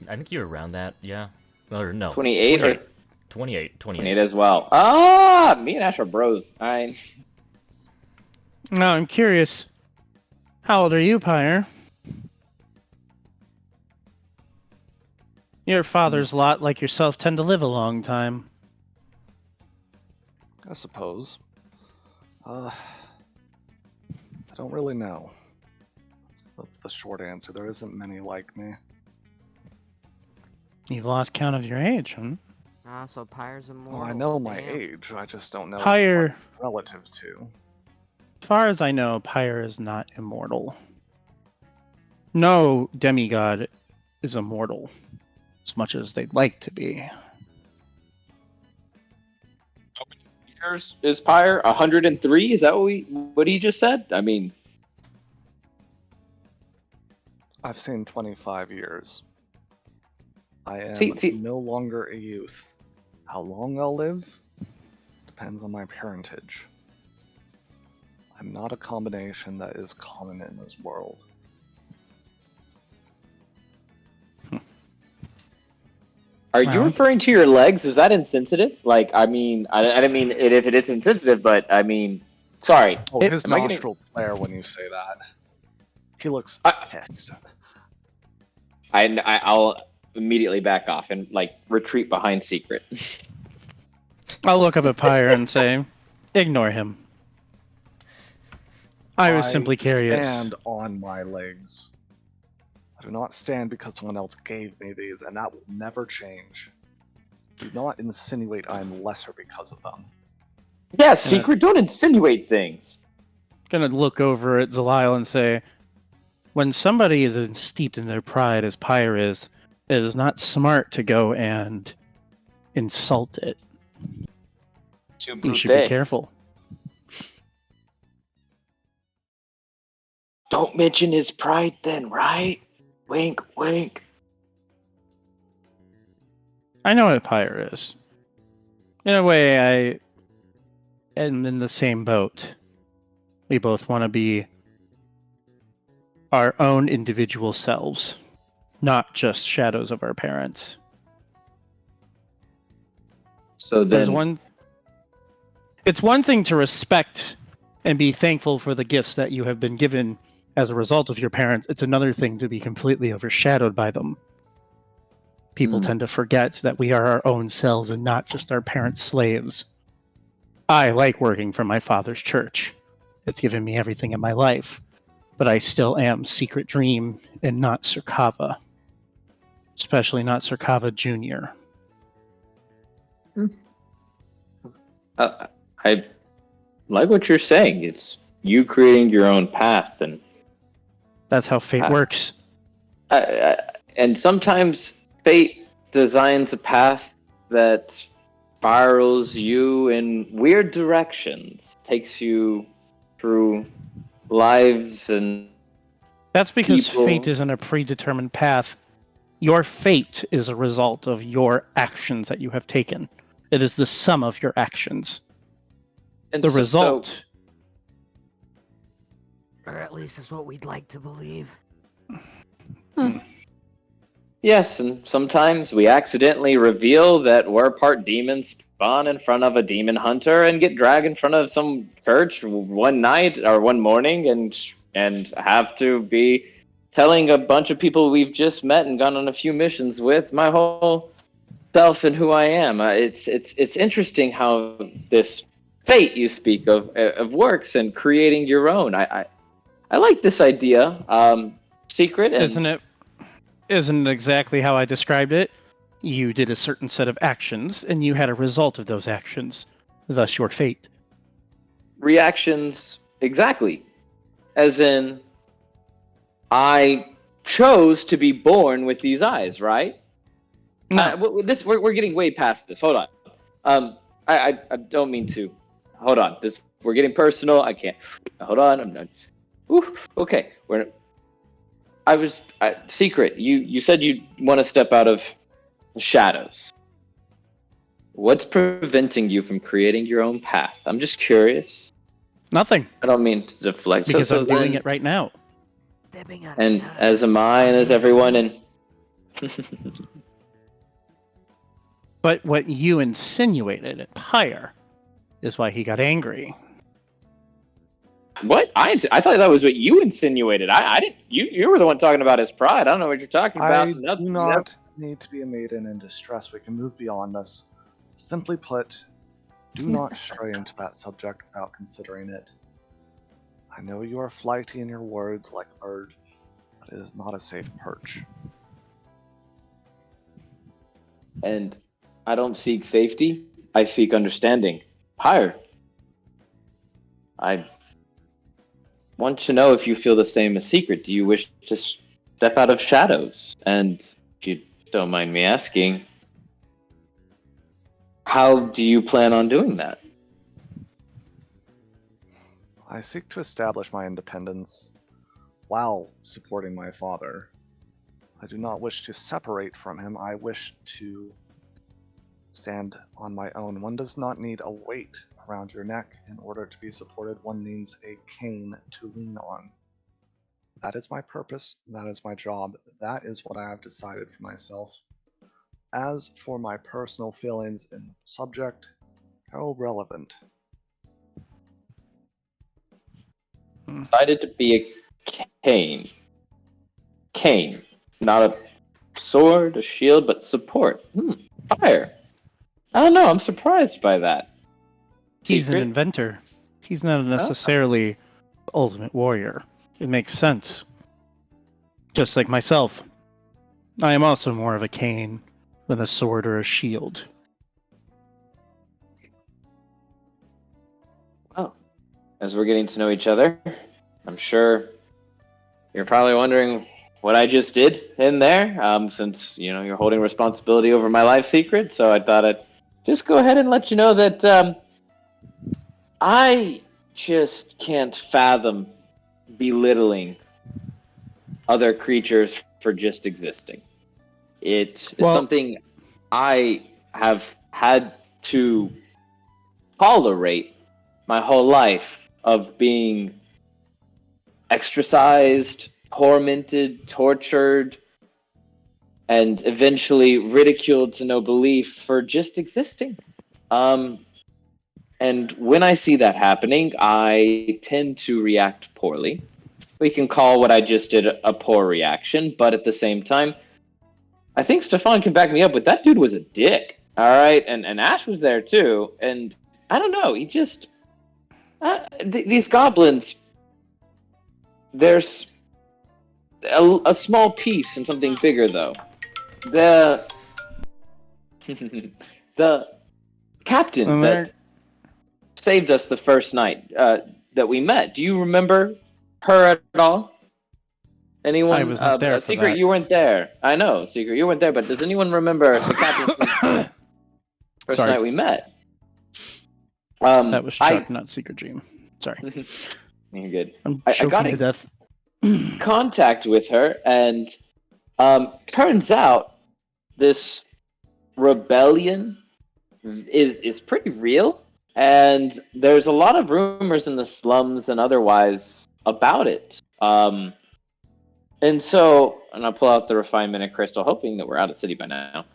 I think you're around that. Yeah. Or no. 28 or 28. 28 as well. Ah, me and Ash are bros. No, I'm curious. How old are you, Pyre? Your father's lot, like yourself, tend to live a long time. I suppose. I don't really know. That's the short answer. There isn't many like me. You've lost count of your age, huh? Ah, so Pyre's immortal. Well, I know my Damn. age. I just don't know Pyre, what relative to. as far as I know, Pyre is not immortal. No demigod is immortal, as much as they'd like to be. How many years is Pyre? 103? Is that what he just said? I mean, I've seen 25 years. I am See- no longer a youth. How long I'll live depends on my parentage. I'm not a combination that is common in this world. Are you Well, referring to your legs? Is that insensitive? Like, I mean, I didn't mean it if it is insensitive, but I mean, sorry. Oh, It- his Am I getting? nostrils flare when you say that. He looks I, pissed. I'll immediately back off and like retreat behind Secret. I'll look up at Pyre and say, ignore him. I was simply curious. Stand on my legs. I do not stand because someone else gave me these, and that will never change. Do not insinuate I am lesser because of them. Yeah, Secret, don't insinuate things. Gonna look over at Zaliel and say, when somebody is as steeped in their pride as Pyre is, it is not smart to go and insult it. You should be careful. Don't mention his pride then, right? Wink, wink. I know what Pyre is. In a way, I am in the same boat. We both want to be our own individual selves, not just shadows of our parents. So then, It's one thing to respect and be thankful for the gifts that you have been given as a result of your parents. It's another thing to be completely overshadowed by them. People tend to forget that we are our own selves and not just our parents' slaves. I like working for my father's church. It's given me everything in my life. But I still am Secret Dream and not Surkava. Especially not Surkava Jr. I like what you're saying. It's you creating your own path, and That's how fate works. and sometimes fate designs a path that spirals you in weird directions, takes you through lives and That's because people. fate isn't a predetermined path. Your fate is a result of your actions that you have taken. It is the sum of your actions. And The result. Or at least is what we'd like to believe. Yes, and sometimes we accidentally reveal that we're part demon, spawn in front of a demon hunter, and get dragged in front of some church one night or one morning, and have to be telling a bunch of people we've just met and gone on a few missions with my whole self and who I am. It's interesting how this fate you speak of works and creating your own. I like this idea. Secret and Isn't it exactly how I described it? You did a certain set of actions, and you had a result of those actions. Thus your fate. reactions exactly, as in I chose to be born with these eyes, right? No. We're getting way past this. Hold on. I don't mean to. Hold on. We're getting personal. I can't. Hold on. I'm not. Okay. Secret. You said you want to step out of the shadows. What's preventing you from creating your own path? I'm just curious. Nothing. I don't mean to deflect. Because so I'm doing then- it right now. And as am I, and as everyone, and But what you insinuated at Pyre is why he got angry. what? I thought that was what you insinuated. I didn't. You were the one talking about his pride. I don't know what you're talking about. I do not need to be a maiden in distress. We can move beyond this. Simply put, do not stray into that subject without considering it. I know you are flighty in your words like a bird, but it is not a safe perch. And I don't seek safety. I seek understanding. Pyre. I want to know if you feel the same as Secret. Do you wish to step out of shadows? And if you don't mind me asking, how do you plan on doing that? I seek to establish my independence while supporting my father. I do not wish to separate from him. I wish to stand on my own. One does not need a weight around your neck in order to be supported. One needs a cane to lean on. That is my purpose. That is my job. That is what I have decided for myself. As for my personal feelings in the subject, how irrelevant. Decided to be a cane. Cane. Not a sword, a shield, but support. Fire. I don't know, I'm surprised by that. He's an Secret? inventor. He's not necessarily the ultimate warrior. It makes sense. Just like myself. I am also more of a cane than a sword or a shield. Well, as we're getting to know each other, I'm sure you're probably wondering what I just did in there, since, you're holding responsibility over my life secret, so I thought I'd just go ahead and let you know that, I just can't fathom belittling other creatures for just existing. It is something I have had to tolerate my whole life of being extracized, tormented, tortured, and eventually ridiculed to no belief for just existing. And when I see that happening, I tend to react poorly. We can call what I just did a poor reaction, but at the same time, I think Stefan can back me up, but that dude was a dick. All right, and Ash was there too, and I don't know. He just these goblins. There's a small piece in something bigger, though. The captain that saved us the first night that we met. Do you remember her at all? Anyone? I wasn't there for Secret, that. you weren't there. I know, Secret, you weren't there. But does anyone remember the captain first Sorry. night we met? That was Chuck, not Secret Dream. Sorry. You're good. I I got to death. contact with her, and turns out this rebellion is pretty real, and there's a lot of rumors in the slums and otherwise about it. And I'll pull out the refinement of crystal, hoping that we're out of city by now.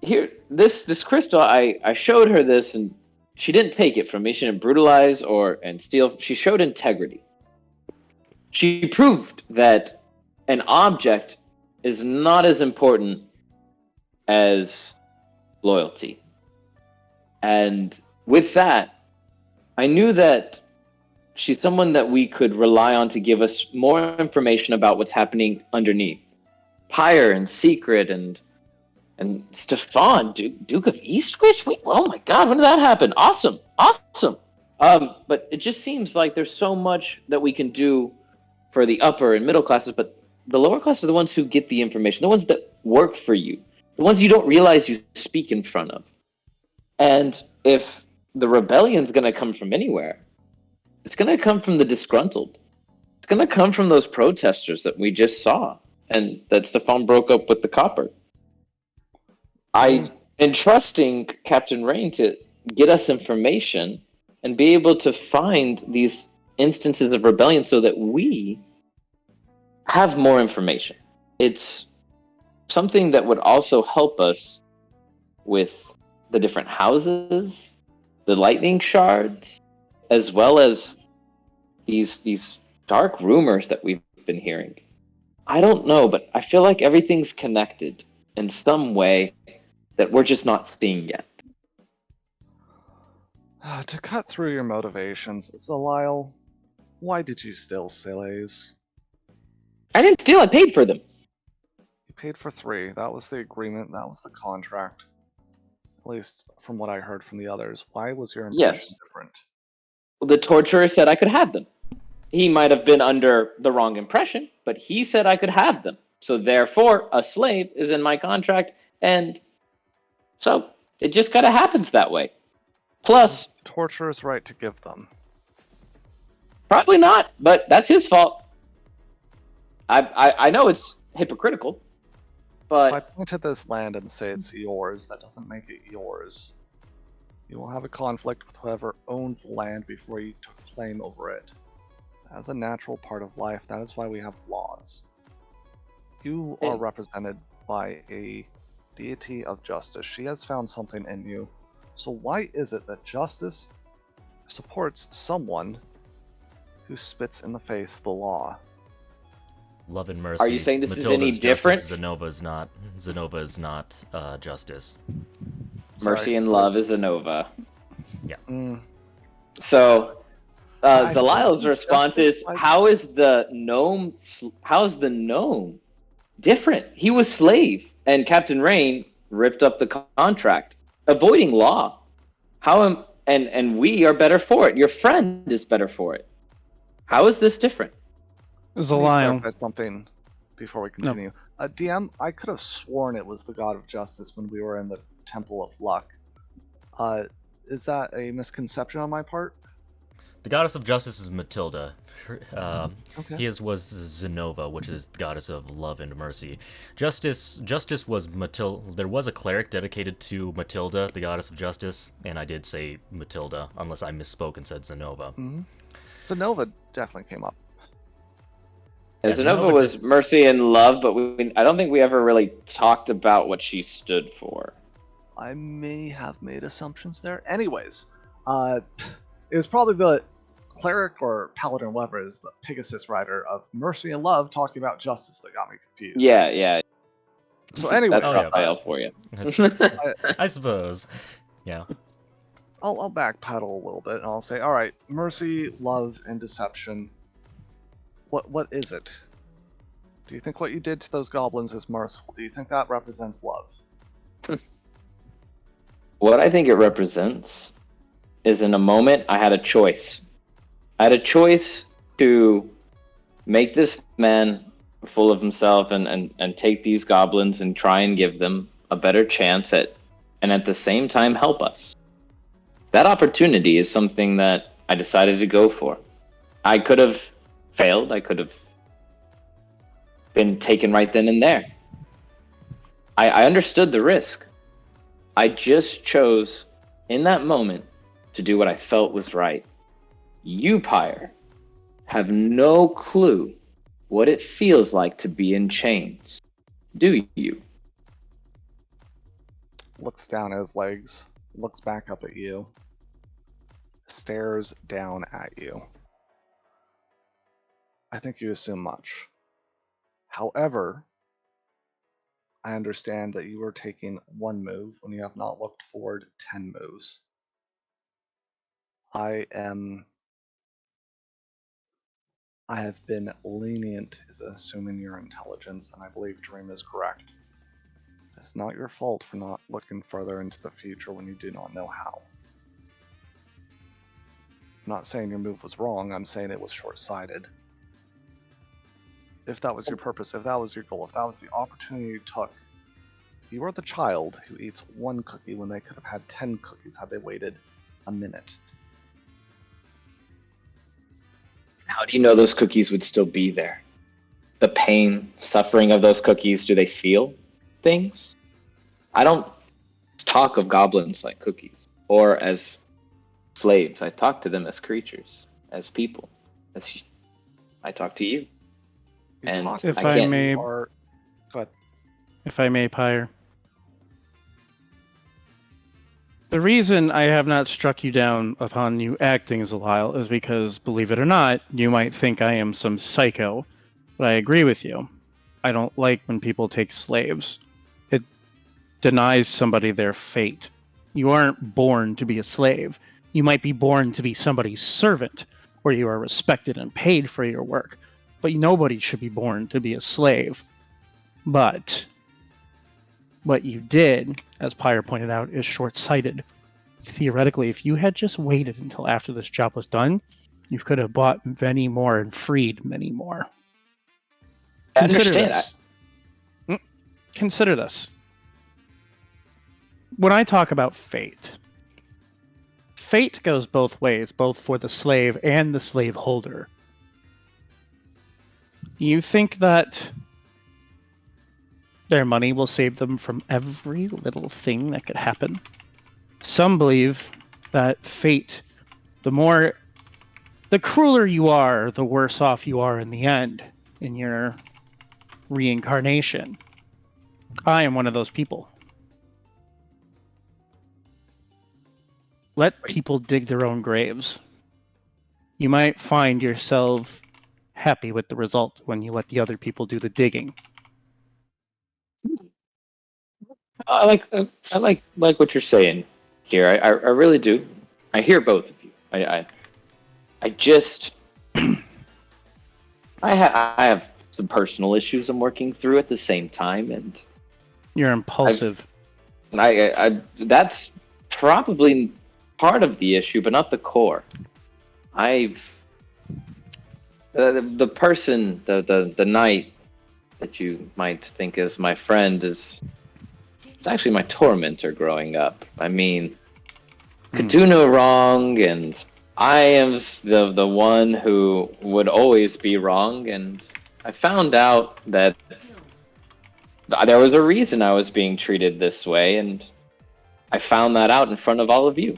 Here, this crystal, I showed her this, and she didn't take it from me. She didn't brutalize and steal. She showed integrity. She proved that an object is not as important as loyalty. And with that, I knew that she's someone that we could rely on to give us more information about what's happening underneath. Pyre and Secret and Stefan, Duke of Eastwich? Wait, oh my god, when did that happen? Awesome. But it just seems like there's so much that we can do for the upper and middle classes, but the lower classes are the ones who get the information, the ones that work for you, the ones you don't realize you speak in front of. And if the rebellion's going to come from anywhere, it's going to come from the disgruntled. It's going to come from those protesters that we just saw and that Stefan broke up with the copper. I entrusting Captain Rain to get us information and be able to find these instances of rebellion so that we have more information. It's something that would also help us with the different houses, the lightning shards, as well as these dark rumors that we've been hearing. I don't know, but I feel like everything's connected in some way that we're just not seeing yet. To cut through your motivations, Zaliel, why did you steal slaves? I didn't steal, I paid for them. You paid for 3. That was the agreement, that was the contract. At least from what I heard from the others. Why was your impression different? The torturer said I could have them. He might have been under the wrong impression, but he said I could have them. So therefore, a slave is in my contract, and so it just kind of happens that way. Plus, Torturer's right to give them. Probably not, but that's his fault. I know it's hypocritical, but If I point to this land and say it's yours, that doesn't make it yours. You will have a conflict with whoever owned the land before you took claim over it. As a natural part of life, that is why we have laws. You Hey. are represented by a deity of justice. She has found something in you. So why is it that justice supports someone who spits in the face of the law? Love and mercy. Are you saying this is Matilda's any different? Justice, Zenova is not justice. Mercy Sorry, and what love is Zenova. Mm, So, I think Zaliel's it's response is, justice. "How's the gnome different? He was slave, and Captain Rain ripped up the contract, avoiding law. And we are better for it. Your friend is better for it. How is this different?" Let me Zaliel. clarify something before we No. continue. DM, I could have sworn it was the god of justice when we were in the Temple of Luck. Is that a misconception on my part? The goddess of justice is Matilda. Okay. His was Zenova, which is the goddess of love and mercy. Justice was Matilda. There was a cleric dedicated to Matilda, the goddess of justice, and I did say Matilda, unless I misspoke and said Zenova. Mm-hmm. Zenova definitely came up. Yeah, Zenova Zenova was mercy and love, but I don't think we ever really talked about what she stood for. I may have made assumptions there. Anyways, it was probably the cleric or paladin, whatever it is, the Pegasus rider of mercy and love talking about justice that got me confused. Yeah. So anyway, That's Raphael for you. I suppose. Yeah. I'll backpedal a little bit and I'll say, all right, mercy, love, and deception. What is it? Do you think what you did to those goblins is merciful? Do you think that represents love? What I think it represents is, in a moment, I had a choice. I had a choice to make this man full of himself and take these goblins and try and give them a better chance and at the same time help us. That opportunity is something that I decided to go for. I could have failed. I could have been taken right then and there. I understood the risk. I just chose in that moment to do what I felt was right. You, Pyre, have no clue what it feels like to be in chains, do you? Looks down at his legs, looks back up at you, stares down at you. I think you assume much. However, I understand that you are taking one move when you have not looked forward 10 moves. I have been lenient as assuming your intelligence, and I believe Dream is correct. It's not your fault for not looking further into the future when you do not know how. I'm not saying your move was wrong, I'm saying it was short-sighted. If that was your purpose, if that was your goal, if that was the opportunity you took, you are the child who eats one cookie when they could have had 10 cookies had they waited a minute. How do you know those cookies would still be there? The pain, suffering of those cookies, do they feel things? I don't talk of goblins like cookies or as slaves. I talk to them as creatures, as people. I talk to you. You And talk if about I you may- are- Go ahead. If I may, Pyre. The reason I have not struck you down upon you acting Zaliel is because, believe it or not, you might think I am some psycho, but I agree with you. I don't like when people take slaves. It denies somebody their fate. You aren't born to be a slave. You might be born to be somebody's servant, where you are respected and paid for your work, but nobody should be born to be a slave. But what you did, as Pyre pointed out, is short-sighted. Theoretically, if you had just waited until after this job was done, you could have bought many more and freed many more. I Consider understand. this. Consider this. When I talk about fate, fate goes both ways, both for the slave and the slave holder. You think that their money will save them from every little thing that could happen? Some believe that fate, the crueler you are, the worse off you are in the end, in your reincarnation. I am one of those people. Let people dig their own graves. You might find yourself happy with the result when you let the other people do the digging. I like what you're saying here. I really do. I hear both of you. I just I have some personal issues I'm working through at the same time, and You're impulsive. I that's probably part of the issue, but not the core. The person, the knight that you might think is my friend is actually my tormentor growing up. I mean, could do no wrong, and I am the one who would always be wrong, and I found out that there was a reason I was being treated this way, and I found that out in front of all of you.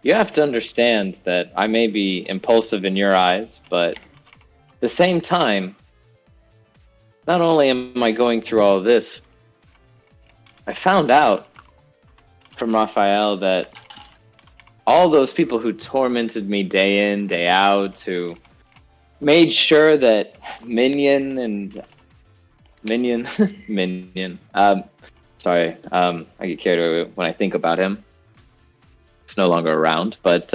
You have to understand that I may be impulsive in your eyes, but at the same time, not only am I going through all of this, I found out from Raphael that all those people who tormented me day in, day out, who made sure that Minion, sorry, I get carried away when I think about him. He's no longer around, but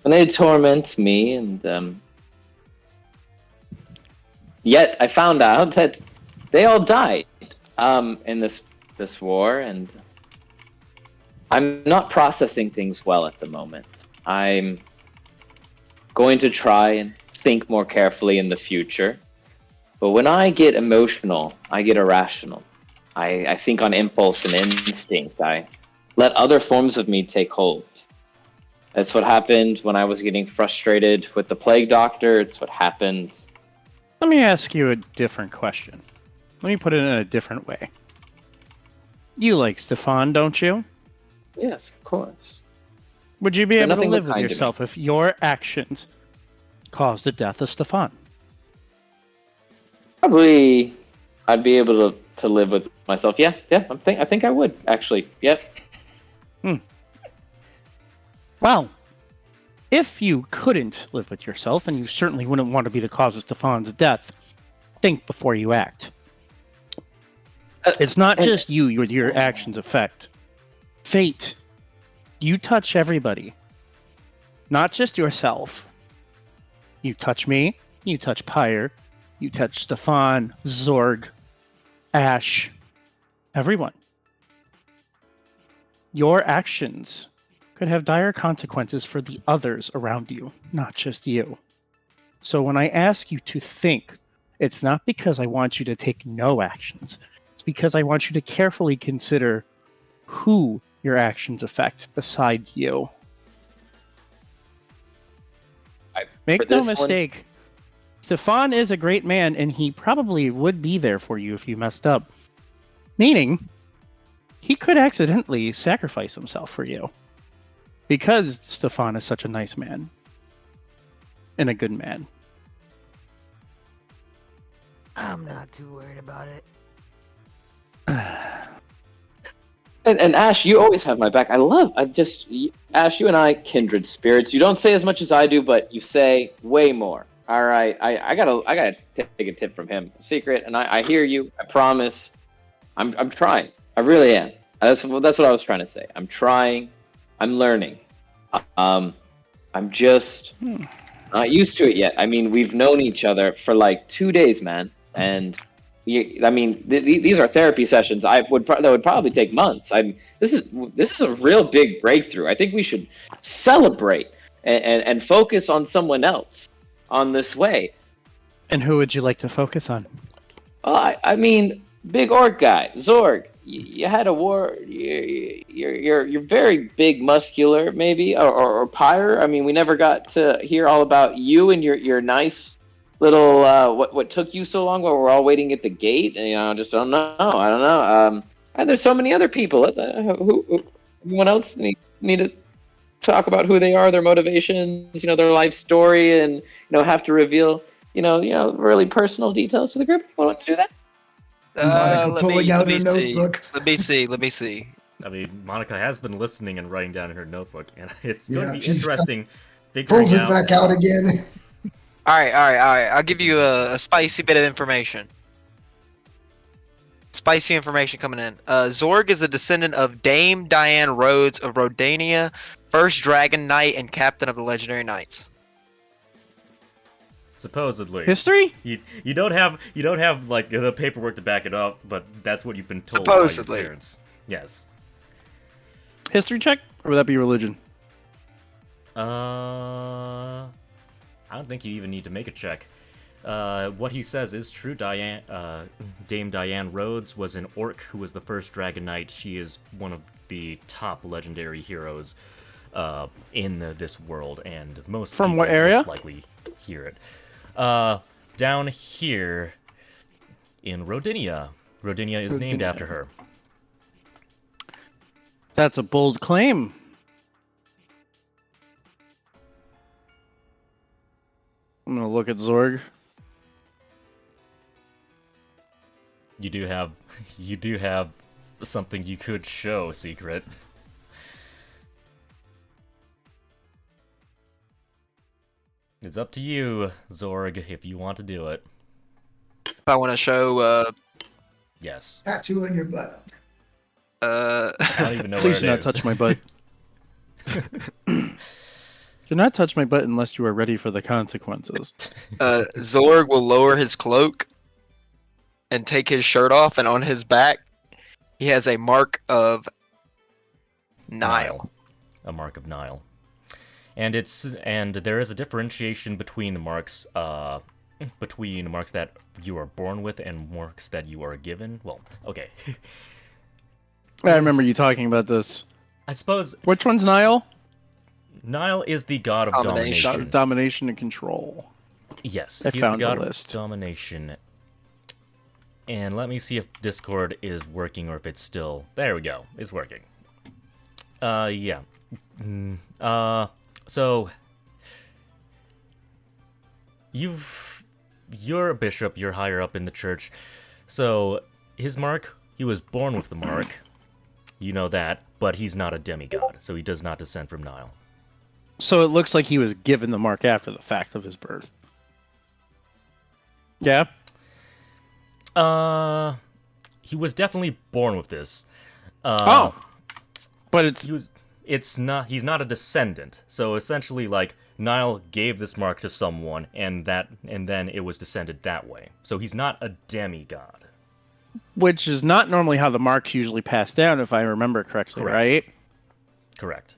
when they torment me, and yet I found out that they all died in this war, and I'm not processing things well at the moment. I'm going to try and think more carefully in the future. But when I get emotional, I get irrational. I think on impulse and instinct. I let other forms of me take hold. That's what happened when I was getting frustrated with the plague doctor. It's what happened. Let me ask you a different question. Let me put it in a different way. You like Stefan, don't you? Yes, of course. Would you be But able to nothing but live with kind to me. yourself if your actions caused the death of Stefan? Probably, I'd be able to live with myself. Yeah. I think I would actually. Yep. Well, if you couldn't live with yourself, and you certainly wouldn't want to be the cause of Stefan's death, think before you act. It's not just you your actions affect. Fate. You touch everybody. Not just yourself. You touch me, you touch Pyre, you touch Stefan, Zorg, Ash, everyone. Your actions could have dire consequences for the others around you, not just you. So when I ask you to think, it's not because I want you to take no actions. It's because I want you to carefully consider who your actions affect beside you. Make no mistake, Stefan is a great man, and he probably would be there for you if you messed up. Meaning, he could accidentally sacrifice himself for you. Because Stefan is such a nice man. And a good man. I'm not too worried about it. And Ash, you always have my back. Ash, you and I, kindred spirits. You don't say as much as I do, but you say way more. All right, I gotta take a tip from him, secret. And I hear you. I promise. I'm trying. I really am. That's what I was trying to say. I'm trying. I'm learning. I'm just not used to it yet. I mean, we've known each other for like 2 days, man, and. These are therapy sessions. That would probably take months. This is a real big breakthrough. I think we should celebrate and focus on someone else on this way. And who would you like to focus on? I mean, big orc guy, Zorg. You had a war. You're very big, muscular, maybe, or Pyre. I mean, we never got to hear all about you and your nice. Little what took you so long while we're all waiting at the gate? And, just don't know. I don't know. And there's so many other people. Who anyone else need to talk about who they are, their motivations, their life story, and have to reveal really personal details to the group? You want to do that? Monica Let pulling me out her see. notebook. Let me see. I mean, Monica has been listening and writing down in her notebook, and it's Yeah, going to be she's interesting Pulls figuring it out. back out again. All right. I'll give you a spicy bit of information. Spicy information coming in. Zorg is a descendant of Dame Diane Rhodes of Rodania, first Dragon Knight and captain of the Legendary Knights. Supposedly. History? You don't have like the paperwork to back it up, but that's what you've been told Supposedly. by your parents. Yes. History check? Or would that be religion? I don't think you even need to make a check. What he says is true. Dame Diane Rhodes was an orc who was the first Dragon Knight. She is one of the top legendary heroes in this world, and most From people what area? would likely hear it. Down here in Rodinia. Rodinia is named after her. That's a bold claim. I'm gonna look at Zorg. You do have something you could show, Secret. It's up to you, Zorg, if you want to do it. If I want to show, Yes. Tattoo on your butt. I don't even know where Please it do not is. touch my butt. Do not touch my butt unless you are ready for the consequences. Zorg will lower his cloak and take his shirt off, and on his back, he has a mark of Nile. A mark of Nile. And there is a differentiation between the marks that you are born with and marks that you are given. Well, okay. I remember you talking about this. I suppose Which one's Nile? Nile is the god of Domination. domination. Domination and control. Yes, I he's found the the god list. of domination. And let me see if Discord is working or if it's still... There we go. It's working. Yeah. So... You're a bishop, you're higher up in the church. So, his mark, he was born with the mark. You know that, but he's not a demigod, so he does not descend from Nile. So it looks like he was given the mark after the fact of his birth. Yeah? He was definitely born with this. But He's not a descendant. So essentially, like, Nile gave this mark to someone, and then it was descended that way. So he's not a demigod. which is not normally how the marks usually pass down, if I remember correctly, Correct. right? Correct.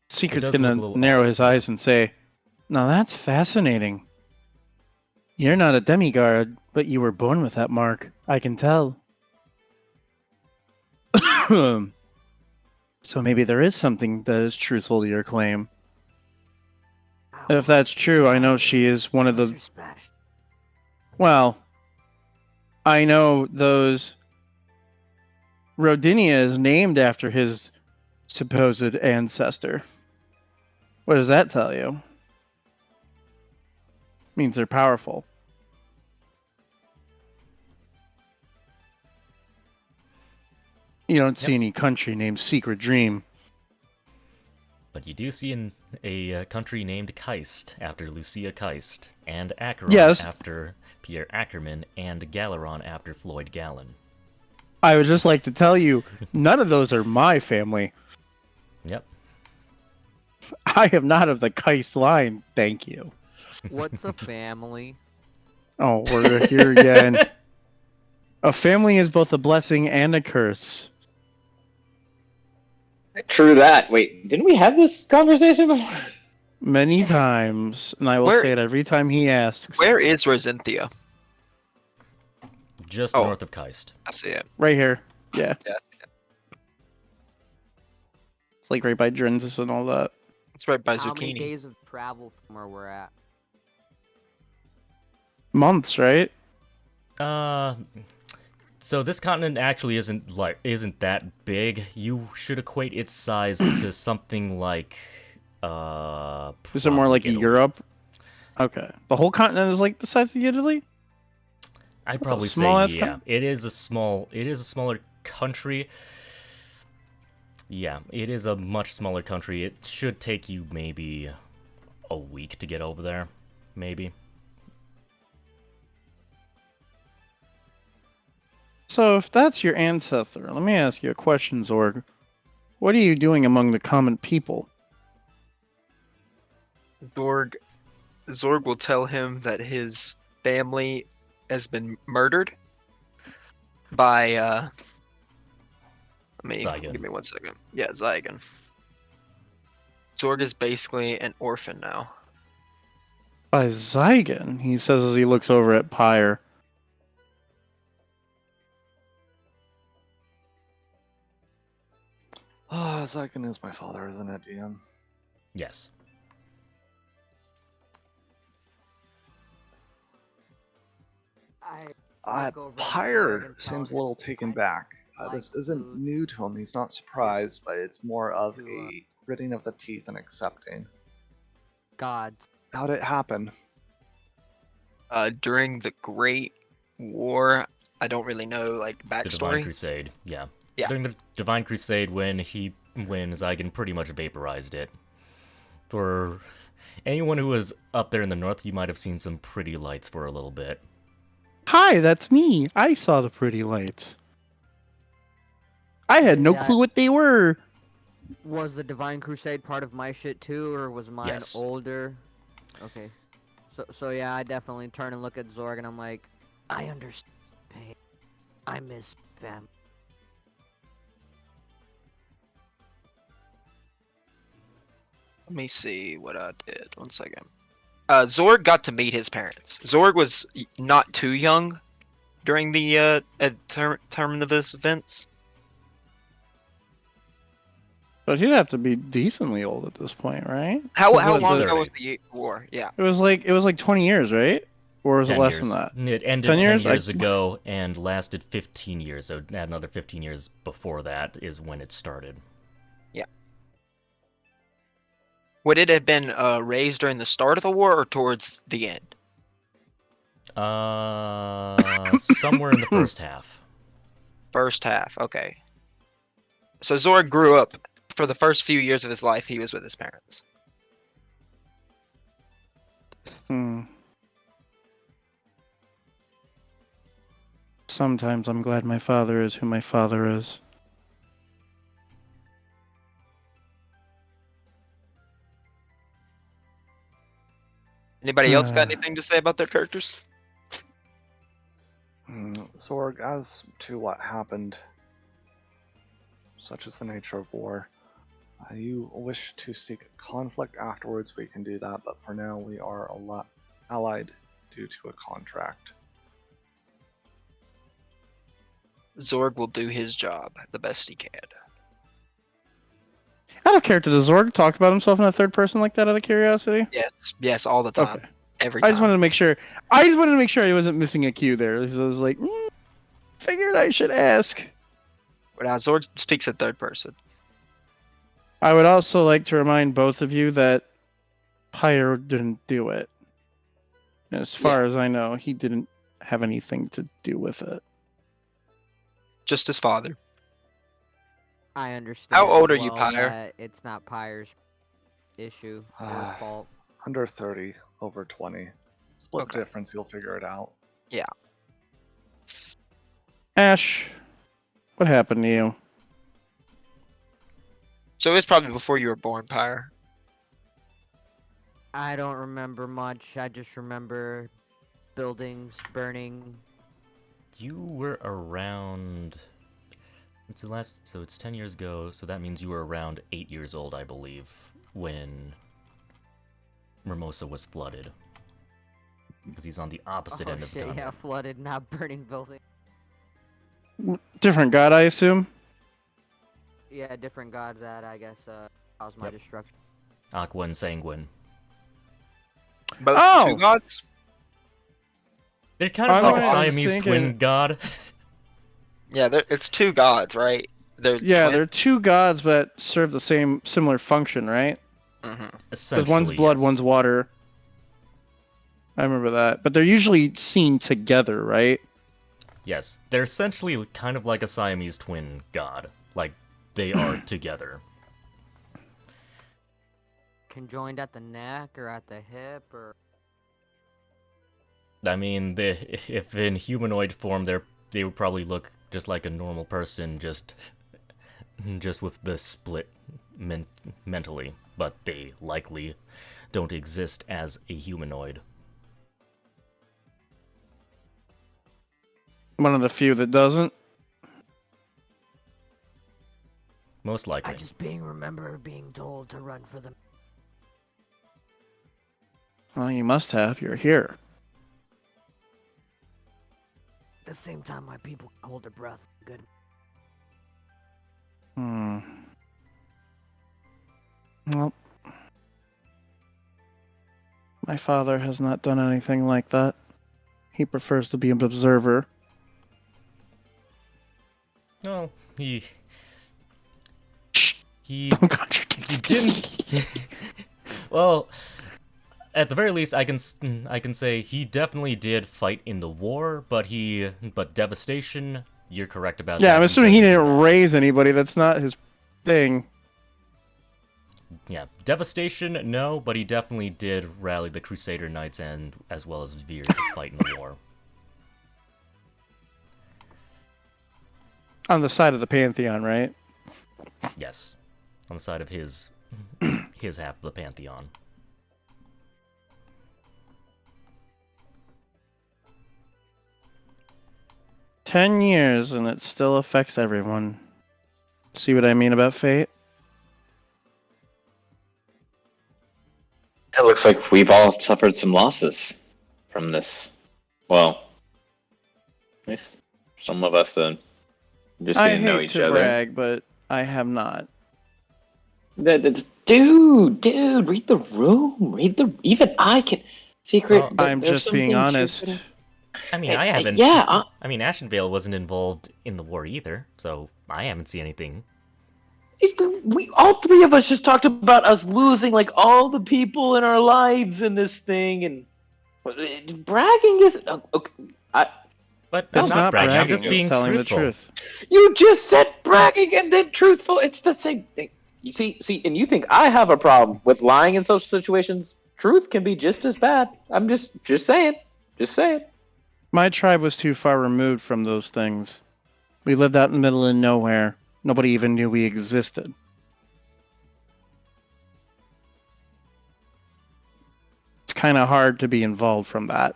Secret's does look a gonna little narrow off. his eyes and say, "Now that's fascinating. You're not a demigod, but you were born with that mark. I can tell." So maybe there is something that is truthful to your claim. If that's true, I know she is one of the... Well, I know those... Rodinia is named after his supposed ancestor. What does that tell you? Means they're powerful. You don't see any country named Secret Dream. But you do see a country named Keist after Lucia Keist, and Acheron Yes. after Pierre Ackerman, and Galeron after Floyd Gallon. I would just like to tell you, none of those are my family. Yep. I am not of the Keist line, thank you. What's a family? Oh, we're here again. A family is both a blessing and a curse. True that. Wait, didn't we have this conversation before? Many times, and I will Where- say it every time he asks. Where is Rosenthia? Just Oh. north of Keist. I see it. Right here. Yeah. Yeah, It's like right by Drensis and all that. it's right by How many Zucchini. days of travel from where we're at? Months, right? So this continent actually isn't that big. You should equate its size to something like Is it more like Italy. Europe? Okay. The whole continent is like the size of Italy? I'd That's a probably say small-ass yeah. It is a smaller country. Yeah, it is a much smaller country. It should take you maybe a week to get over there, maybe. So if that's your ancestor, let me ask you a question, Zorg. What are you doing among the common people? Zorg will tell him that his family has been murdered by Zygon. give me 1 second. Yeah, Zygon. Zorg is basically an orphan now. By Zygon, he says as he looks over at Pyre. Zygon is my father, isn't it, DM? Yes. Pyre seems a little taken back. This isn't new to him. He's not surprised, but it's more of a gritting of the teeth and accepting. God. How'd it happen? During the Great War, I don't really know like The Divine backstory. Crusade, yeah. Yeah. During the Divine Crusade, when Zygon pretty much vaporized it. For anyone who was up there in the north, you might have seen some pretty lights for a little bit. Hi, that's me. I saw the pretty lights. I had no Yeah. clue what they were. Was the Divine Crusade part of my shit too, or was mine Yes. older? Okay. So yeah, I definitely turn and look at Zorg and I'm like, I understand pain. I miss them. Let me see what I did. 1 second. Zorg got to meet his parents. Zorg was not too young during the term of this events. But he'd have to be decently old at this point, right? How What, long the- ago was the war? Yeah. It was like 20 years, right? Or was it 10 less years. than that? It ended 10 10 years? years I- ago and lasted 15 years. So add another 15 years before that is when it started. Would it have been raised during the start of the war or towards the end? Somewhere in the first half. First half. Okay. So Zorg grew up. For the first few years of his life, he was with his parents. Sometimes I'm glad my father is who my father is. Anybody else got anything to say about their characters? Zorg, as to what happened, such is the nature of war. You wish to seek conflict afterwards, we can do that, but for now we are allied due to a contract. Zorg will do his job the best he can. Out of character, does Zorg talk about himself in a third person like that out of curiosity? Yes, all the time. Okay. Every I time. just wanted to make sure. I just wanted to make sure I wasn't missing a cue there. So I was like, figured I should ask. But Zorg speaks in third person. I would also like to remind both of you that Pyre didn't do it. As far as I know, he didn't have anything to do with it. Just his father. I understand. How old are as you, well Pyre? that It's not Pyre's issue or fault. Under 30, over 20. Split Okay. difference, you'll figure it out. Ash, what happened to you? So it was probably before you were born, Pyre. I don't remember much. I just remember buildings burning. You were around. It's the last. So it's 10 years ago. So that means you were around 8 years old, I believe, when Mimosa was flooded. Because he's on the opposite Oh end of the shit! continent. Yeah, flooded, not burning building. Different god, I assume? Yeah, different gods that I guess caused my Yep. destruction. Aqua and Sanguine. Both Oh! two gods? They're kind of I like a was Siamese thinking- twin god. Yeah, it's two gods, right? Yeah, they're two gods that serve the same similar function, right? Mm-hmm. Because one's Essentially, blood, yes. one's water. I remember that. But they're usually seen together, right? Yes, they're essentially kind of like a Siamese twin god. Like, they are together. Conjoined at the neck or at the hip or. I mean, if in humanoid form, they would probably look just like a normal person, just with the split mentally. But they likely don't exist as a humanoid. One of the few that doesn't. Most likely. I just remember being told to run for them. Well, you must have. You're here. At the same time, my people hold their breath. Good. Well, my father has not done anything like that. He prefers to be an observer. No, he Don't contradict he me. didn't. Well, at the very least, I can say he definitely did fight in the war, but devastation. You're correct about that. Yeah, I'm assuming he did didn't not. raise anybody. That's not his thing. Yeah, devastation, no, but he definitely did rally the Crusader Knights and as well as Veer to fight in the war. On the side of the Pantheon, right? Yes, on the side of his half of the Pantheon. $10 and it still affects everyone. See what I mean about fate? It looks like we've all suffered some losses from this. Well, at least some of us just I getting to know hate each to other. brag, but I have not. Dude, read the room. Even I can. Secret. Well, I'm there's just some being things honest. you're I mean, gonna- I haven't. Yeah. I mean, Ashenvale wasn't involved in the war either, so I haven't seen anything. We all three of us just talked about us losing like all the people in our lives in this thing, and bragging is okay. But It's I'm not bragging. I'm bragging, just it's being telling truthful. the truth. You just said bragging and then truthful. It's the same thing. You see, and you think I have a problem with lying in social situations? Truth can be just as bad. I'm just saying. Just saying. My tribe was too far removed from those things. We lived out in the middle of nowhere. Nobody even knew we existed. It's kind of hard to be involved from that.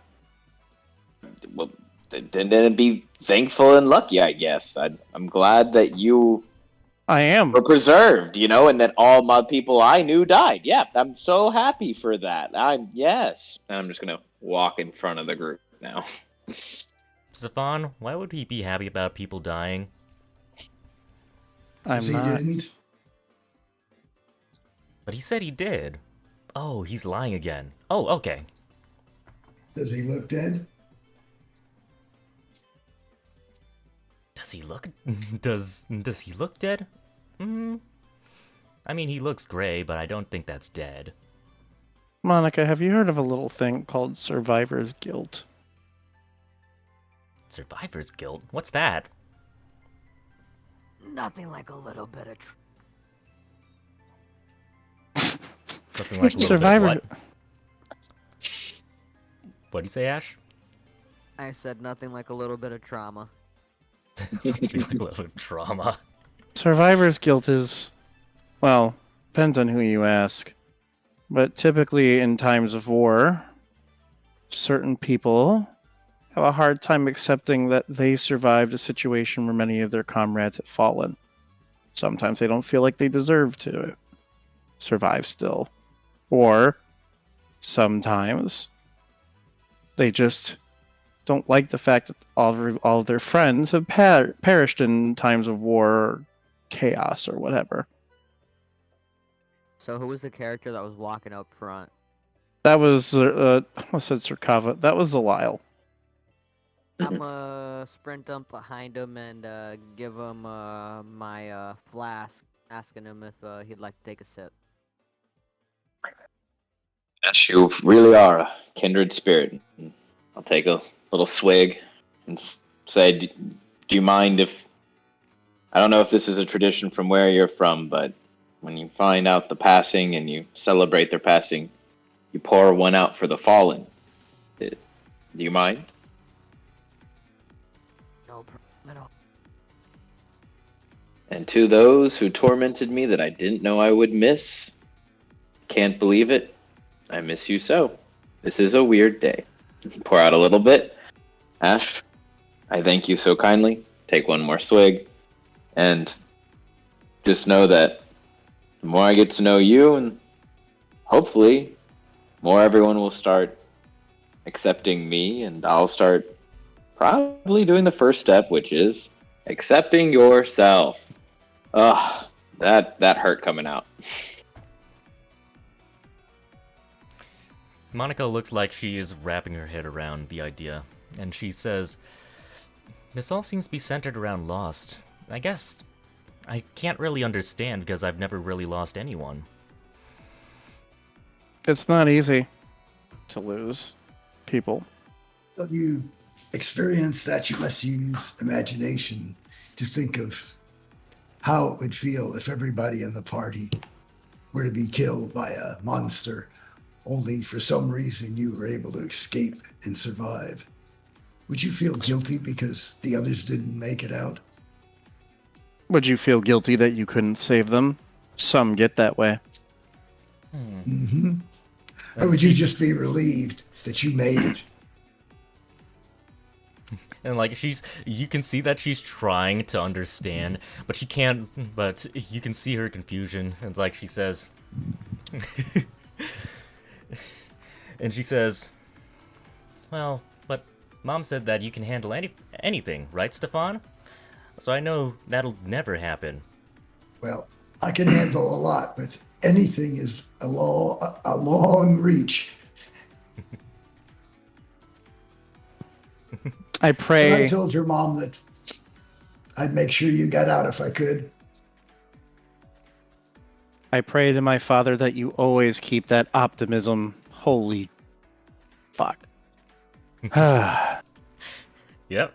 Well, then be thankful and lucky, I guess. I'm glad that you I am. were preserved, and that all my people I knew died. Yeah, I'm so happy for that. Yes. And I'm just gonna walk in front of the group now. Stefan, why would he be happy about people dying? I'm he not. didn't. But he said he did. Oh, he's lying again. Oh, okay. Does he look dead? Does he look? Does he look dead? I mean, he looks gray, but I don't think that's dead. Monica, have you heard of a little thing called survivor's guilt? Survivor's guilt? What's that? Nothing like a little bit of. Something like a little Survivor. bit of what? What'd you say, Ash? I said nothing like a little bit of trauma. Something like a little bit of trauma. Survivor's guilt is, well, depends on who you ask. But typically in times of war, certain people have a hard time accepting that they survived a situation where many of their comrades have fallen. Sometimes they don't feel like they deserve to survive still. Or sometimes they just don't like the fact that all of their friends have perished in times of war or chaos or whatever. So who was the character that was walking up front? That was, I almost said Surkava. That was Zaliel. I'm sprint up behind him and give him my flask, asking him if he'd like to take a sip. Yes, you really are a kindred spirit. I'll take a little swig and say, do you mind if... I don't know if this is a tradition from where you're from, but when you find out the passing and you celebrate their passing, you pour one out for the fallen. Do you mind? No problem at all. And to those who tormented me that I didn't know I would miss, can't believe it, I miss you so. This is a weird day. Pour out a little bit. Ash, I thank you so kindly. Take one more swig. And just know that the more I get to know you, and hopefully more everyone will start accepting me, and I'll start probably doing the first step, which is accepting yourself. Ugh, that hurt coming out. Monica looks like she is wrapping her head around the idea, and she says, "This all seems to be centered around lost. I guess I can't really understand because I've never really lost anyone." It's not easy to lose people. When you experience that, you must use imagination to think of how it would feel if everybody in the party were to be killed by a monster, only for some reason you were able to escape and survive. Would you feel guilty because the others didn't make it out? Would you feel guilty that you couldn't save them? Some get that way. Mm-hmm. Or would you just be relieved that you made it? And like you can see that she's trying to understand, but she can't. But you can see her confusion. It's like she says, and she says, "Well, but Mom said that you can handle anything, right, Stefan? So I know that'll never happen." Well, I can handle a lot, but anything is a long reach. I And pray. I told your mom that I'd make sure you got out if I could. I pray to my father that you always keep that optimism. Holy fuck. Yep.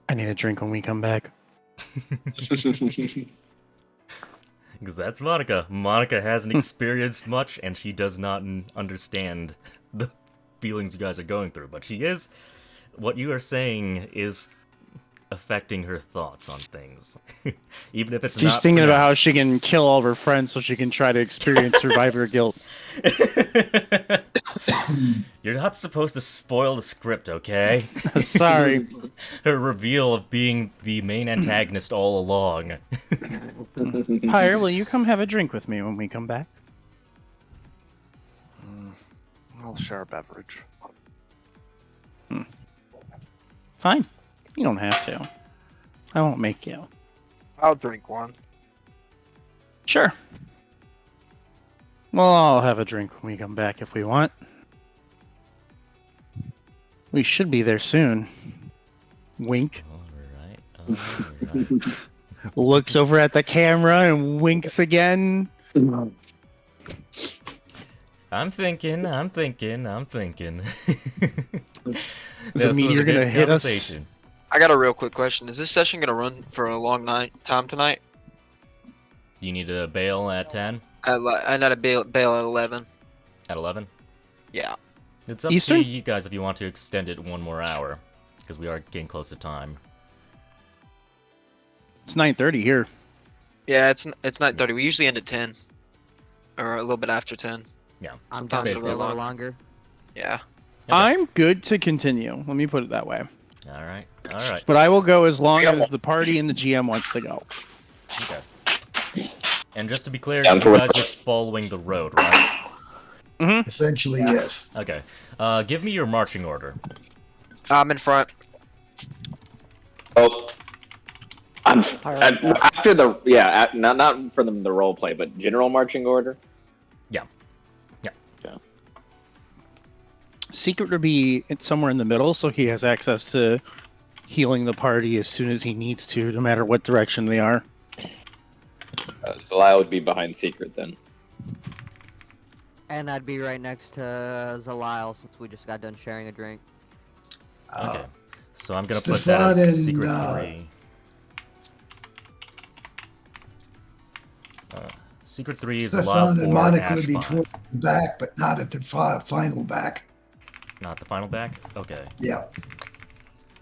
I need a drink when we come back. Because that's Monica. Monica hasn't experienced much, and she does not understand the feelings you guys are going through. But she is... What you are saying is affecting her thoughts on things. Even if it's She's not thinking about how pronounced. she can kill all of her friends so she can try to experience survivor guilt. You're not supposed to spoil the script, okay? Sorry. Her reveal of being the main antagonist all along. Pyre, will you come have a drink with me when we come back? I'll share a beverage. Fine. You don't have to. I won't make you. I'll drink one. Sure. Well, I'll have a drink when we come back if we want. We should be there soon. Wink. Alright. Looks over at the camera and winks again. I'm thinking. Does it mean you're gonna hit us? I got a real quick question. Is this session gonna run for a long time tonight? You need to bail at 10? I need to bail at 11. At 11? Yeah. It's up Eastern? to you guys if you want to extend it one more hour. Because we are getting close to time. It's 9:30 here. Yeah, it's 9:30. We usually end at 10. Or a little bit after 10. Yeah. I'm Sometimes down a for a little little longer. longer. Yeah. Okay. I'm good to continue. Let me put it that way. Alright. Alright. But I will go as long as the party and the GM wants to go. Okay. And just to be clear, Down you for guys are following the road, right? Essentially, yes. Okay. Give me your marching order. I'm in front. Oh, after the not for them the role play, but general marching order. Secret to be somewhere in the middle so he has access to healing the party as soon as he needs to, no matter what direction they are. Zaliel would be behind Secret then. And I'd be right next to Zaliel since we just got done sharing a drink. Okay. So I'm gonna put that Stefan as and, secret 3. Secret 3 is allowed Stefan and for Monica Ash would be 5. toward the back, but not at the final back. Not the final back? Okay. Yeah.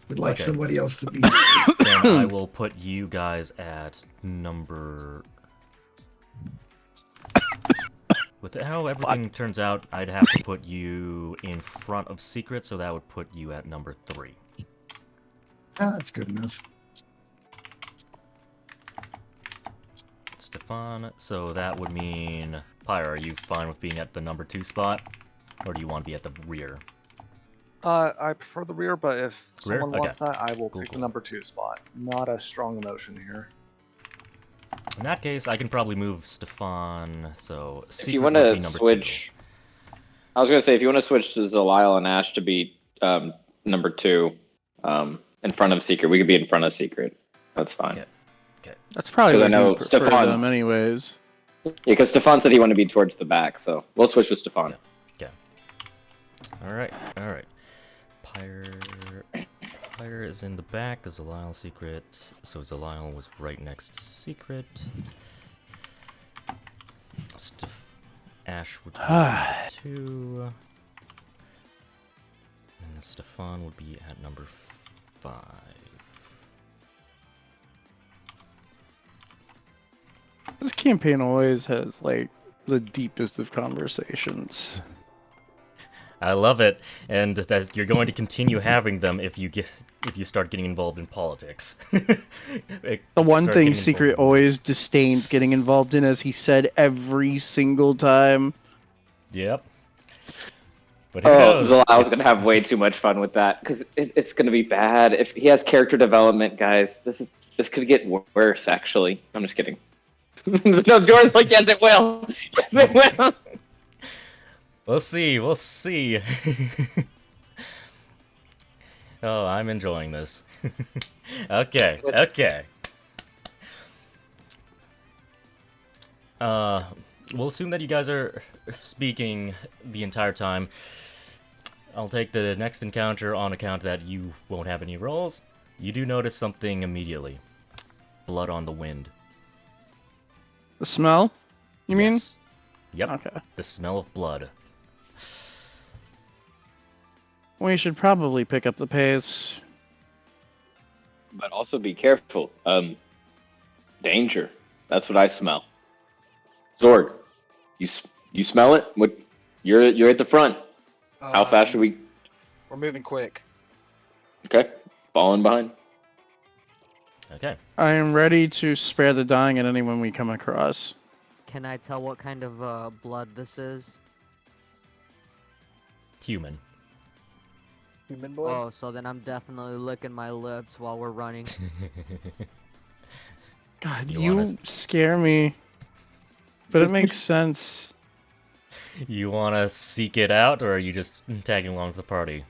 Would like Okay. somebody else to be. Then I will put you guys at number... With how everything turns out, I'd have to put you in front of Secret, so that would put you at number 3. That's good enough. Stefan, so that would mean... Pyre, are you fine with being at the number 2 spot? Or do you want to be at the rear? I prefer the rear, but if Rear? someone wants Okay. that, I will Cool, pick cool. the number 2 spot. Not a strong emotion here. In that case, I can probably move Stefan, so If Secret you want would be to number switch, I was gonna say if you want to switch to Zaliel and Ash to be number 2, in front of Secret, we could be in front of Secret. That's fine. Okay. That's probably 'Cause I what know you prefer Stefan- them anyways. Yeah, because Stefan said he wanted to be towards the back, so we'll switch with Stefan. Yeah. Alright, alright. Pyre is in the back, Zaliel Secret, so Zaliel was right next to Secret. Ash would be at 2. And Stefan would be at number 5. This campaign always has like the deepest of conversations. I love it, and that you're going to continue having them if you start getting involved in politics. The one Start thing getting Secret involved. always disdains getting involved in, as he said every single time. Yep. But who Oh, knows? Zaliel's gonna have way too much fun with that because it's gonna be bad if he has character development, guys. This could get worse. Actually, I'm just kidding. No, Jordan's like, yes, it will. Yes, it will. We'll see. We'll see. Oh, I'm enjoying this. Okay. Okay. We'll assume that you guys are speaking the entire time. I'll take the next encounter on account that you won't have any rolls. You do notice something immediately. Blood on the wind. The smell? You mean? Yes. Yep. Okay. The smell of blood. We should probably pick up the pace. But also be careful. Danger. That's what I smell. Zorg, you smell it? What? You're at the front. How fast should we? We're moving quick. Okay, falling behind. Okay. I am ready to spare the dying at anyone we come across. Can I tell what kind of blood this is? Human. Human blood. Oh, so then I'm definitely licking my lips while we're running. God, You you wanna- scare me. But it makes sense. You want to seek it out, or are you just tagging along with the party?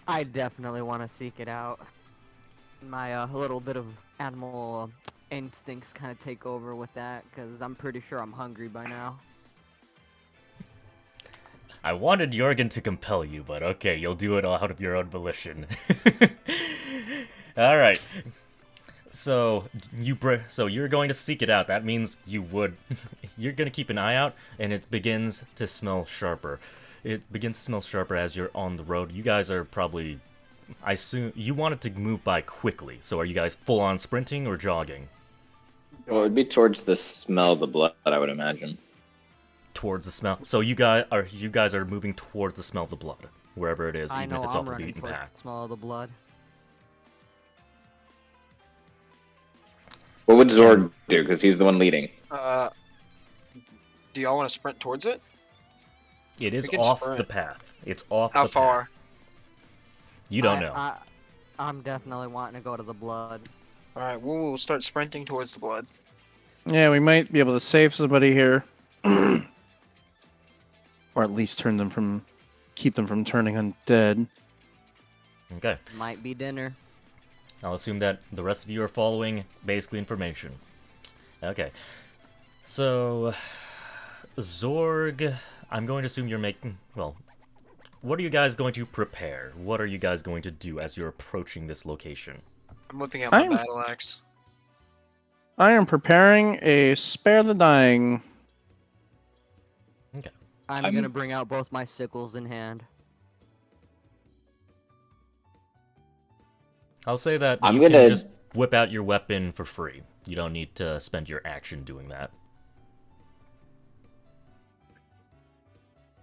I definitely want to seek it out. My little bit of animal instincts kind of take over with that, because I'm pretty sure I'm hungry by now. I wanted Jorgen to compel you, but okay, you'll do it all out of your own volition. All right. So you're going to seek it out. That means you're going to keep an eye out, and it begins to smell sharper. It begins to smell sharper as you're on the road. You guys are probably, I assume, you want it to move by quickly. So are you guys full on sprinting or jogging? Well, it'd be towards the smell of the blood, I would imagine. Towards the smell. So you guys are moving towards the smell of the blood, wherever it is, I even know if it's I'm off the running beaten towards path. the smell of the blood. What would Zorg do? Because he's the one leading. Do y'all want to sprint towards it? It is We can off sprint. the path. It's off How the far? path. You don't know. I'm definitely wanting to go to the blood. All right, we'll start sprinting towards the blood. Yeah, we might be able to save somebody here. Or at least keep them from turning undead. Okay. Might be dinner. I'll assume that the rest of you are following basically information. Okay. So, Zorg, I'm going to assume you're making... Well, what are you guys going to prepare? What are you guys going to do as you're approaching this location? I'm whipping out my I'm- battle axe. I am preparing a spare the dying. I'm I'm- gonna bring out both my sickles in hand. I'll say that I'm you gonna- can just whip out your weapon for free. You don't need to spend your action doing that.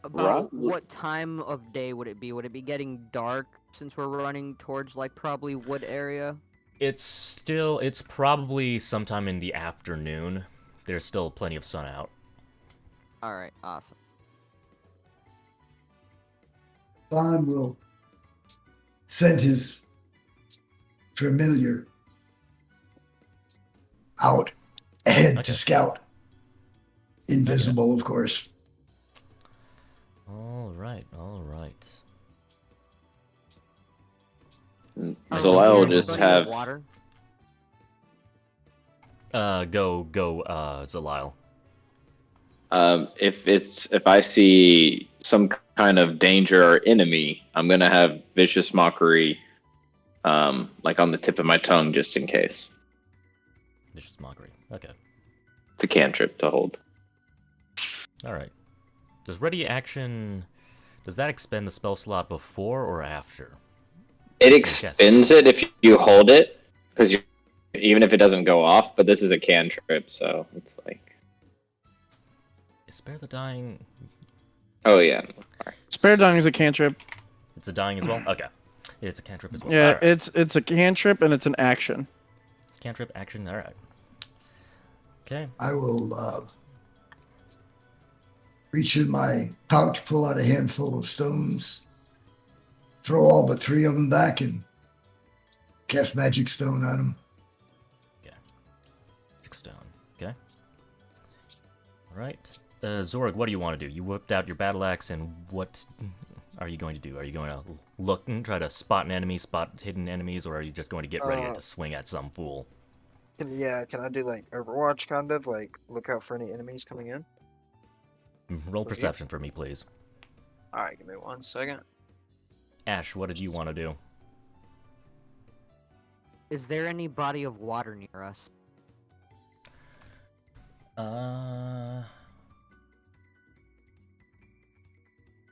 About Rob- what time of day would it be? Would it be getting dark since we're running towards like probably wood area? It's probably sometime in the afternoon. There's still plenty of sun out. All right, awesome. Stefan will send his familiar out ahead Okay. to scout. Invisible, of course. Alright. So Are we I'll hearing just anybody with have. water. Go, Zaliel. If I see some kind of danger or enemy, I'm gonna have vicious mockery, like on the tip of my tongue, just in case. Vicious mockery. Okay. It's a cantrip to hold. Alright. Does ready action... Does that expend the spell slot before or after? It expends it if you hold it, because even if it doesn't go off. But this is a cantrip, so it's like. Is Spare the Dying... Oh yeah. Spare dying is a cantrip. It's a dying as well? Okay. It's a cantrip as well. Yeah, Alright. it's a cantrip and it's an action. Cantrip action, alright. Okay. I will reach in my pouch, pull out a handful of stones, throw all but 3 of them back, and cast magic stone on them. Magic stone. Okay. Alright. Zorg, what do you want to do? You whipped out your battle axe, and what are you going to do? Are you going to look and try to spot an enemy, spot hidden enemies, or are you just going to get ready to swing at some fool? Can I do like Overwatch kind of like look out for any enemies coming in? Roll perception for me, please. All right, give me 1 second. Ash, what did you want to do? Is there any body of water near us?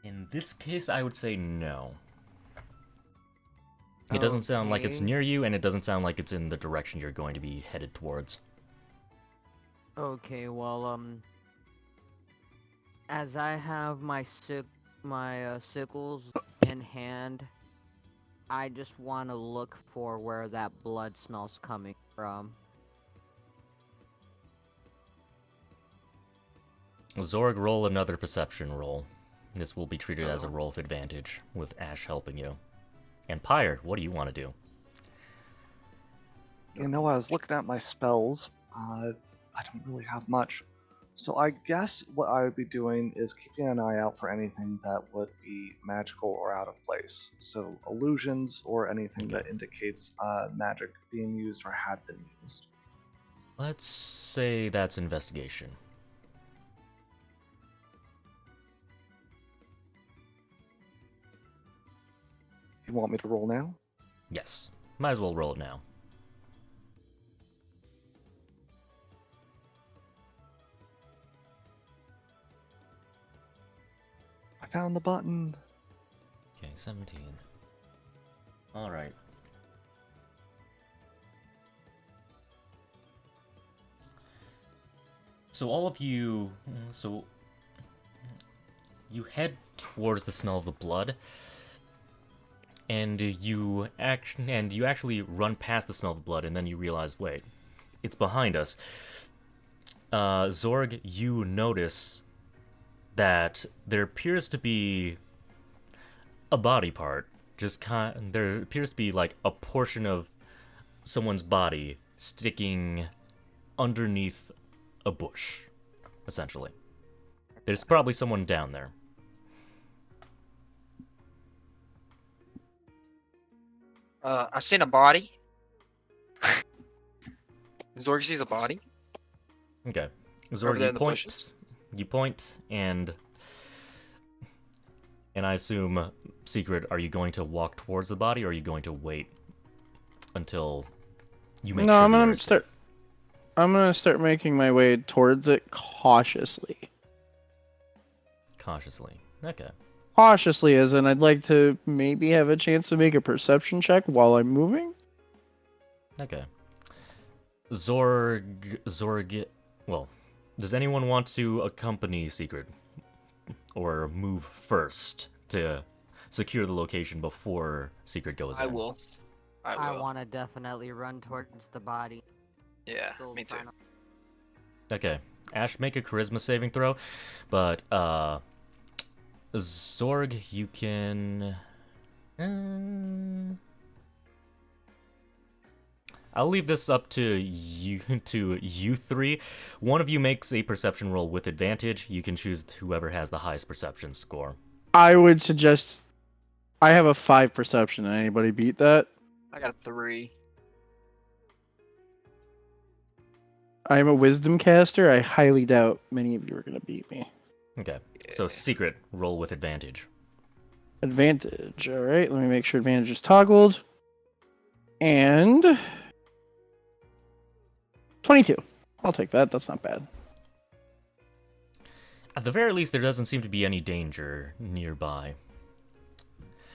In this case, I would say no. It doesn't sound like it's Okay. near you, and it doesn't sound like it's in the direction you're going to be headed towards. Okay, well, as I have my sickles in hand, I just want to look for where that blood smells coming from. Zorg, roll another perception roll. This will be treated as a Uh-oh. roll of advantage, with Ash helping you. And Pyre, what do you want to do? You know, I was looking at my spells. I don't really have much. So I guess what I would be doing is keeping an eye out for anything that would be magical or out of place. So illusions or anything that indicates magic being used or had been used. Let's say that's investigation. You want me to roll now? Yes. Might as well roll it now. I found the button. Okay, 17. Alright. So all of you... So... You head towards the smell of the blood, and you actually run past the smell of the blood, and then you realize, wait, it's behind us. Zorg, you notice that there appears to be a body part. There appears to be like a portion of someone's body sticking underneath a bush, essentially. There's probably someone down there. I seen a body. Zorg sees a body. Okay. Over Zorg, there you in the point. bushes? you point, and I assume, Secret, are you going to walk towards the body, or are you going to wait until you make No, sure I'm the air gonna is start. safe? I'm gonna start making my way towards it cautiously. Cautiously. Okay. Cautiously, as in I'd like to maybe have a chance to make a perception check while I'm moving. Okay. Zorg. Well, does anyone want to accompany Secret, or move first to secure the location before Secret goes I in? will. I I will. want to definitely run towards the body. Yeah, Still me too. trying to- Okay. Ash, make a charisma saving throw, but Zorg, you can. I'll leave this up to you three. One of you makes a perception roll with advantage. You can choose whoever has the highest perception score. I would suggest. I have a 5 perception. Anybody beat that? I got a 3. I'm a wisdom caster. I highly doubt many of you are gonna beat me. Okay. So Secret, roll with advantage. Advantage. All right. Let me make sure advantage is toggled. And 22. I'll take that. That's not bad. At the very least, there doesn't seem to be any danger nearby.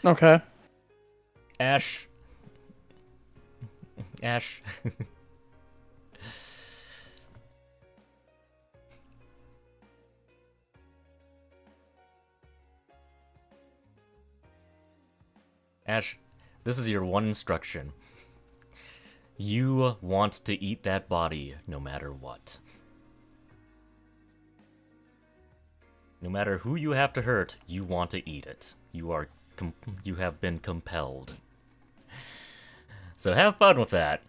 Okay. Ash. Ash. Ash, this is your one instruction. You want to eat that body no matter what. No matter who you have to hurt, you want to eat it. You have been compelled. So have fun with that.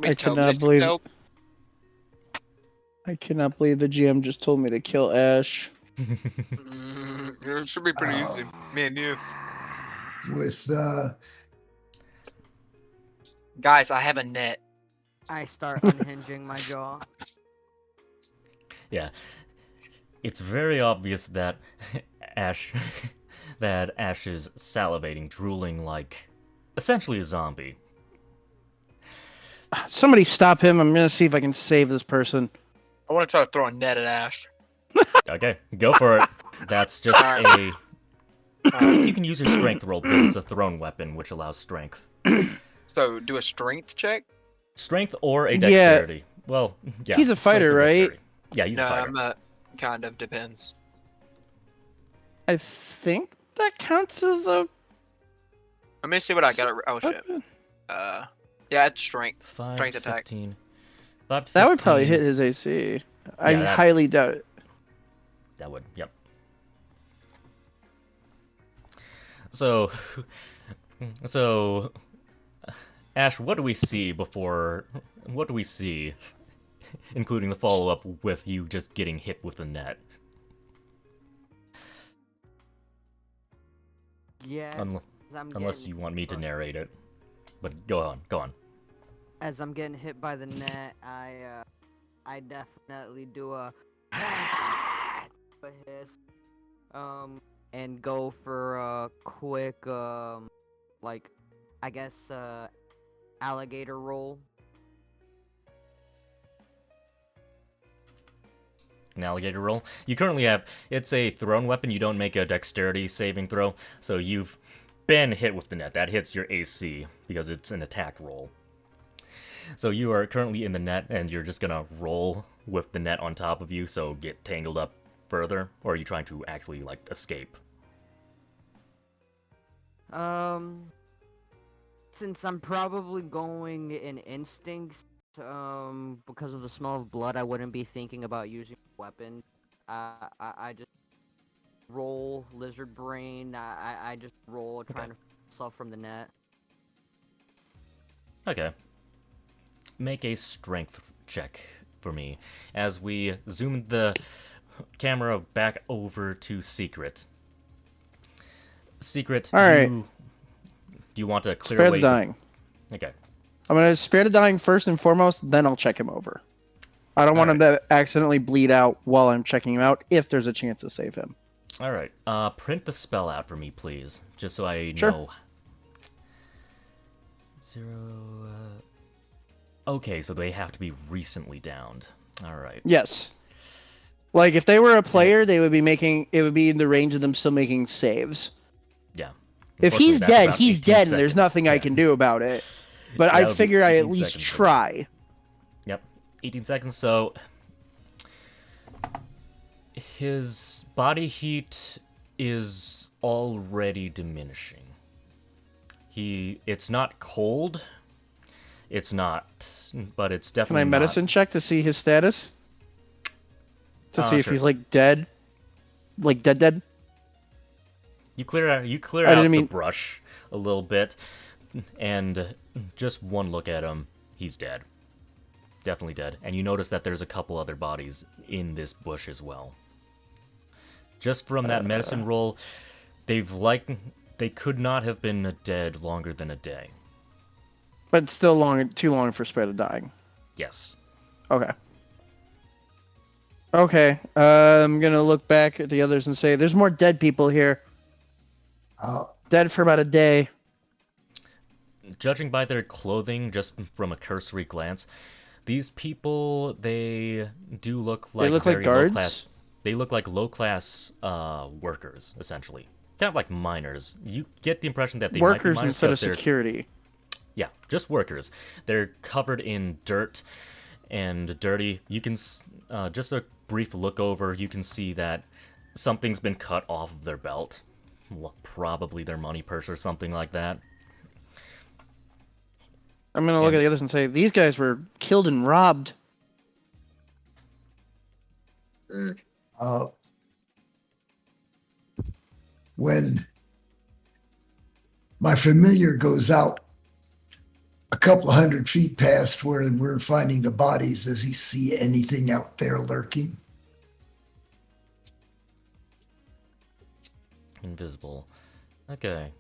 I cannot believe. I cannot believe the GM just told me to kill Ash. It should be pretty easy. Me and you. With Guys, I have a net. I start unhinging my jaw. Yeah. It's very obvious that Ash is salivating, drooling like essentially a zombie. Somebody stop him. I'm gonna see if I can save this person. I want to try to throw a net at Ash. Okay, go for it. That's just a... I think you can use your strength roll because it's a thrown weapon, which allows strength. So, do a strength check? Strength or a dexterity. Well, yeah. He's a strength fighter, or right? dexterity. Yeah, he's a No, fighter. I'm not. Kind of depends. I think that counts as a Let me see what I got. Oh shit. weapon. Yeah, it's strength. 5 strength to attack. 15. 5 to That would probably 15. hit his AC. I Yeah, that- highly doubt it. That would, yep. So, Ash, what do we see, including the follow-up with you just getting hit with the net? Yes. Unless you want me to narrate it. But go on. As I'm getting hit by the net, I definitely do a hiss, and go for a quick, like, I guess, alligator roll. An alligator roll. You currently have, it's a thrown weapon, you don't make a dexterity saving throw, so you've been hit with the net. That hits your AC, because it's an attack roll. So you are currently in the net, and you're just gonna roll with the net on top of you, so get tangled up further, or are you trying to actually, like, escape? Since I'm probably going in instincts, because of the smell of blood, I wouldn't be thinking about using a weapon. I just roll lizard brain. I just roll trying to free myself from the net. Okay. Make a strength check for me as we zoom the camera back over to Secret. Secret, All right. do you want to clear Spare away the dying. Okay. I'm gonna spare the dying first and foremost, then I'll check him over. I don't want him Alright. to accidentally bleed out while I'm checking him out, if there's a chance to save him. All right. Print the spell out for me, please, just so I Sure. know. 0. Okay, so they have to be recently downed. All right. Yes. Like, if they were a player, they would be making... It would be in the range of them still making saves. Yeah. If Unfortunately, he's that's dead, about he's 18 dead, and there's seconds. nothing I Yeah. can do about it. But That I would be figure I at 18 least seconds, try. Yep. 18 seconds, so... His body heat is already diminishing. It's not cold. It's not... But it's Can definitely I medicine check to see his status? To see if sure. he's, like, dead? Like, dead? You clear out I the didn't mean- brush a little bit, and just one look at him, he's dead. Definitely dead. And you notice that there's a couple other bodies in this bush as well. Just from that medicine roll, they could not have been dead longer than a day. But still too long for spread of dying. Yes. Okay. Okay, I'm gonna look back at the others and say, there's more dead people here. Dead for about a day. Judging by their clothing, just from a cursory glance, these people, they do look like They look very like guards? low-class. They look like low-class workers, essentially. Kind of like miners. You get the impression that they might be Workers miners instead of 'cause they're- security. Yeah, just workers. They're covered in dirt and dirty. You can, just a brief look over, you can see that something's been cut off of their belt. Probably their money purse or something like that. I'm gonna look at the others and say, these guys were killed and robbed. When my familiar goes out a couple of 100 feet past where we're finding the bodies, does he see anything out there lurking? Invisible. Okay.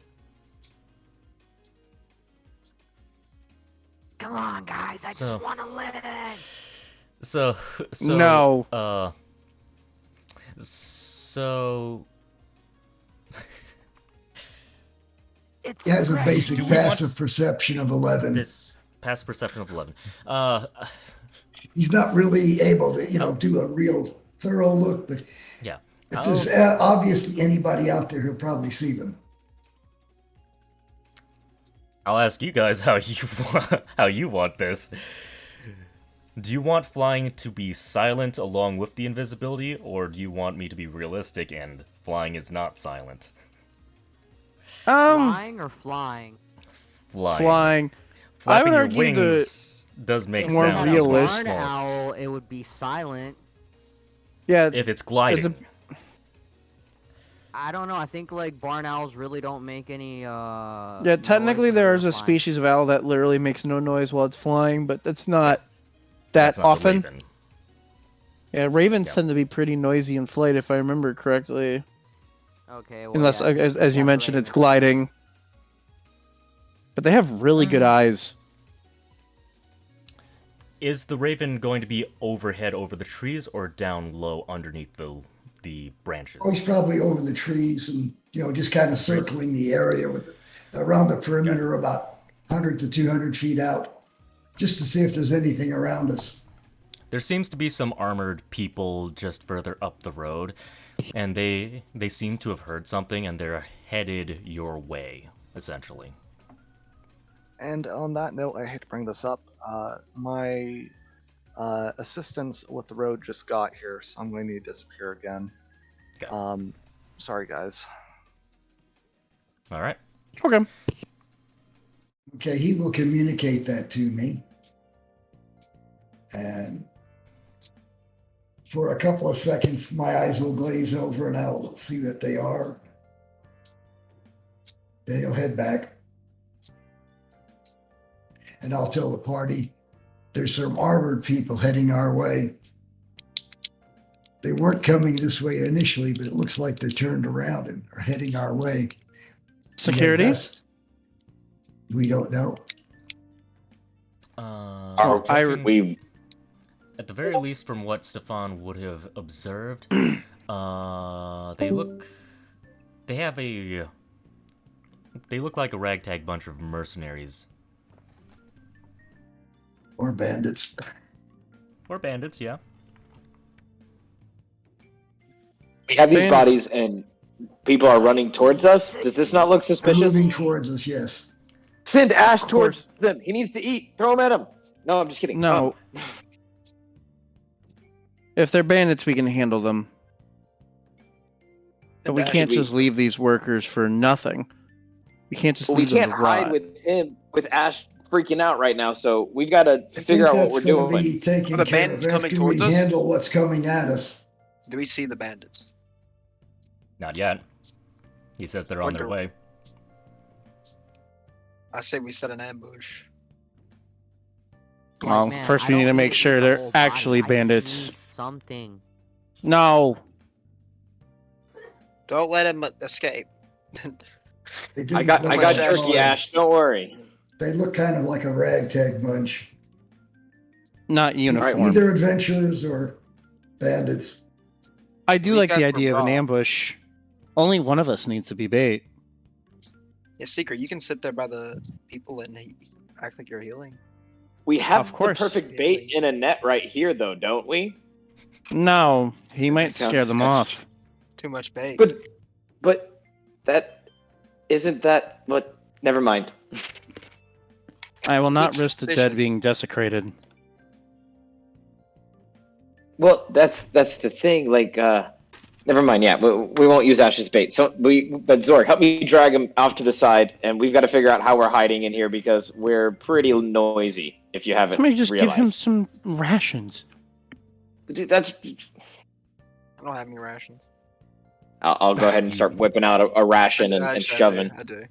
Come on, guys. I So- just want to live. So No. So It's He has a fresh. basic Do we want passive perception of 11. this past perception of 11. He's not really able to, do a real thorough look, but Yeah. if there's obviously anybody out there, he'll probably see them. I'll ask you guys how you want this. Do you want flying to be silent along with the invisibility, or do you want me to be realistic and flying is not silent? Flying or flying? Flying. I Flapping would your argue wings does make more sound. realistic. Barn owl, it would be silent. Yeah, If it's gliding. I don't know. I think like barn owls really don't make any. yeah. Technically, there is a species of owl that literally makes no noise while it's flying, but that's not that That's not the often. raven. Yeah, ravens Yeah. tend to be pretty noisy in flight, if I remember correctly. Okay. Well, Unless, yeah, as you that's mentioned, it's raven. gliding. But they have really good eyes. Is the raven going to be overhead over the trees or down low underneath the branches? Oh, he's probably over the trees and, just kind of circling the area around the perimeter about 100 to 200 feet out, just to see if there's anything around us. There seems to be some armored people just further up the road, and they seem to have heard something, and they're headed your way, essentially. And on that note, I hate to bring this up. My assistance with the road just got here, so I'm going to need to disappear again. Okay. Sorry, guys. All right. Okay. Okay, he will communicate that to me. And for a couple of seconds, my eyes will glaze over and I'll see what they are. Then he'll head back. And I'll tell the party there's some armored people heading our way. They weren't coming this way initially, but it looks like they're turned around and are heading our way. Security? Yes. We don't know. Are judging- we at the very least, from what Stefan would have observed, they look like a ragtag bunch of mercenaries. Or bandits. Or bandits, yeah. We have these Bandits. bodies and people are running towards us. Does this not look They're suspicious? moving towards us, yes. Send Ash Of towards them. He needs to eat. Throw him at him. No, I'm just kidding. No. If they're bandits, we can handle them. But we Ash, can't just leave these workers for nothing. We can't just we leave them can't to hide rot. with Ash freaking out right now. So we've got to I figure think out what that's we're gonna doing. be taken Are the care bandits of coming after towards we us? handle what's coming at us. Do we see the bandits? Not yet. He says they're on their way. I say we set an ambush. Well, Man, first I we need don't to make eat sure the they're whole body, actually I just bandits. need something. No. Don't let him escape. They I didn't got look I like got turkey, boys. Ash. Don't worry. They look kind of like a ragtag bunch. Not uniform. Either adventurers or bandits. I do These like guys the were idea of an raw. ambush. Only one of us needs to be bait. Yeah, Secret, you can sit there by the people and act like you're healing. We have Of course. the perfect bait in a net right here, though, don't we? No, he might Sounds scare them good. off. Too much bait. But that isn't that what? Never mind. I will not It's risk the dead suspicious. being desecrated. Well, that's the thing. Like, never mind. Yeah, we won't use Ash's bait. But Zorg, help me drag him off to the side, and we've got to figure out how we're hiding in here because we're pretty noisy. If you haven't Somebody just realized. give him some rations. Dude, that's. I don't have any rations. I'll go ahead and start whipping out a ration and Actually, shoving. I do.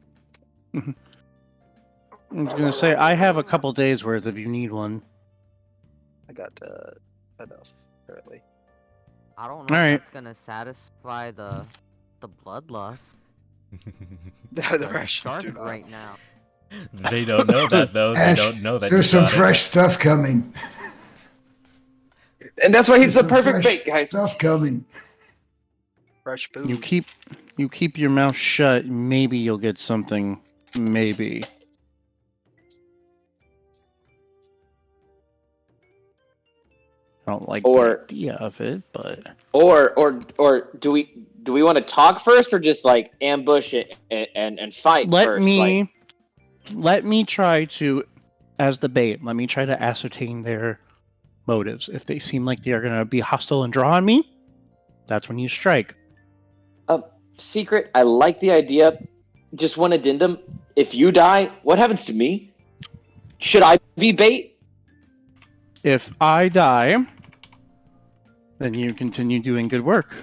I was gonna say I have a couple days worth if you need one. I got enough currently. I don't know Alright. if that's gonna satisfy the bloodlust. The That's rations do started not. right now. They don't know that, though. They Ash, don't know that There's you some got it. fresh stuff coming. And that's why he's There's the some perfect fresh bait, guys. Stuff coming. Fresh food. You keep your mouth shut. Maybe you'll get something. Maybe. I don't like Or- the idea of it, but Or do we want to talk first, or just like ambush it and fight let first? me try to, as the bait. Let me try to ascertain their motives. If they seem like they are gonna be hostile and draw on me, that's when you strike. Secret. I like the idea. Just one addendum. If you die, what happens to me? Should I be bait? If I die, then you continue doing good work.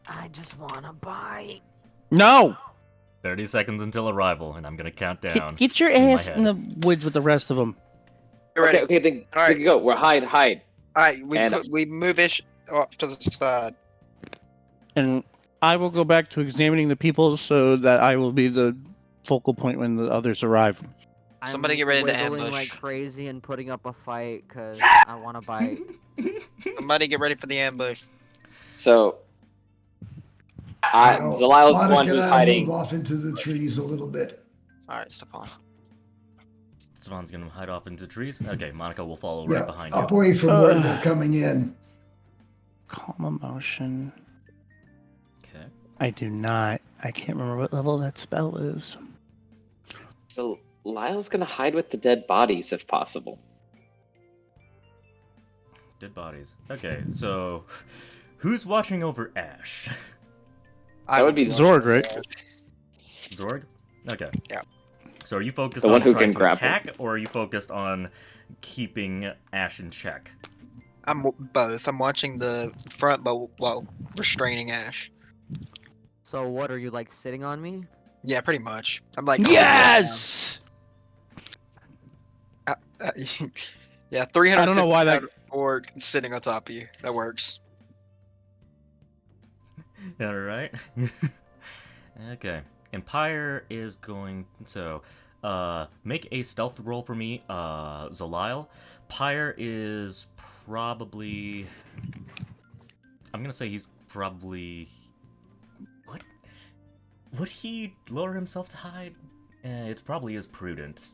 I just wanna bite. No! 30 seconds until arrival, and I'm gonna count down. Get your in my ass in the woods with the rest of them. Get ready. Okay, then All right. we go. We're hide. Alright, And- we move ish off to the side. And I will go back to examining the people so that I will be the focal point when the others arrive. Somebody I'm get ready to wiggling ambush. like crazy and putting up a fight because I wanna bite. Somebody get ready for the ambush. So, Now, Zaliel's the one Monica who's and I hiding. move off into the trees a little bit. Alright, Stefan. Stefan's gonna hide off into the trees. Okay, Monica will follow Yeah, right behind up you. away from where they're coming in. Calm emotion. Okay. I do not. I can't remember what level that spell is. So Lyle's gonna hide with the dead bodies if possible. Dead bodies. Okay, so who's watching over Ash? That would be Zorg, right? Zorg? Okay. Yeah. So are you focused The on one who trying can to grapple. attack, or are you focused on keeping Ash in check? I'm both. I'm watching the front, but while restraining Ash. So what are you like sitting on me? Yeah, pretty much. I'm like. Yes! Yeah, 300. I don't know why that- Or sitting on top of you. That works. All right. Okay. Empire is going. So, make a stealth roll for me, Zaliel. Pyre is probably... I'm gonna say he's probably... What? Would he lower himself to hide? It probably is prudent.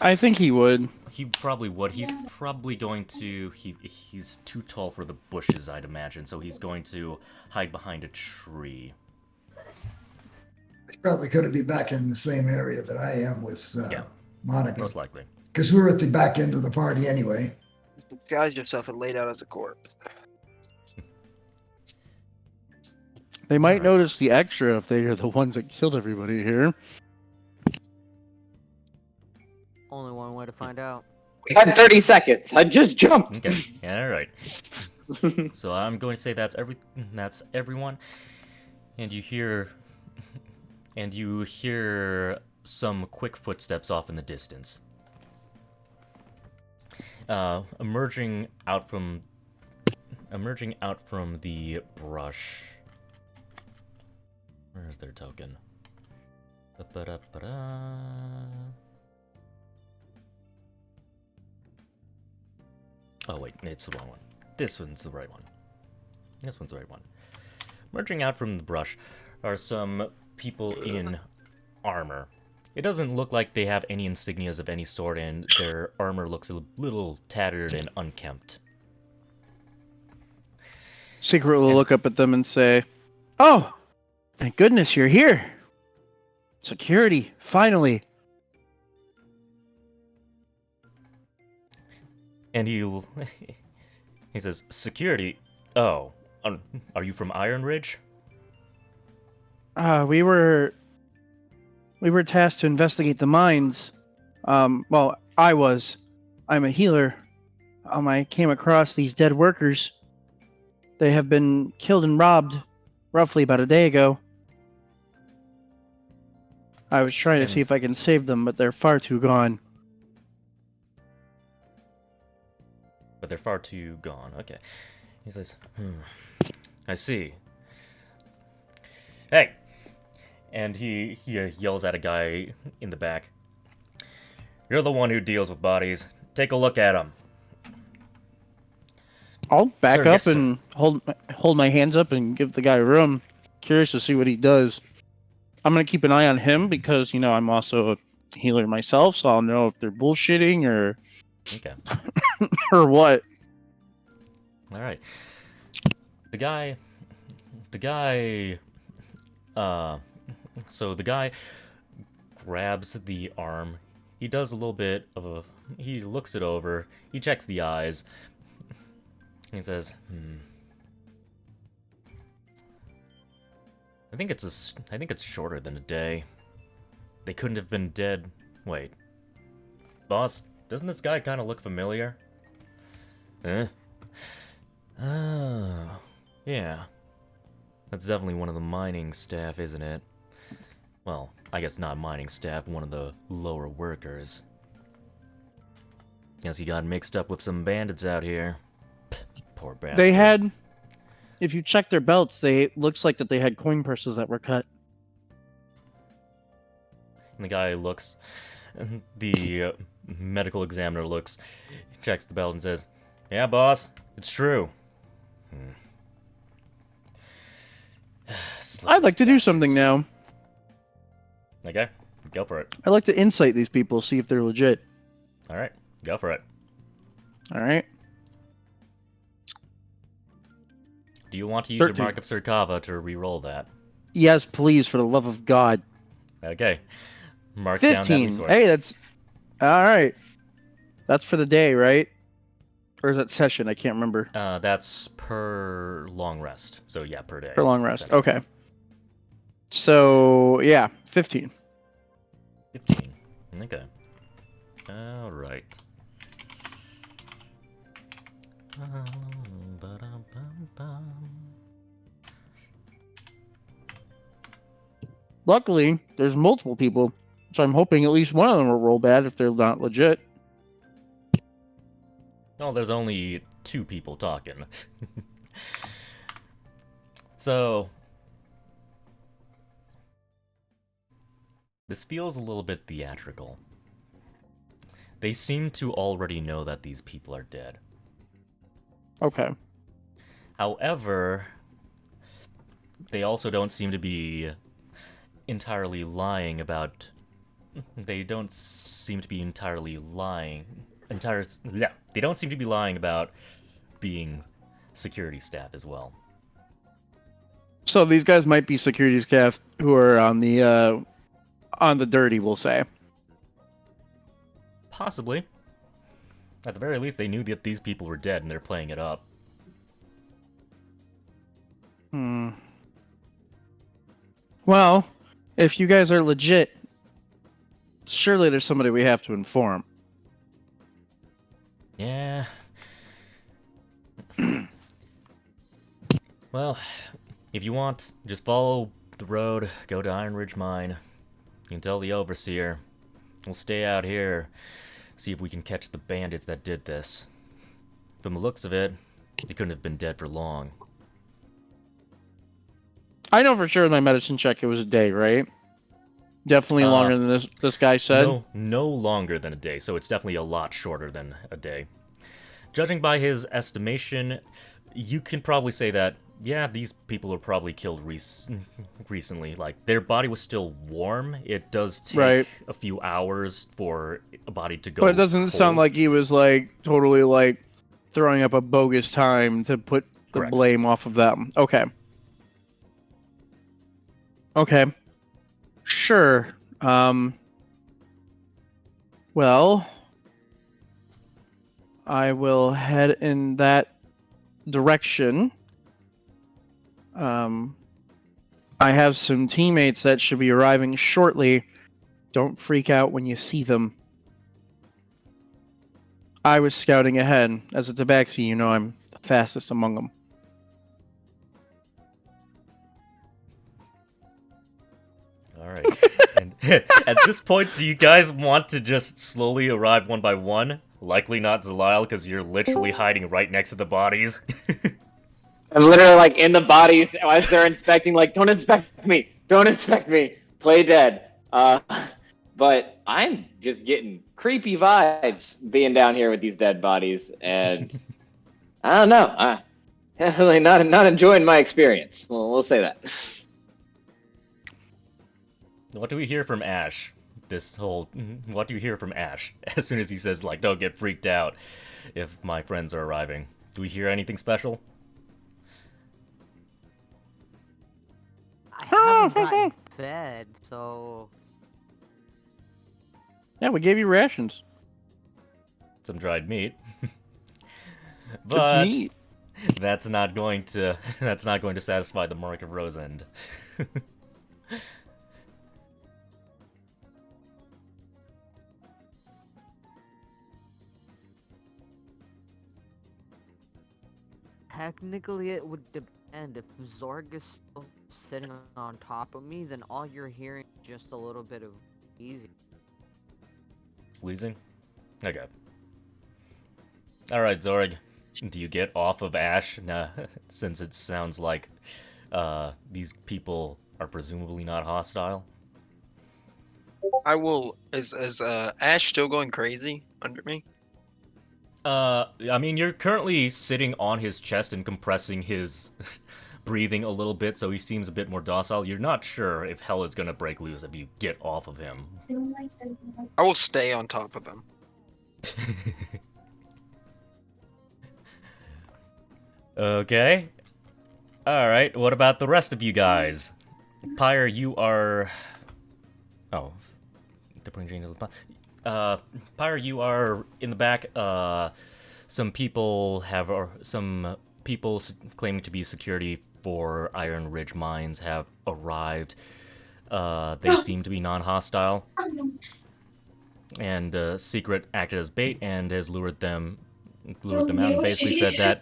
I think he would. He probably would. He's probably going to... He's too tall for the bushes, I'd imagine, so he's going to hide behind a tree. He's probably going to be back in the same area that I am with Yeah, Monica. most likely. Because we're at the back end of the party anyway. Disguise yourself and laid out as a corpse. They might Alright. notice the extra if they are the ones that killed everybody here. Only one way to find out. We had 30 seconds. I just jumped. Okay, yeah, alright. So I'm going to say that's everyone. And you hear some quick footsteps off in the distance. Emerging out from the brush. Where's their token? Ba-ba-da-ba-da. Oh wait, it's the wrong one. This one's the right one. This one's the right one. Emerging out from the brush are some people in armor. It doesn't look like they have any insignias of any sort, and their armor looks a little tattered and unkempt. Secret will look up at them and say, "Oh, thank goodness you're here. Security, finally." And he says, "Security? Oh, are you from Iron Ridge?" We were tasked to investigate the mines. Well, I was. I'm a healer. I came across these dead workers. They have been killed and robbed roughly about a day ago. I was trying to see if I can save them, but they're far too gone. But they're far too gone. Okay. He says, I see. Hey! And he yells at a guy in the back. You're the one who deals with bodies. Take a look at them. I'll back Sir, up yes, sir. and hold my hands up and give the guy room. Curious to see what he does. I'm gonna keep an eye on him because, I'm also a healer myself, so I'll know if they're bullshitting or Okay. or what. All right. The guy, so the guy grabs the arm. He does a little bit of he looks it over. He checks the eyes. He says, I think it's shorter than a day. They couldn't have been dead. Wait. Boss, doesn't this guy kind of look familiar? Eh? Oh, yeah. That's definitely one of the mining staff, isn't it? Well, I guess not mining staff, one of the lower workers. Guess he got mixed up with some bandits out here. Poor bastard. They had, if you check their belts, looks like that they had coin purses that were cut. And the guy looks, the medical examiner looks, checks the belt and says, yeah, boss, it's true. I'd like to do something now. Okay, go for it. I'd like to insight these people, see if they're legit. Alright, go for it. Alright. Do you want to use your 13. Mark of Sirkava to re-roll that? Yes, please, for the love of God. Okay. Mark down that 15. resource. Hey, that's... Alright. That's for the day, right? Or is that session? I can't remember. That's per long rest. So yeah, per day. For long rest. Essentially. Okay. So, yeah, 15. 15. Okay. Alright. Luckily, there's multiple people, so I'm hoping at least one of them will roll bad if they're not legit. Well, there's only 2 people talking. So, This feels a little bit theatrical. They seem to already know that these people are dead. Okay. However, they also don't seem to be entirely lying about... They don't seem to be entirely lying... They don't seem to be lying about being security staff as well. So these guys might be security staff who are on the dirty, we'll say. Possibly. At the very least, they knew that these people were dead and they're playing it up. Well, if you guys are legit, surely there's somebody we have to inform. Yeah. Well, if you want, just follow the road, go to Iron Ridge Mine. You can tell the Overseer. We'll stay out here, see if we can catch the bandits that did this. From the looks of it, they couldn't have been dead for long. I know for sure in my medicine check it was a day, right? Definitely longer than this guy said. No longer than a day, so it's definitely a lot shorter than a day. Judging by his estimation, you can probably say that, yeah, these people were probably killed recently. Like, their body was still warm. It does take a few hours for a body to go But it doesn't cold. sound like he was, like, totally, like, throwing up a bogus time to put the blame off of them. Okay. Okay. Sure. Well, I will head in that direction. I have some teammates that should be arriving shortly. Don't freak out when you see them. I was scouting ahead. As a tabaxi, you know I'm the fastest among them. Alright. And at this point, do you guys want to just slowly arrive one by one? Likely not Zaliel, because you're literally hiding right next to the bodies. I'm literally like in the bodies as they're inspecting, like, don't inspect me, play dead. But I'm just getting creepy vibes being down here with these dead bodies, and I don't know, I definitely not enjoying my experience. We'll say that. What do we hear from Ash? What do you hear from Ash? As soon as he says, like, don't get freaked out if my friends are arriving. Do we hear anything special? I haven't gotten fed, so... Yeah, we gave you rations. Some dried meat. But it's meat. that's not going to satisfy the Mark of Rosend. Technically, it would depend. If Zorg is still sitting on top of me, then all you're hearing is just a little bit of easy. Wheezing? Okay. Alright, Zorg. Do you get off of Ash? Nah, since it sounds like these people are presumably not hostile? I will. Is Ash still going crazy under me? I mean, you're currently sitting on his chest and compressing his breathing a little bit, so he seems a bit more docile. You're not sure if hell is gonna break loose if you get off of him. I will stay on top of him. Okay. Alright, what about the rest of you guys? Pyre, you are... Oh. Pyre, you are in the back. Some people claiming to be security for Iron Ridge Mines have arrived. They seem to be non-hostile. And Secret acted as bait and has lured them out and basically said that...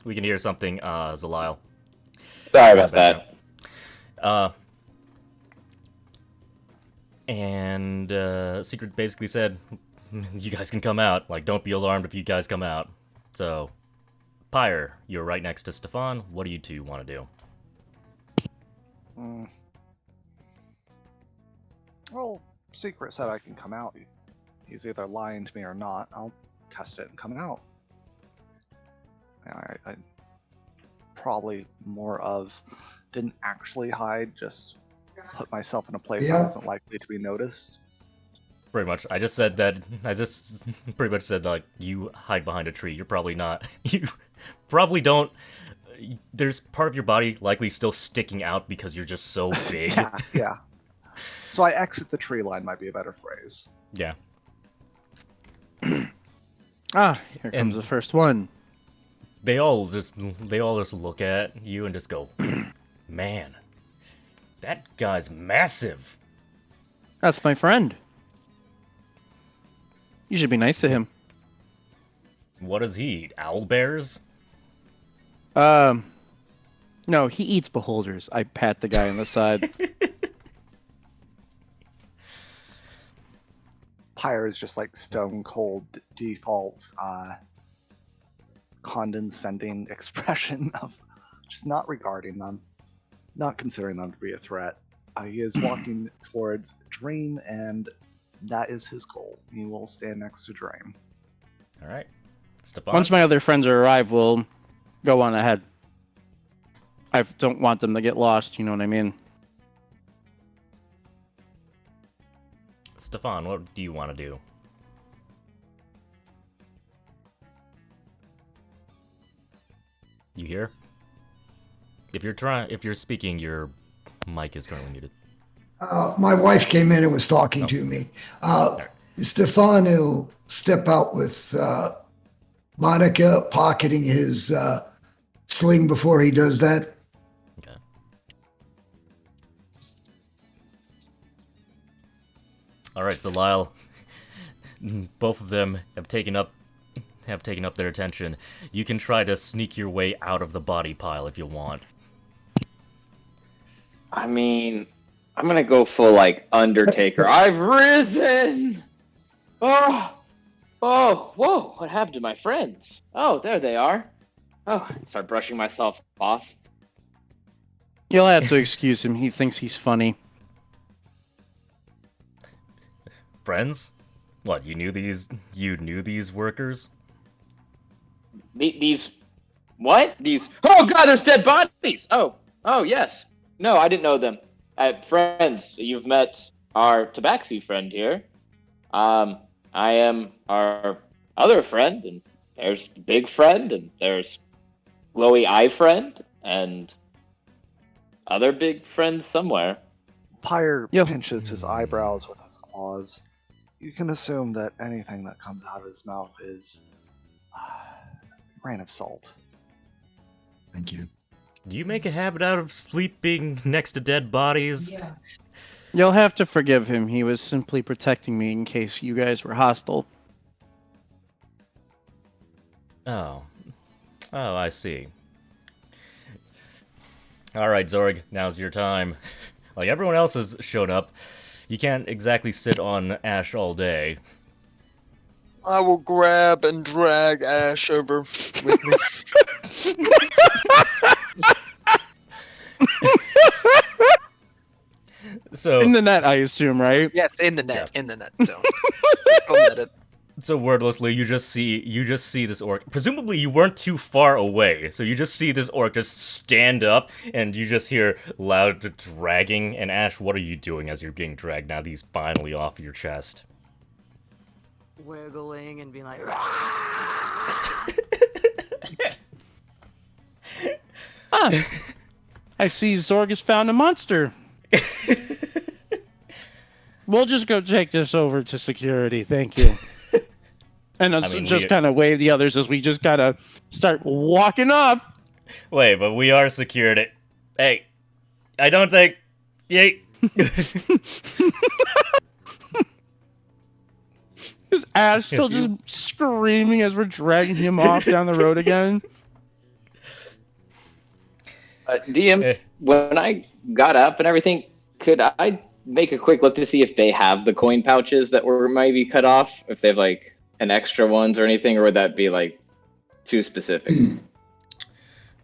We can hear something, Zaliel. Sorry about that. And Secret basically said, you guys can come out. Like, don't be alarmed if you guys come out. So, Pyre, you're right next to Stefan. What do you two want to do? Well, Secret said I can come out. He's either lying to me or not. I'll test it and come out. I probably more of didn't actually hide, just put myself in a place I Yeah. wasn't likely to be noticed. Pretty much. I just said that. I just pretty much said like you hide behind a tree. You're probably not. You probably don't. There's part of your body likely still sticking out because you're just so big. Yeah. So I exit the tree line might be a better phrase. Yeah. Here comes And- the first one. They all just look at you and just go, man, that guy's massive. That's my friend. You should be nice to him. What does he eat? Owl bears? No, he eats beholders. I pat the guy on the side. Pyre is just like stone cold default condescending expression of just not regarding them, not considering them to be a threat. He is walking towards Dream, and that is his goal. He will stand next to Dream. All right. Stefan? Once my other friends arrive, we'll go on ahead. I don't want them to get lost, you know what I mean? Stefan, what do you want to do? You here? If you're speaking, your mic is currently muted. My wife came in and was talking to me. Stefan will step out with Monica, pocketing his sling before he does that. Okay. All right, Zaliel. Both of them have taken up their attention. You can try to sneak your way out of the body pile if you want. I mean, I'm gonna go full like Undertaker. I've risen. Oh, whoa! What happened to my friends? Oh, there they are. Oh, start brushing myself off. You'll have to excuse him. He thinks he's funny. Friends? What, you knew these workers? These, what? These? Oh God, there's dead bodies. Oh, yes. No, I didn't know them. Friends, you've met our Tabaxi friend here. I am our other friend, and there's Big Friend, and there's Glowy Eye Friend, and other big friends somewhere. Pyre Yo. pinches his eyebrows with his claws. You can assume that anything that comes out of his mouth is a grain of salt. Thank you. Do you make a habit out of sleeping next to dead bodies? Yeah. You'll have to forgive him. He was simply protecting me in case you guys were hostile. Oh, I see. Alright, Zorg, now's your time. Like, everyone else has shown up. You can't exactly sit on Ash all day. I will grab and drag Ash over with me. So, In the net, I assume, right? Yes, in the net. So. Don't let it. so wordlessly, you just see this orc. Presumably, you weren't too far away, so you just see this orc just stand up, and you just hear loud dragging. And Ash, what are you doing as you're being dragged now that he's finally off your chest? Wiggling and being like, I see Zorg has found a monster. We'll just go take this over to security. Thank you. And I mean, just kind of wave the others as we just gotta start walking off. Wait, but we are secured. Hey, I don't think. Yay. Is Ash still just screaming as we're dragging him off down the road again? DM, Eh. when I got up and everything, could I make a quick look to see if they have the coin pouches that were maybe cut off? If they have like an extra ones or anything, or would that be like too specific?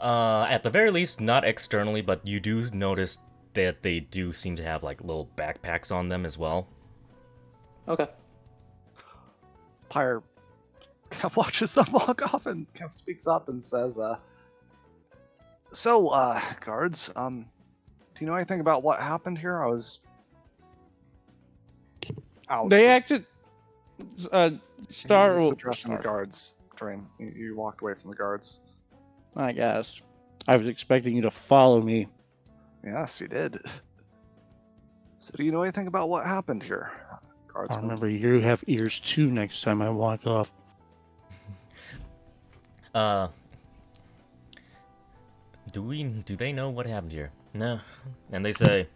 At the very least, not externally, but you do notice that they do seem to have like little backpacks on them as well. Okay. Pyre watches them walk off and kind of speaks up and says, "So, guards, do you know anything about what happened here? I was out." They acted. He's Star. addressing the guards. Drain. You walked away from the guards. I guess. I was expecting you to follow me. Yes, you did. So, do you know anything about what happened here, I guardsman? remember you have ears too next time I walk off. Do they know what happened here? No. And they say,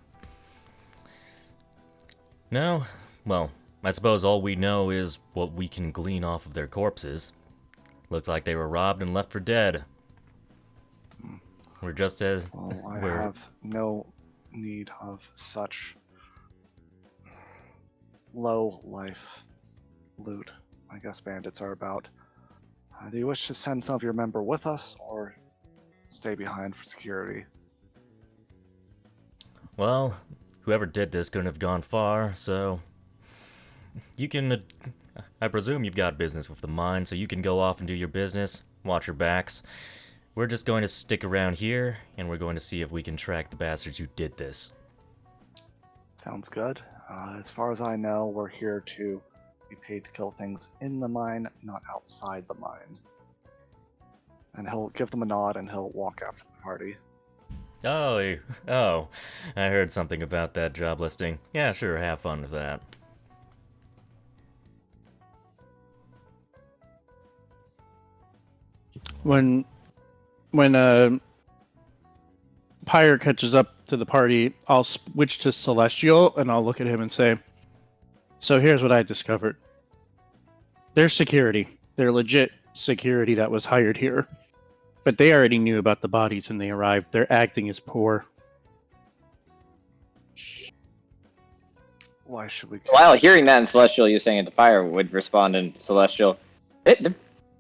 no. Well, I suppose all we know is what we can glean off of their corpses. Looks like they were robbed and left for dead. We're just as Well, I we're have no need of such low life loot. I guess bandits are about. Do you wish to send some of your member with us, or stay behind for security? well, whoever did this couldn't have gone far, so you can. I presume you've got business with the mine, so you can go off and do your business. Watch your backs. We're just going to stick around here, and we're going to see if we can track the bastards who did this. Sounds good. As far as I know, we're here to be paid to kill things in the mine, not outside the mine. And he'll give them a nod and he'll walk after the party. Oh, I heard something about that job listing. Yeah, sure, have fun with that. When Pyre catches up to the party, I'll switch to Celestial and I'll look at him and say, "So here's what I discovered. There's security. They're legit security that was hired here. But they already knew about the bodies when they arrived. They're acting as poor." Why should we? While hearing that in Celestial, you saying it to Fire would respond in Celestial. They're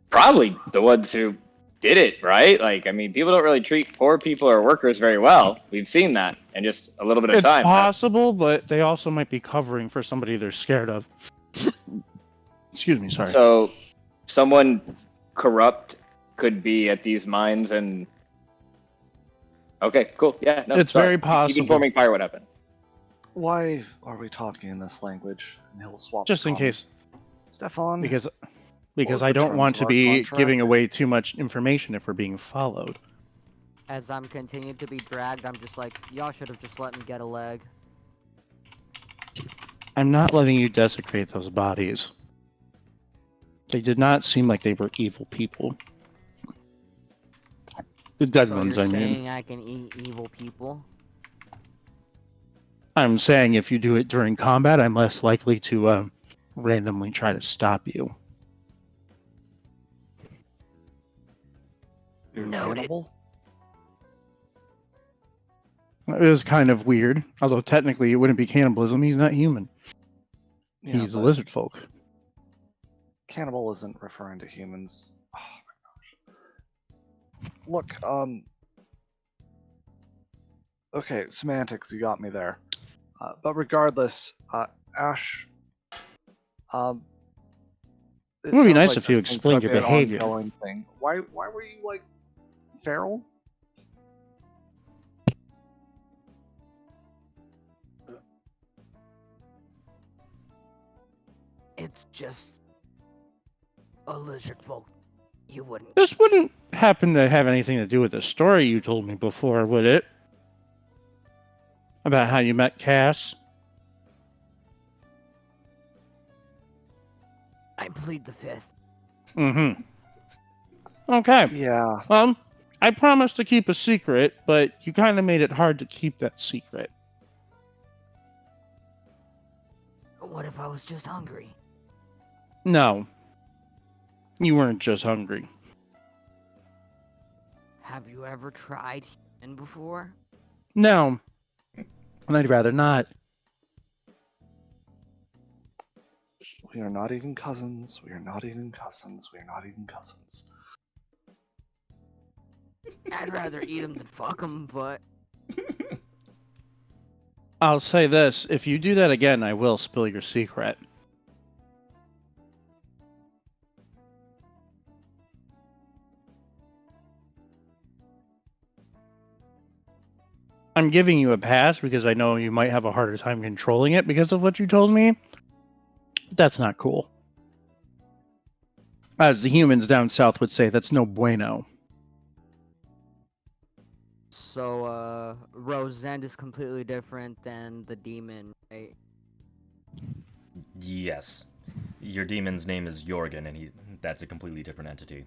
probably the ones who did it, right? Like, I mean, people don't really treat poor people or workers very well. We've seen that in just a little bit of It's time. possible, but they also might be covering for somebody they're scared of. Excuse me, sorry. So, someone corrupt could be at these mines and. Okay, cool. Yeah, no, It's sorry. very Keep possible. informing Fire what happened. Why are we talking in this language? And he'll swap. Just in the case, Stefan. because was I the don't terms want of to our be contract? giving away too much information if we're being followed. As I'm continued to be dragged, I'm just like, y'all should have just let me get a leg. I'm not letting you desecrate those bodies. They did not seem like they were evil people. The dead So ones, you're I mean. saying I can eat evil people? I'm saying if you do it during combat, I'm less likely to randomly try to stop you. You're Noted. cannibal? It was kind of weird, although technically it wouldn't be cannibalism. He's not human. Yeah, He's a but lizard folk. Cannibal isn't referring to humans. Oh my gosh. Look, okay, semantics, you got me there. But regardless, Ash, It would be sounds nice like if you this thing's explained gonna your be an behavior. ongoing thing. Why were you like feral? It's just a lizard folk. You wouldn't. This wouldn't happen to have anything to do with the story you told me before, would it? About how you met Cass? I plead the fifth. Mm-hmm. Okay. Yeah. I promised to keep a secret, but you kind of made it hard to keep that secret. What if I was just hungry? No. You weren't just hungry. Have you ever tried human before? No. And I'd rather not. We are not even cousins. We are not even cousins. We are not even cousins. I'd rather eat them than fuck them, but I'll say this: if you do that again, I will spill your secret. I'm giving you a pass because I know you might have a harder time controlling it because of what you told me. But that's not cool. As the humans down south would say, that's no bueno. So, Rosend is completely different than the demon, right? Yes. Your demon's name is Jorgen, and that's a completely different entity.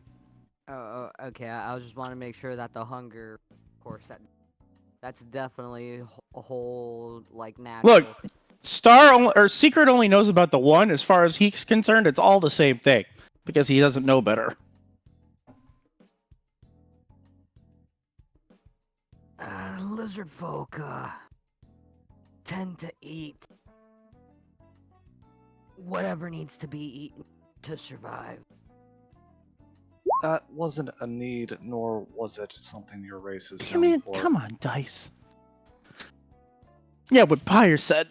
Okay. I just want to make sure that the hunger, of course, that's definitely a whole like natural. Look, Secret only knows about the one. As far as he's concerned, it's all the same thing because he doesn't know better. Lizard folk tend to eat whatever needs to be eaten to survive. That wasn't a need, nor was it something your race is Come known on, for. come on, Dice. Yeah, what Pyre said.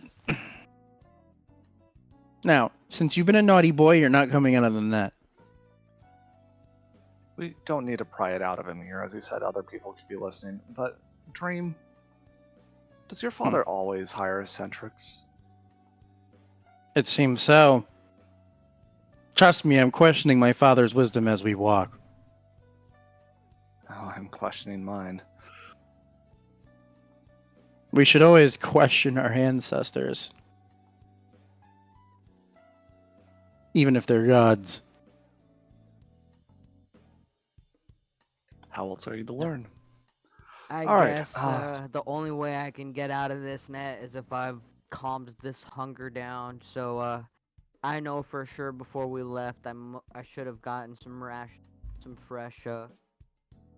Now, since you've been a naughty boy, you're not coming out of the net. We don't need to pry it out of him here, as you said, other people could be listening. But, Dream, does your father always hire eccentrics? It seems so. Trust me, I'm questioning my father's wisdom as we walk. Oh, I'm questioning mine. We should always question our ancestors. Even if they're gods. How else are you to learn? I All right, guess the only way I can get out of this net is if I've calmed this hunger down. So I know for sure before we left, I should have gotten some fresh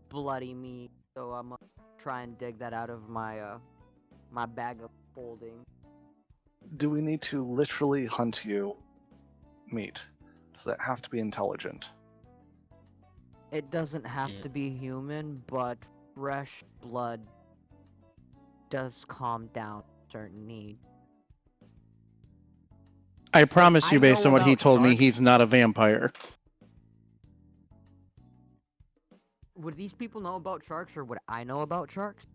bloody meat. So I'm gonna try and dig that out of my my bag of holding. Do we need to literally hunt you meat? Does that have to be intelligent? It doesn't have to be human, but fresh blood does calm down certain needs. I promise I you, based know on what he about told me, sharks. he's not a vampire. Would these people know about sharks, or would I know about sharks?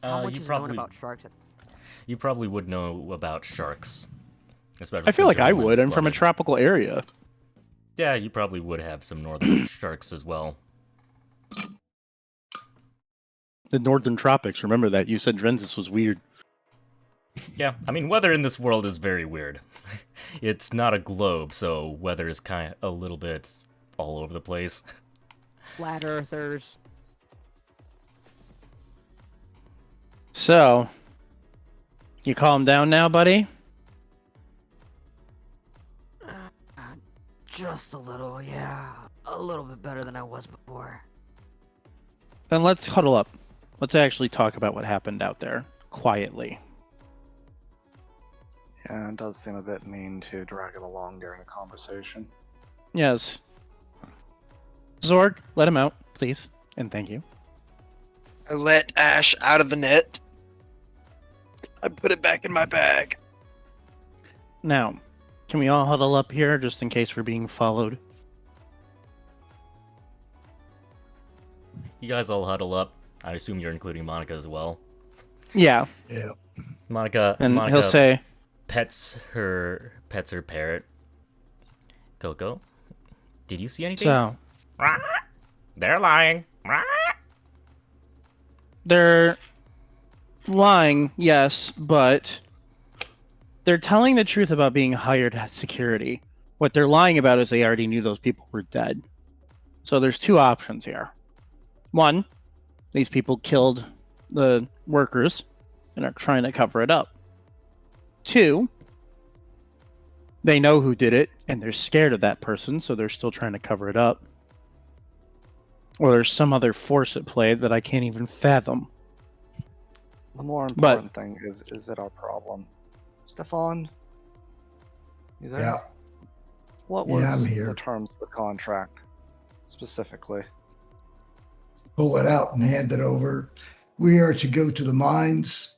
How much You is known probably about sharks? you probably would know about sharks, especially. I feel since like I you're would. I'm from a lens-blooded. tropical area. Yeah, you probably would have some northern sharks as well. The northern tropics. Remember that. You said Drensis was weird. Yeah, I mean, weather in this world is very weird. It's not a globe, so weather is kind of a little bit all over the place. Flat earthers. So, you calm down now, buddy? Just a little, yeah. A little bit better than I was before. Then let's huddle up. Let's actually talk about what happened out there, quietly. Yeah, it does seem a bit mean to drag it along during a conversation. Yes. Zorg, let him out, please. And thank you. I let Ash out of the net. I put it back in my bag. Now, can we all huddle up here just in case we're being followed? You guys all huddle up. I assume you're including Monica as well. Yeah. Yeah. Monica He'll say, pets her parrot. Coco, did you see anything? so, They're lying. they're lying, yes, but they're telling the truth about being hired as security. What they're lying about is they already knew those people were dead. So there's two options here. One, these people killed the workers and are trying to cover it up. Two, they know who did it and they're scared of that person, so they're still trying to cover it up. Or there's some other force at play that I can't even fathom. The more important thing is it our problem? Stefan? You there? Yeah. What Yeah, was I'm here. the terms of the contract, specifically? Pull it out and hand it over. We are to go to the mines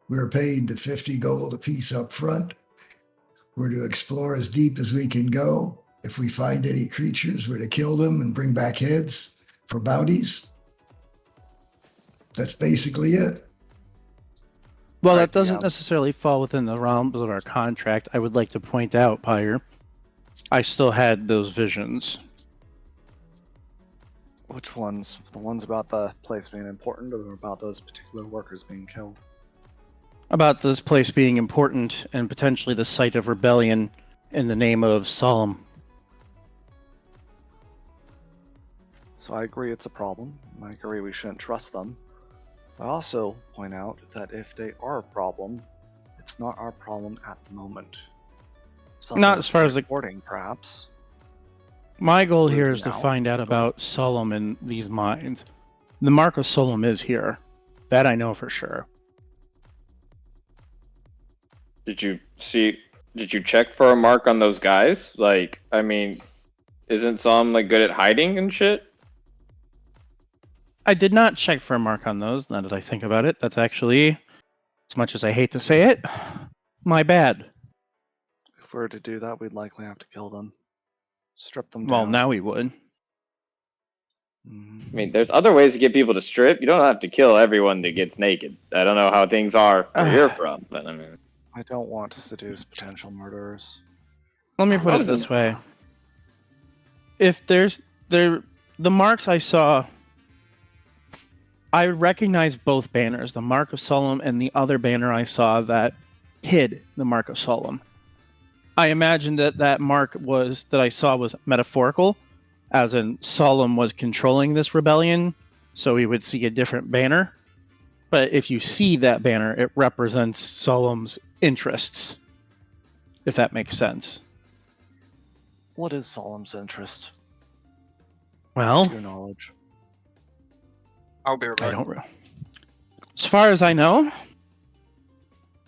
We're paid the 50 gold apiece up front. We're to explore as deep as we can go. If we find any creatures, we're to kill them and bring back heads for bounties. That's basically it. Well, Right, that doesn't yeah. necessarily fall within the realms of our contract. I would like to point out, Pyre, I still had those visions. Which ones? The ones about the place being important, or about those particular workers being killed? About this place being important and potentially the site of rebellion in the name of Solemn. So I agree it's a problem. I agree we shouldn't trust them. I also point out that if they are a problem, it's not our problem at the moment. Not as far as the- reporting, perhaps. My goal here is Looking to out. find out about Solemn and these mines. The mark of Solemn is here. That I know for sure. Did you check for a mark on those guys? Like, I mean, isn't some like good at hiding and shit? I did not check for a mark on those, now that I think about it. That's actually, as much as I hate to say it, my bad. If we were to do that, we'd likely have to kill them. Strip them Well, down. now we would. Mhm. I mean, there's other ways to get people to strip. You don't have to kill everyone that gets naked. I don't know how things are where you're from, but I mean, I don't want to seduce potential murderers. Let me put it Wasn't- this way. If the marks I saw, I recognize both banners, the Mark of Solemn and the other banner I saw that hid the Mark of Solemn. I imagine that mark that I saw was metaphorical, as in Solemn was controlling this rebellion, so we would see a different banner. But if you see that banner, it represents Solemn's interests, if that makes sense. What is Solemn's interest, Well, to your knowledge? I'll be right I back. don't. As far as I know,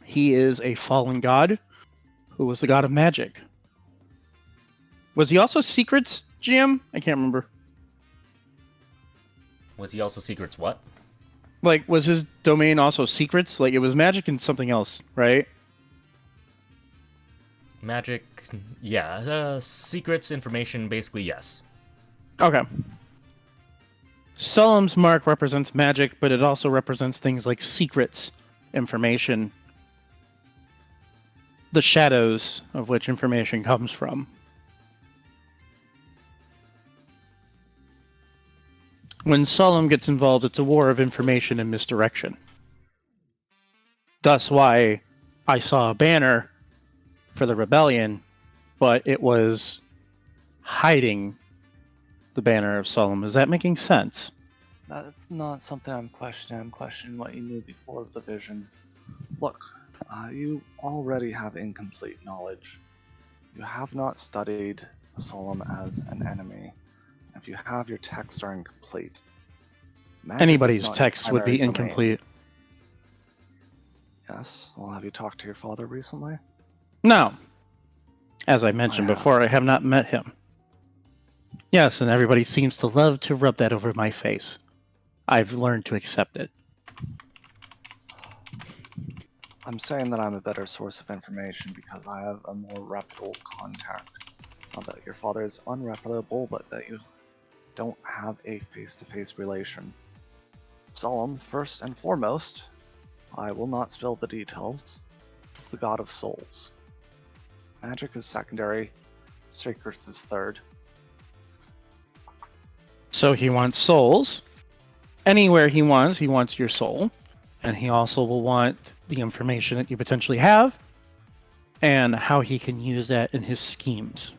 he is a fallen god who was the god of magic. Was he also secrets, GM? I can't remember. Was he also secrets what? Like, was his domain also secrets? Like, it was magic and something else, right? Magic, yeah. Secrets, information, basically, yes. Okay. Solemn's mark represents magic, but it also represents things like secrets, information, the shadows of which information comes from. When Solemn gets involved, it's a war of information and misdirection. Thus why I saw a banner for the rebellion, but it was hiding the banner of Solemn. Is that making sense? That's not something I'm questioning. I'm questioning what you knew before the vision. Look, you already have incomplete knowledge. You have not studied Solemn as an enemy. If you have, your texts are incomplete. Magic is Anybody's not your text would be primary domain. incomplete. Yes. Well, have you talked to your father recently? No. As I mentioned have. before, I have not met him. Yes, and everybody seems to love to rub that over my face. I've learned to accept it. I'm saying that I'm a better source of information because I have a more reputable contact. Not that your father is unreputable, but that you don't have a face-to-face relation. Solemn, first and foremost, I will not spill the details, is the god of souls. Magic is secondary, secrets is third. So he wants souls. Anywhere he wants your soul. And he also will want the information that you potentially have and how he can use that in his schemes.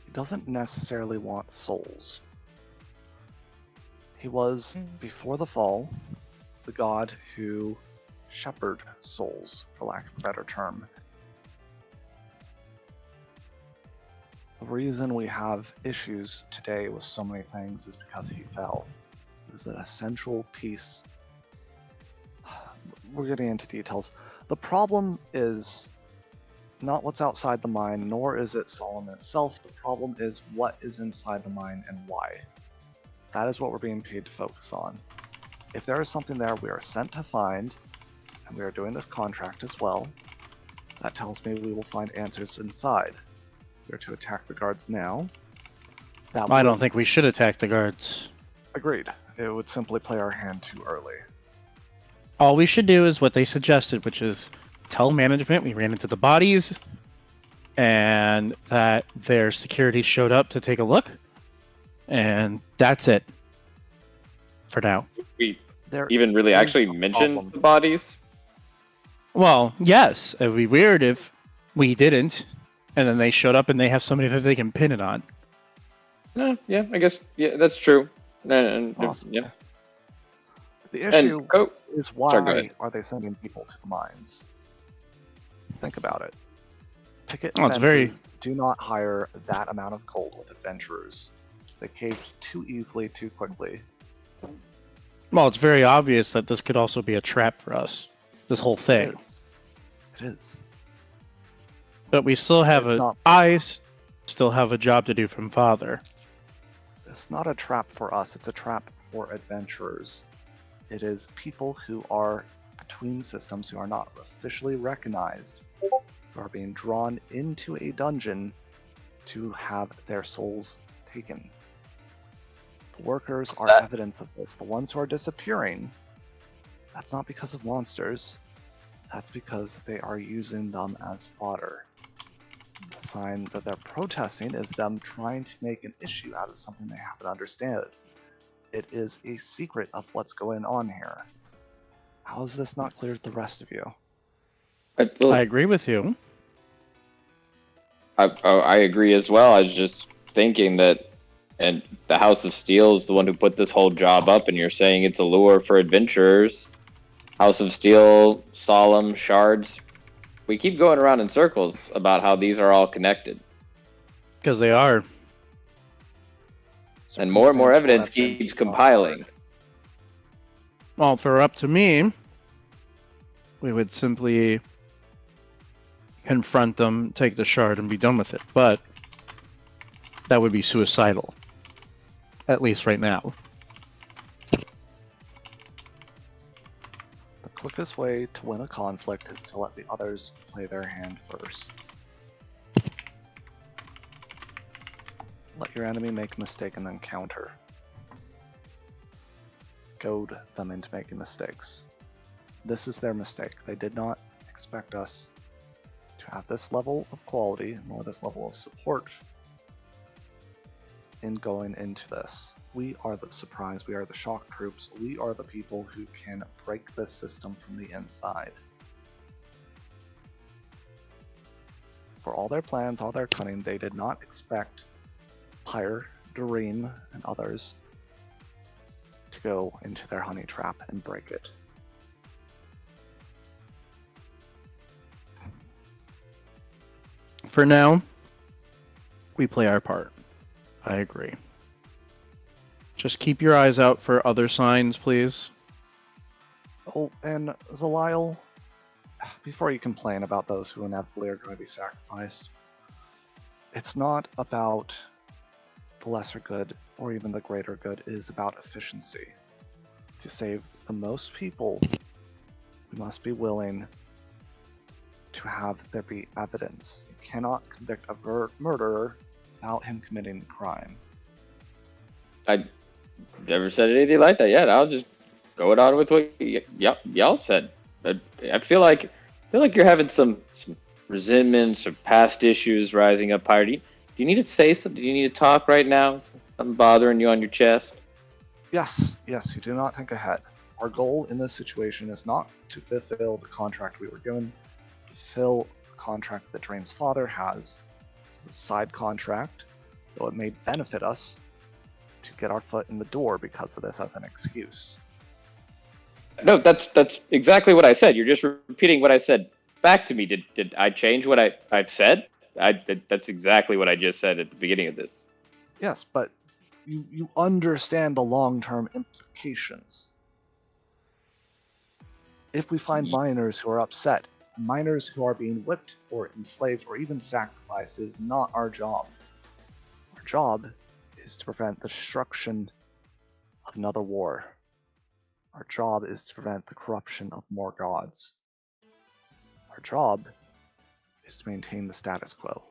He doesn't necessarily want souls. He was, before the fall, the god who shepherded souls, for lack of a better term. The reason we have issues today with so many things is because he fell. He was an essential piece. We're getting into details. The problem is not what's outside the mine, nor is it Solemn itself. The problem is what is inside the mine and why. That is what we're being paid to focus on. If there is something there we are sent to find, and we are doing this contract as well. That tells me we will find answers inside. We are to attack the guards now. I don't think we should attack the guards. Agreed. It would simply play our hand too early. All we should do is what they suggested, which is tell management we ran into the bodies and that their security showed up to take a look. And that's it for now. We There even really is actually a mention problem. the bodies? Well, yes, it'd be weird if we didn't, and then they showed up and they have somebody that they can pin it on. Yeah, I guess that's true. And Awesome. yeah. The And issue is Sorry, go why ahead. are they sending people to the mines? Think about it. Picket Oh, it's very- fences do not hire that amount of gold with adventurers. They caved too easily, too quickly. Well, it's very obvious that this could also be a trap for us, this whole thing. It is. But we still have It's not- still have a job to do from Father. It's not a trap for us, it's a trap for adventurers. It is people who are between systems who are not officially recognized, who are being drawn into a dungeon to have their souls taken. The workers are evidence of this. The ones who are disappearing, that's not because of monsters, that's because they are using them as fodder. The sign that they're protesting is them trying to make an issue out of something they haven't understood. It is a secret of what's going on here. How is this not clear to the rest of you? I agree with you. I agree as well. I was just thinking that, and the House of Steele is the one who put this whole job up, and you're saying it's a lure for adventurers. House of Steele, Solemn, Shards. We keep going around in circles about how these are all connected. Because they are. And more Circumstance evidence will have keeps been compiling. Well, if it were up to me, we would simply confront them, take the shard, and be done with it. But that would be suicidal. At least right now. The quickest way to win a conflict is to let the others play their hand first. Let your enemy make a mistake and then counter. Goad them into making mistakes. This is their mistake. They did not expect us to have this level of quality, nor this level of support in going into this. We are the surprise, we are the shock troops, we are the people who can break this system from the inside. For all their plans, all their cunning, they did not expect Pyre, Doreen, and others to go into their honey trap and break it. For now, we play our part. I agree. Just keep your eyes out for other signs, please. Oh, and Zaliel, before you complain about those who inevitably are going to be sacrificed, it's not about the lesser good or even the greater good. It is about efficiency. To save the most people, we must be willing to have there be evidence. You cannot convict a murderer without him committing the crime. I never said anything like that yet. I'll just go on with what y'all said. I feel like you're having some resentments or past issues rising up higher. Do you need to say something? Do you need to talk right now? Something bothering you on your chest? Yes, you do not think ahead. Our goal in this situation is not to fulfill the contract we were given, it's to fill the contract that Dream's father has. It's a side contract, though it may benefit us to get our foot in the door because of this as an excuse. No, that's exactly what I said. You're just repeating what I said back to me. Did I change what I've said? That's exactly what I just said at the beginning of this. Yes, but you understand the long-term implications. If we find miners who are upset, miners who are being whipped or enslaved or even sacrificed, it is not our job. Our job is to prevent the destruction of another war. Our job is to prevent the corruption of more gods. Our job is to maintain the status quo.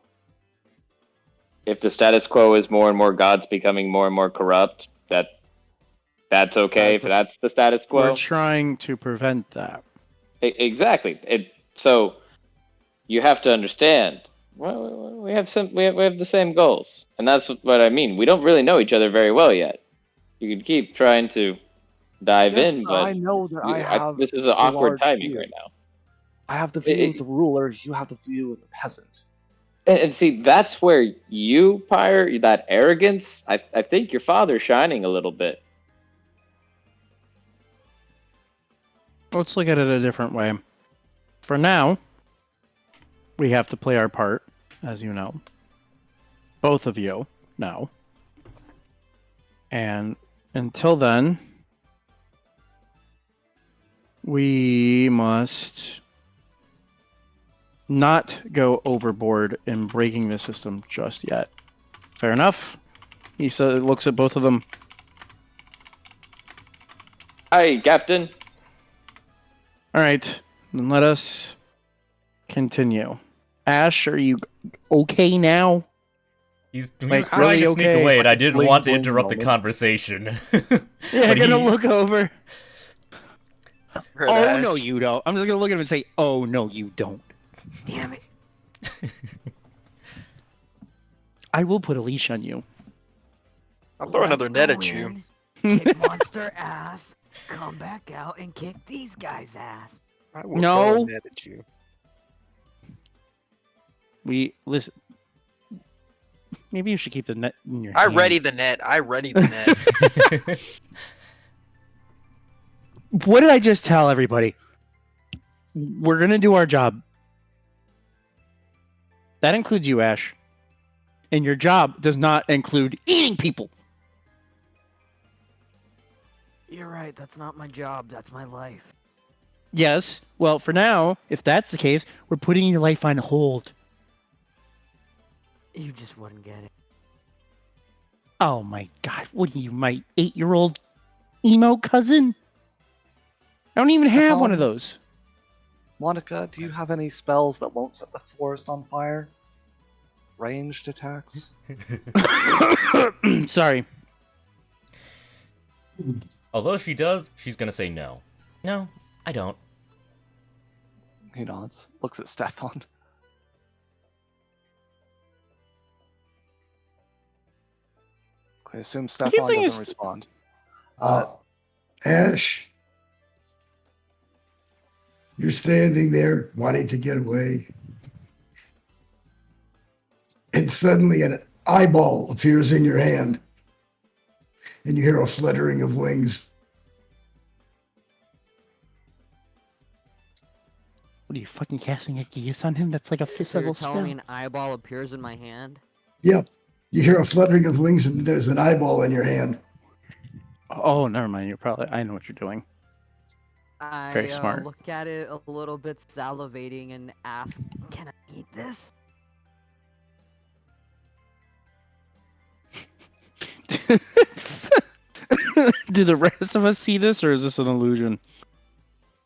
If the status quo is more and more gods becoming more and more corrupt, that's okay. If that's the status quo, We're trying to prevent that. Exactly. So you have to understand. Well, we have the same goals, and that's what I mean. We don't really know each other very well yet. You can keep trying to dive Yes, in, but but I know that I have this is the an awkward large timing view. right now. I have the view of the ruler, you have the view of the peasant. And see, that's where you, Pyre, that arrogance. I think your father's shining a little bit. Let's look at it a different way. For now, we have to play our part, as you know. Both of you know. And until then, we must not go overboard in breaking the system just yet. Fair enough? He looks at both of them. Hi, Captain. All right, then let us continue. Ash, are you okay now? He was Like, trying really to sneak okay? away, and I didn't want to bling interrupt the moment. conversation. Yeah, But gonna he- look over. Heard Oh, Ash. no, you don't. I'm just gonna look at him and say, oh, no, you don't. Damn it. I will put a leash on you. I'll throw another Let's net go at you. in, Kick monster ass. Come back out and kick these guys' ass. I will throw No. a net at you. Listen. Maybe you should keep the net in your I hand. ready the net. I ready the net. What did I just tell everybody? We're gonna do our job. That includes you, Ash. And your job does not include eating people. You're right, that's not my job, that's my life. Yes. Well, for now, if that's the case, we're putting your life on hold. You just wouldn't get it. Oh my god, what are you, my 8-year-old emo cousin? I don't even have one of Stefan? those. Monica, do you have any spells that won't set the forest on fire? Ranged attacks? Sorry. Although she does, she's gonna say no. No, I don't. He nods, looks at Stefan. I assume Stefan thinking doesn't it's- respond. Ash, you're standing there wanting to get away. And suddenly an eyeball appears in your hand. And you hear a fluttering of wings. What are you fucking casting a geas on him? That's like a 5th So you're level telling spell. me an eyeball appears in my hand? Yep. You hear a fluttering of wings and there's an eyeball in your hand. Oh, never mind. I know what you're doing. Very I smart. look at it a little bit, salivating, and ask, "Can I eat this?" Do the rest of us see this, or is this an illusion?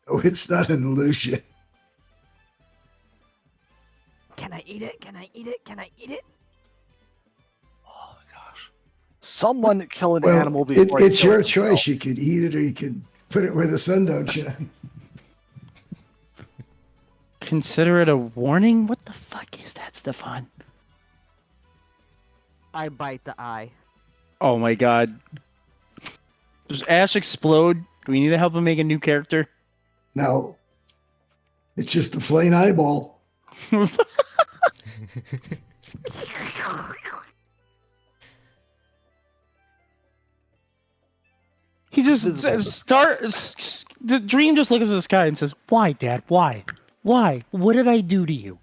Oh, it's not an illusion. Can I eat it? Can I eat it? Can I eat it? Oh my gosh. Someone kill an Well, animal before it's he your kills himself. choice. You could eat it or you could put it where the sun don't shine. Consider it a warning? What the fuck is that, Stefan? I bite the eye. Oh my god. Does Ash explode? Do we need to help him make a new character? Now, it's just a plain eyeball. He just Visible the dream just looks at the sky and says, "Why, Dad? Why? Why? What did I do to you?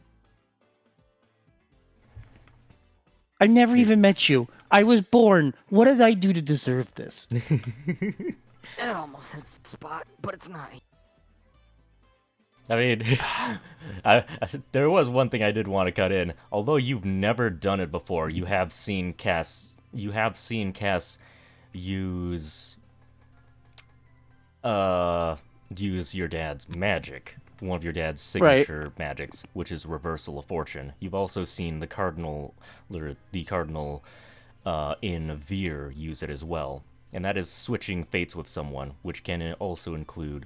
I never even met you. I was born. What did I do to deserve this?" It almost hits the spot, but it's not. I mean, there was one thing I did want to cut in. Although you've never done it before, you have seen Cass use use your dad's magic, one of your dad's Right. signature magics, which is reversal of fortune. You've also seen the cardinal in Veer use it as well, and that is switching fates with someone, which can also include,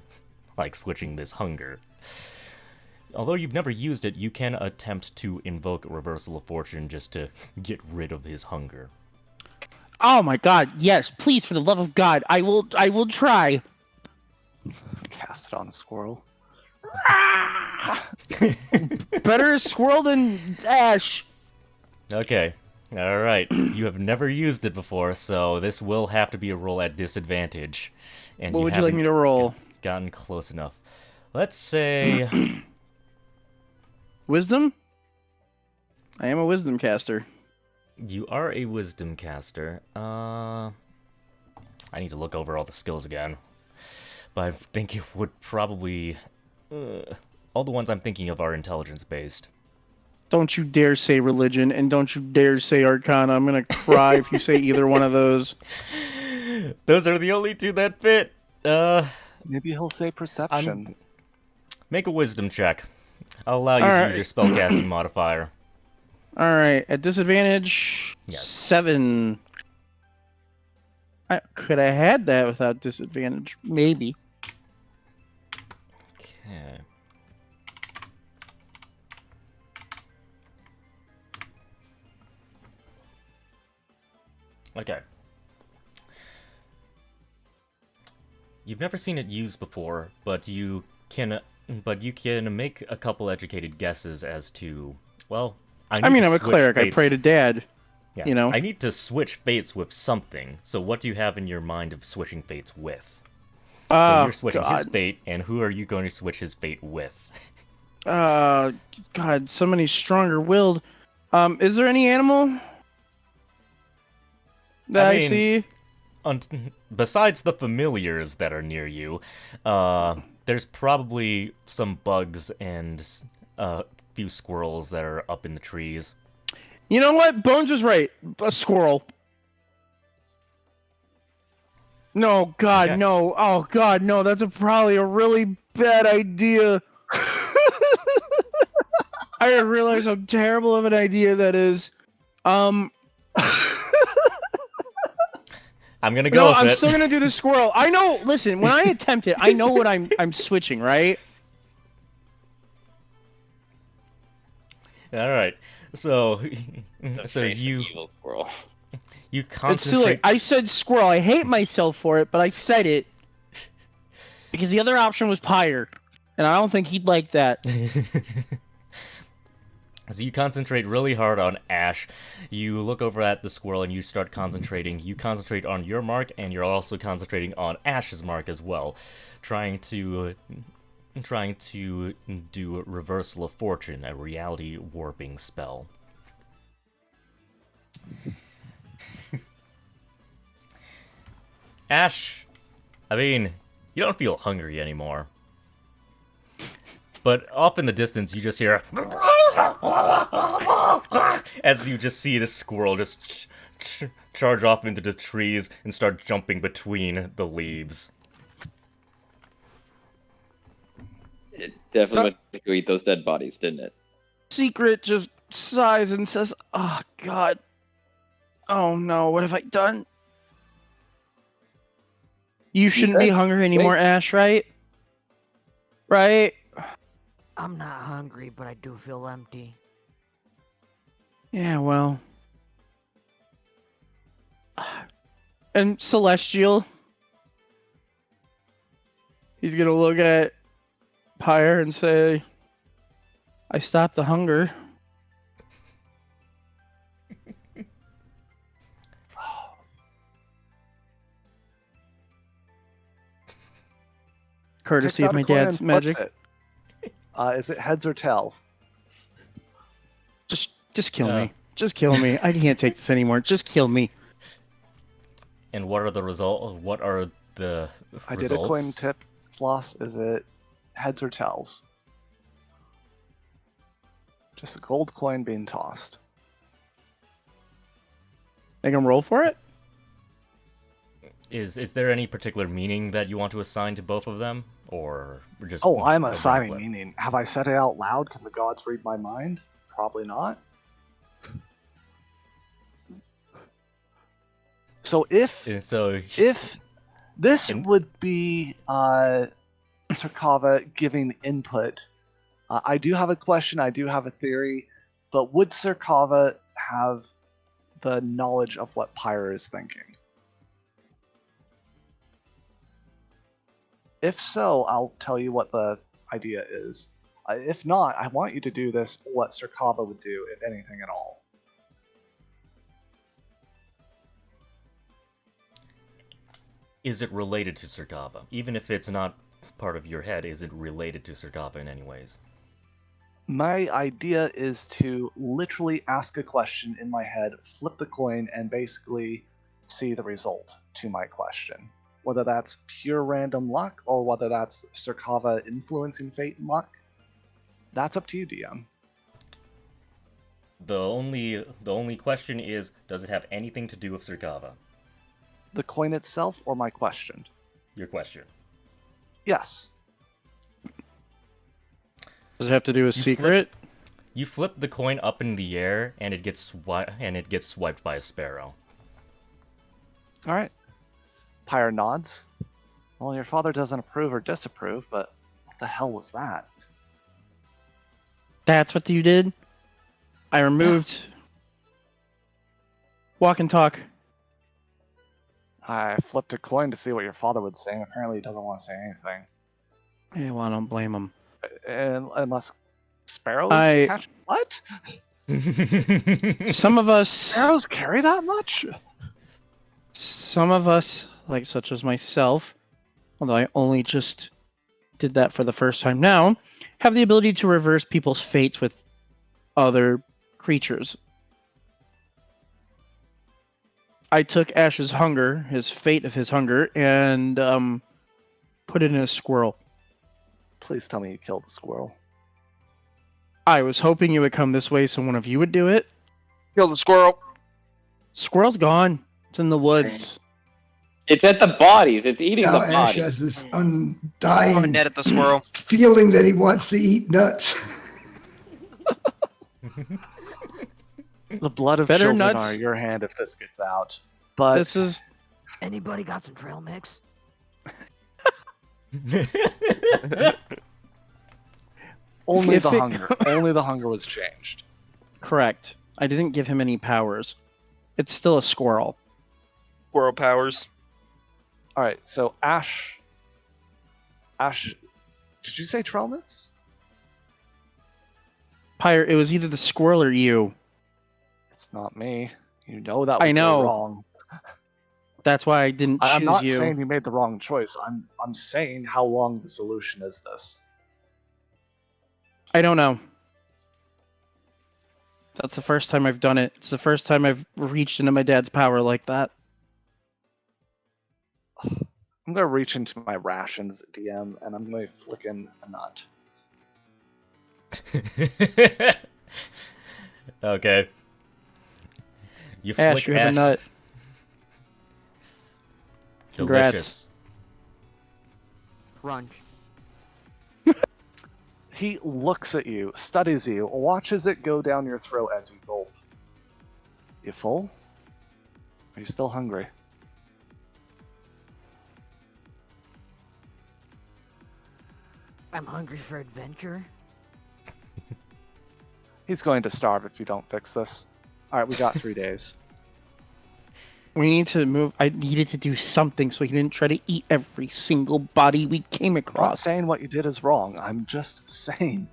like, switching this hunger. Although you've never used it, you can attempt to invoke reversal of fortune just to get rid of his hunger. Oh my God! Yes, please, for the love of God, I will try. Cast it on a squirrel. Better squirrel than Ash. Okay. Alright. You have never used it before, so this will have to be a roll at disadvantage. And What would you like me to roll? Gotten close enough. Let's say... Wisdom? I am a wisdom caster. You are a wisdom caster. I need to look over all the skills again. But I think it would probably... all the ones I'm thinking of are intelligence-based. Don't you dare say religion, and don't you dare say arcana. I'm gonna cry if you say either one of those. Those are the only two that fit. Maybe he'll say perception. Make a wisdom check. I'll allow you to use your spellcasting modifier. Alright, at disadvantage, Yes. 7. Could I had that without disadvantage? Maybe. Okay. Okay. You've never seen it used before, but you can make a couple educated guesses as to, well, I'm a cleric. I pray to Dad. Yeah, you know. I need to switch fates with something. So what do you have in your mind of switching fates with? So you're switching his fate, and who are you going to switch his fate with? God, somebody stronger-willed. Is there any animal that I see? Besides the familiars that are near you, there's probably some bugs and a few squirrels that are up in the trees. You know what? Bones was right. A squirrel. No, God, Okay. no. Oh, God, no. That's probably a really bad idea. I didn't realize how terrible of an idea that is. I'm gonna go No, with I'm it. still gonna do the squirrel. I know. Listen, when I attempt it, I know what I'm switching, right? All right. So, Evil squirrel. you It's too concentrate. late. I said squirrel. I hate myself for it, but I said it because the other option was pyre, and I don't think he'd like that. So you concentrate really hard on Ash. You look over at the squirrel and you start concentrating. You concentrate on your mark, and you're also concentrating on Ash's mark as well, trying to do Reversal of Fortune, a reality warping spell. Ash, I mean, you don't feel hungry anymore. But off in the distance, you just hear as you just see this squirrel just charge off into the trees and start jumping between the leaves. It definitely went to go eat those dead bodies, didn't it? Secret just sighs and says, "Oh God, oh no, what have I done?" You shouldn't be hungry anymore, Ash, right? Right? I'm not hungry, but I do feel empty. Yeah, well. And Celestial, he's gonna look at Pyre and say, "I stopped the hunger." Courtesy of my dad's magic. Is it heads or tail? Just kill me. Just kill me. I can't take this anymore. Just kill me. And what are the results? What are the I results? did a coin tip. Floss, is it heads or tails? Just a gold coin being tossed. Make him roll for it? Is there any particular meaning that you want to assign to both of them, or just? Oh, I'm a brain assigning flip? meaning. Have I said it out loud? Can the gods read my mind? Probably not. So if So this In- would be Sarkava giving input, I do have a question. I do have a theory, but would Sarkava have the knowledge of what Pyre is thinking? If so, I'll tell you what the idea is. If not, I want you to do this what Sarkava would do, if anything at all. is it related to Sarkava? Even if it's not part of your head, is it related to Sarkava in any ways? My idea is to literally ask a question in my head, flip the coin, and basically see the result to my question. Whether that's pure random luck or whether that's Sarkava influencing fate and luck, that's up to you, DM. The only question is, does it have anything to do with Sarkava? The coin itself or my question? Your question. Yes. Does it have to do with You secret? You flip the coin up in the air, and it gets swiped by a sparrow. All right. Pyre nods. Well, your father doesn't approve or disapprove, but what the hell was that? That's what you did? I removed walk and talk. I flipped a coin to see what your father would say, and apparently he doesn't want to say anything. Yeah, well, I don't blame him. Unless sparrows I- catch... What? Some of us, Sparrows carry that much? like such as myself, although I only just did that for the first time now, have the ability to reverse people's fates with other creatures. I took Ash's hunger, his fate of his hunger, and put it in a squirrel. Please tell me you killed the squirrel. I was hoping you would come this way so one of you would do it. Killed the squirrel. Squirrel's gone. It's in the woods. It's at the bodies. It's eating Now the Ash bodies. has this Throwing undying net at the squirrel. feeling that he wants to eat nuts. The blood of Better children nuts. are in your hand if this gets out. But This is Anybody got some trail mix? only If the it- hunger. Only the hunger was changed. correct. I didn't give him any powers. It's still a squirrel. Squirrel powers. All right, so Ash, did you say Trelmits? Pyre, it was either the squirrel or you. It's not me. You know that I was know. wrong. That's why I didn't choose I'm not you. saying you made the wrong choice. I'm saying how long the solution is this. I don't know. That's the first time I've done it. It's the first time I've reached into my dad's power like that. I'm gonna reach into my rations, DM, and I'm gonna flick in a nut. Okay. You Ash, flick you have a nut. Congrats. Delicious. Crunch. He looks at you, studies you, watches it go down your throat as you gulp. You full? Are you still hungry? I'm hungry for adventure. He's going to starve if you don't fix this. Alright, we got 3 days. We need to move. I needed to do something so he didn't try to eat every single body we came I'm not across. saying what you did is wrong. I'm just saying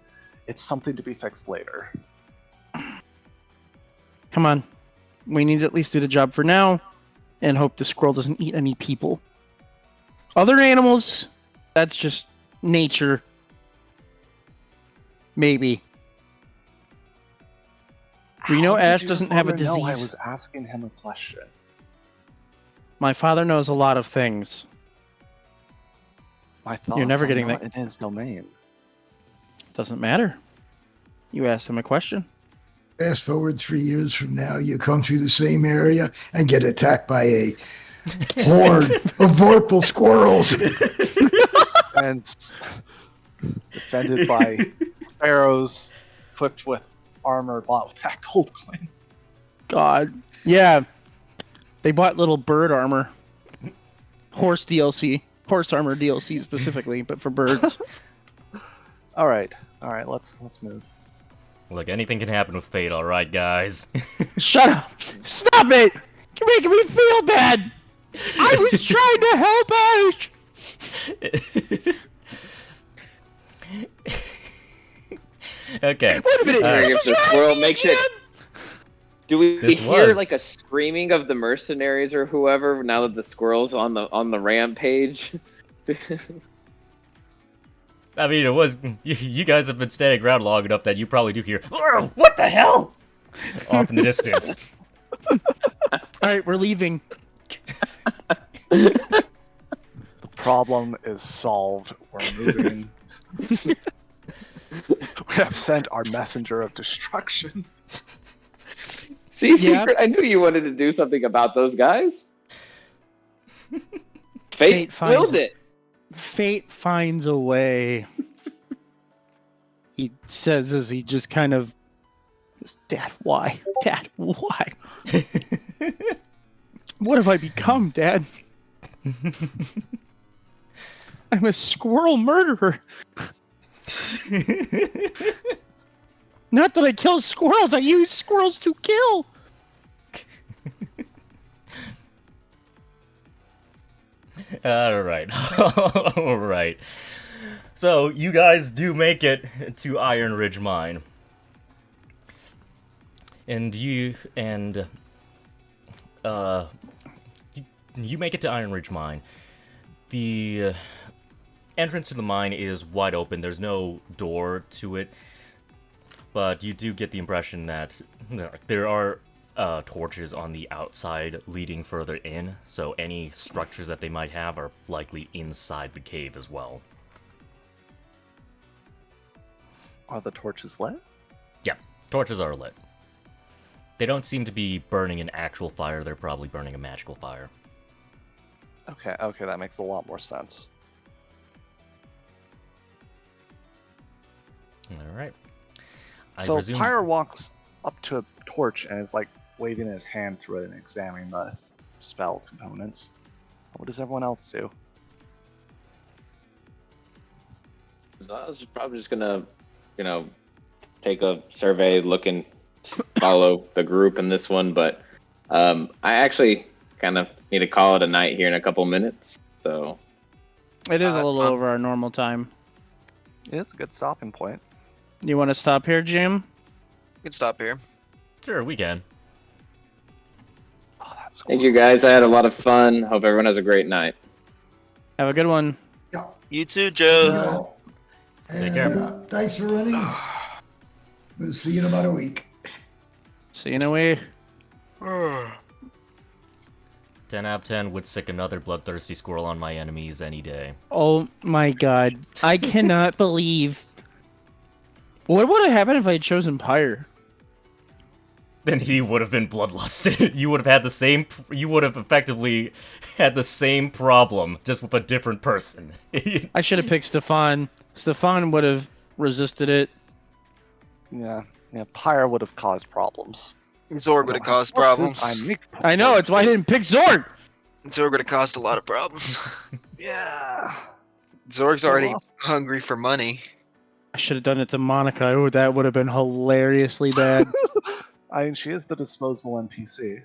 it's something to be fixed later. Come on. We need to at least do the job for now and hope the squirrel doesn't eat any people. Other animals, that's just nature. Maybe. We know How did Ash your doesn't have a father know I disease. was asking him a question. My father knows a lot of things. My thoughts never are getting not that- in his domain. Doesn't matter. You asked him a question. Fast forward 3 years from now, you come through the same area and get attacked by a horde of vorpal squirrels. And defended by sparrows equipped with armor bought with that gold coin. God. Yeah. They bought little bird armor. Horse DLC. Horse armor DLC specifically, but for birds. All right, let's move. Look, anything can happen with fate, all right, guys. Shut up! Stop it! You're making me feel bad! I was trying to help out! Okay. Wait a minute! Alright. If the squirrel makes it. Do we This hear was- like a screaming of the mercenaries or whoever now that the squirrel's on the rampage? I mean, it was. You guys have been standing around long enough that you probably do hear, "Oh, what the hell?" off in the distance. Alright, we're leaving. The problem is solved. We're moving. We have sent our messenger of destruction. See, Yeah. Secret, I knew you wanted to do something about those guys. Fate finds willed it. Fate finds a way. He says as he just kind of goes, Dad, why? Dad, why? What have I become, Dad? I'm a squirrel murderer. Not that I kill squirrels, I use squirrels to kill. All right. All right. So, you guys do make it to Iron Ridge Mine. And you make it to Iron Ridge Mine. The entrance to the mine is wide open. There's no door to it. But you do get the impression that there are torches on the outside leading further in, so any structures that they might have are likely inside the cave as well. Are the torches lit? Yeah, torches are lit. They don't seem to be burning an actual fire, they're probably burning a magical fire. Okay, that makes a lot more sense. Alright. So Pyre walks up to a torch and is like waving his hand through it and examining the spell components. What does everyone else do? So I was probably just gonna, take a survey, look and follow the group in this one, but I actually kind of need to call it a night here in a couple minutes. So It is a little fun. over our normal time. It is a good stopping point. You want to stop here, Jim? We can stop here. Sure, we can. Oh, that's cool. thank you guys. I had a lot of fun. Hope everyone has a great night. Have a good one. Yeah. You too, Joe. Well, and, care. thanks for running. We'll see you in about a week. See you in a week. 10 out of 10 would sick another bloodthirsty squirrel on my enemies any day. Oh my god. I cannot believe. What would have happened if I had chosen Pyre? Then he would have been bloodlusted. You would have had the same. You would have effectively had the same problem, just with a different person. I should have picked Stefan. Stefan would have resisted it. Yeah, Pyre would have caused problems. Zorg would have caused problems. I know, it's why I didn't pick Zorg! Zorg would have caused a lot of problems. Yeah. Zorg's already hungry for money. I should have done it to Monica. Oh, that would have been hilariously bad. I mean, she is the disposable NPC.